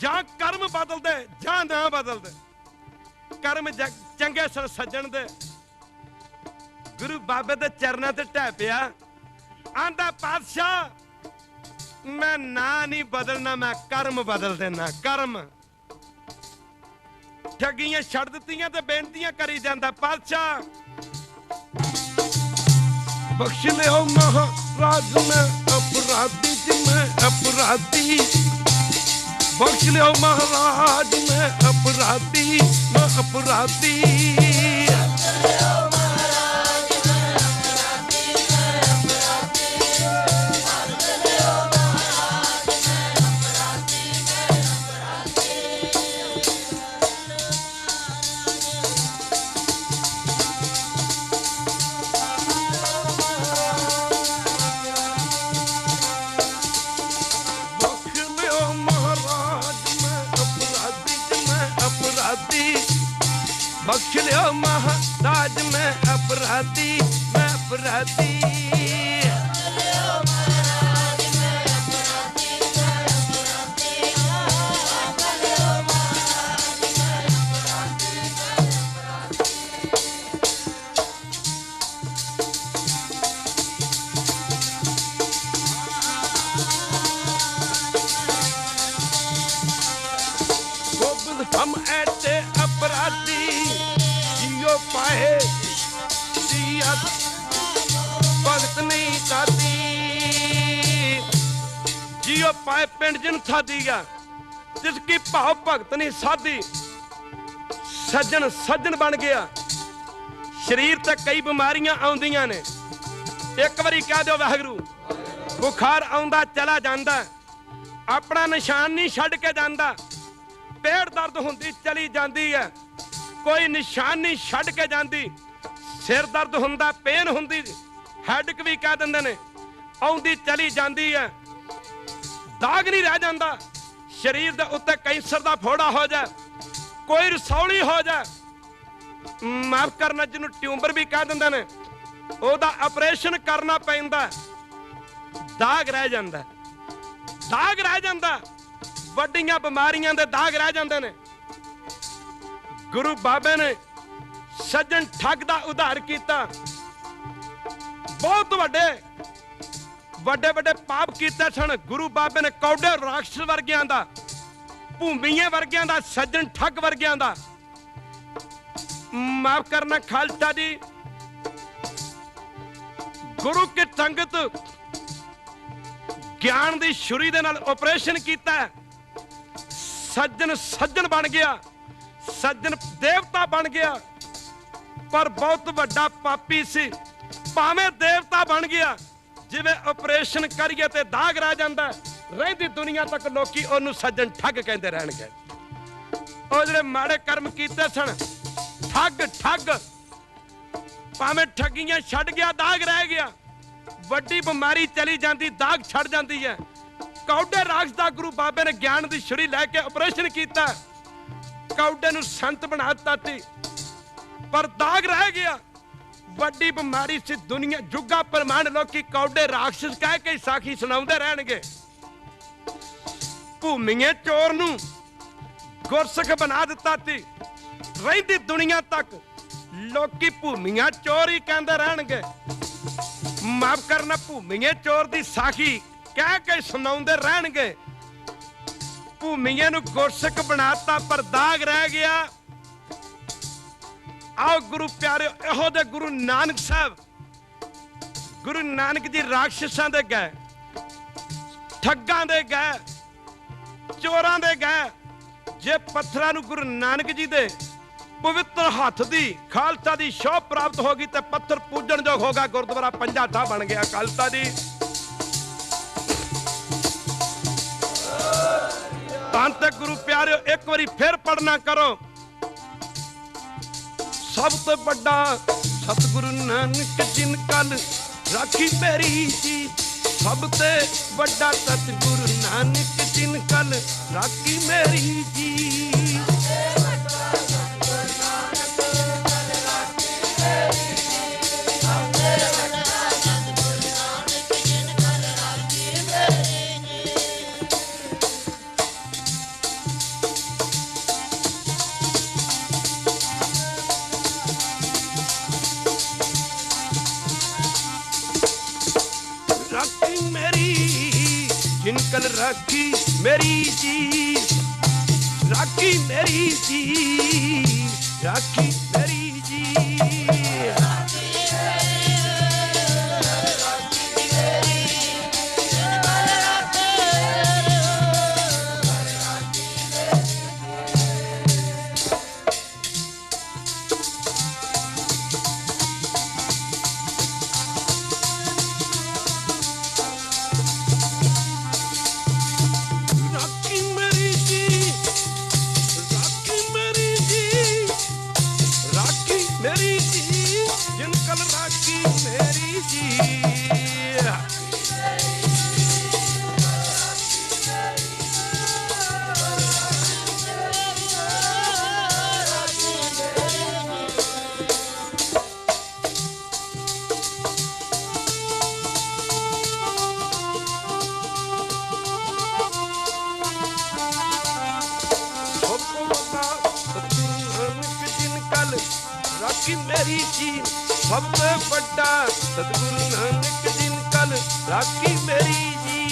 A: जा कर्म बदल दे, जा ना बदल दे। ਕਰਮ ਚੰਗੇ ਸਨ ਸੱਜਣ ਦੇ। ਗੁਰੂ ਬਾਬੇ ਦੇ ਚਰਨਾਂ ਤੇ ਢਹਿ ਪਿਆ, ਆਂਦਾ ਪਾਤਸ਼ਾਹ ਮੈਂ ਨਾਂ ਨਹੀਂ ਬਦਲਣਾ, ਮੈਂ ਕਰਮ ਬਦਲ ਦੇਣਾ। ਕਰਮ ਠੱਗੀਆਂ ਛੱਡ ਦਿੱਤੀਆਂ ਤੇ ਬੇਨਤੀਆਂ ਕਰੀ ਜਾਂਦਾ, ਪਾਤਸ਼ਾਹ ਬਖਸ਼ ਲਿਓ ਮਹਾਰਾਜ ਮੈਂ अपराधी जी, मैं अपराधी, बख्श लियो महाराज मैं अपराधी, मैं अपराधी। बख्श लियो महाराज मैं अपराधी, मैं अपराधी। गोविंद हम ऐसे अपराधी पाए दिया भगत नहीं साधी, जियो पाए पिंड जिन साधीगा जिसकी भाव भगत नहीं साधी। सज्जन सज्जन बन गया। शरीर ते कई बीमारियां आउंदियां ने, एक बारी कह दो वाहिगुरू। बुखार आउंदा चला जांदा, अपना निशान नहीं छड्ड के जांदा। पेट दर्द हुंदी चली जांदी है, कोई निशान नहीं छड्ड के जाती। सिर दर्द हुंदा, पेन हुंदी, हैडिक भी कह दिंदे ने, आउंदी चली जाती है। दाग नहीं रह जाता शरीर दे उत्ते, कैंसर दा फोड़ा हो जाए, कोई रसौली हो जाए, माफ करना जिन्हों ट्यूमर भी कह दिंदे ने, ओदा ऑपरेशन करना पैंदा, दाग रह जाता, दाग रह जाता। वड्डियां बीमारियां दे दाग रह जाते ने। गुरु बाबे ने सज्जन ठग दा उधार किया, बहुत वड्डे वड्डे वड्डे पाप किए सन। गुरु बाबे ने कौडे राक्षस वर्गियां दा, भूमियां वर्गियां दा, सज्जन ठग वर्गियां दा, माफ करना खालसा जी, गुरु की संगत ज्ञान दी छुरी दे नाल ऑपरेशन किया। सज्जन सज्जन बन गया, सज्जन देवता बन गया। पर बहुत वड्डा पापी सी, भावें देवता बन गया, जिवें ऑपरेशन करिए ते दाग रह जाता, रहिंदी दुनिया तक लोकी ओनू सज्जन ठग कहंदे रहणगे। ओ जिहड़े माड़े कर्म कीते सन, ठग ठग, भावें ठगियां छड्ड गया, दाग रह गया। वड्डी बीमारी चली जाती, दाग छड़ जाती है। कौडे राक्ष दा गुरु बाबे ने ज्ञान की छुरी लैके ऑपरेशन किया, कौडे नूं संत बना दिता सी, पर दाग रह गया। वड्डी बीमारी सी, दुनिया जुगा परमाण लोकी कौडे राक्षस कह के साखी सुनाउंदे रहणगे। भूमिए चोर नूं गुरसिख बना दिता सी, रहिंदी दुनिया तक लोकी भूमिया चोर ही कहंदे रहणगे। माफ करना, भूमिए चोर दी साखी कह के सुनाउंदे रहणगे। भूमिया नूं गुरसिख बनाता, पर दाग रह गया। आओ गुरु प्यारे, इहो दे गुरु नानक साहब, गुरु नानक जी राक्षसां दे गए, ठग्गां दे गए, चोरां दे गए। जे पत्थरां नूं गुरु नानक जी दे पवित्र हथ दी खालसा दी शोभ प्राप्त होगी तो पत्थर पूजन जोग होगा। गुरुद्वारा पंजा था बन गया खालसा जी। तांते गुरु प्यारे, एक बारी फिर पढ़ना करो। सब तो बड़ा सतगुरु नानक जिन कल राखी मेरी जी, सब ते बड़ा सतगुरु नानक जिन कल राखी मेरी जी। जिनकल राखी मेरी जी, राखी मेरी जी, राखी मेरी जी। राखी मेरी जी सबसे बड़ा सतगुरु नानक जिनकल राखी मेरी जी।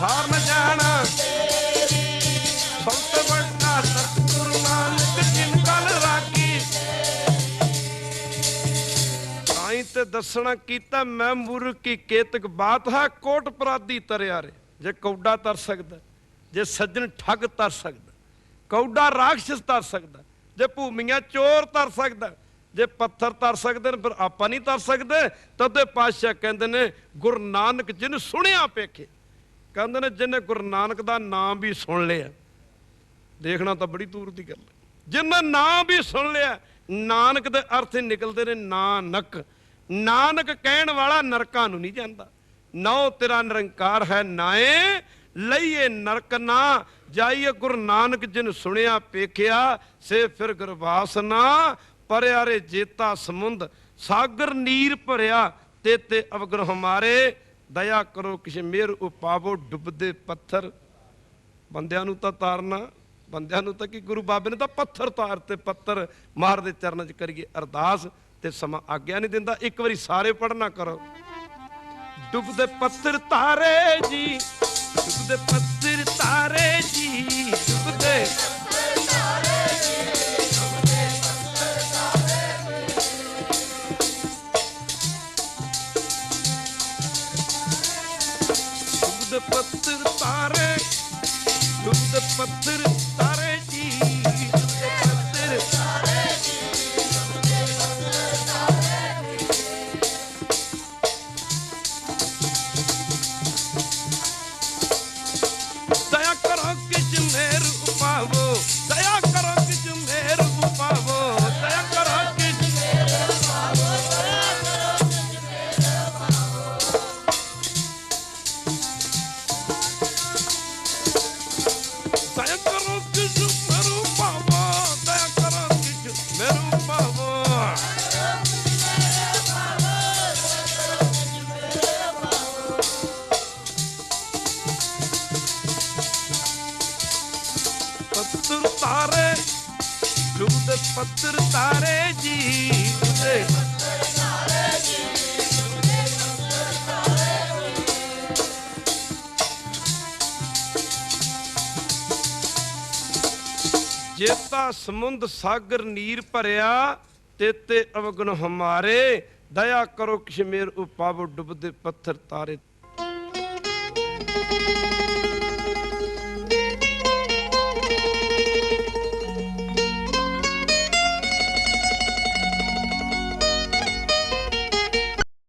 A: हार न जाना सबसे बड़ा सतगुरु नानक जिनकल राखी। ताई ते दसना कीता मैं मूर्ख की केतक बात है, कोट अपराधी तरियारे जे कौडा तर सकदा, जे सज्जन ठग तर सकदा, कौडा राक्षस तर सकदा, जे भूमियां चोर तर सकदा, जे पत्थर तर सकदे ने फिर आपां नहीं तर सकदे। तदे पातशाह कहंदे ने गुरु नानक जिन सुनिया पेखे, कहते ने जिन्हें गुरु नानक का नाम भी सुन लिया, देखना तो बड़ी दूर की गल है, जिन्हें नाम भी सुन लिया, नानक के अर्थ निकलते ने नानक, नानक कहण वाला नरकां नूं नहीं जांदा। नौ तेरा निरंकार है नाए लईए नरक ना जाइए, गुरु नानक जिन सुनिया पेखिया से फिर गुरबास ना परियारे जेता समुंद सागर नीर भरिया ते अवगुण हमारे दया करो किश मेर उपावो डुबदे पत्थर। बंदियां नूं तां तारना, बंदियां नूं तां कि गुरु बाबे ने तां पत्थर तारते, पत्थर मार दे चरणों च करिए अरदास ते समा आग्ञा नहीं दिंदा। एक बारी सारे पढ़ना करो। डुबदे पत्थर तारे जी, डुबदे पत्थर तारे जी, डुबदे पत्थर तारे, डूबते पत्थर तारे जी, डूबते पत्थर तारे जी, दया करो किछ मेर उपावो, दया करो किछ मेर उपावो, दया करो किछ मेर उपावो, दया करो किछ मेर उपावो। दया करो किछ मेरू पावो, दया करो किछ मेरू पावो, पत्थर तारे डूबते पत्थर तारे जी, डूबते पत्थर तारे जी, डूबते पत्थर तारे जी। जेता समुंद सागर नीर भरिया तेते अवगुण हमारे, दया करो किश मेर उपावो डुबदे पत्थर तारे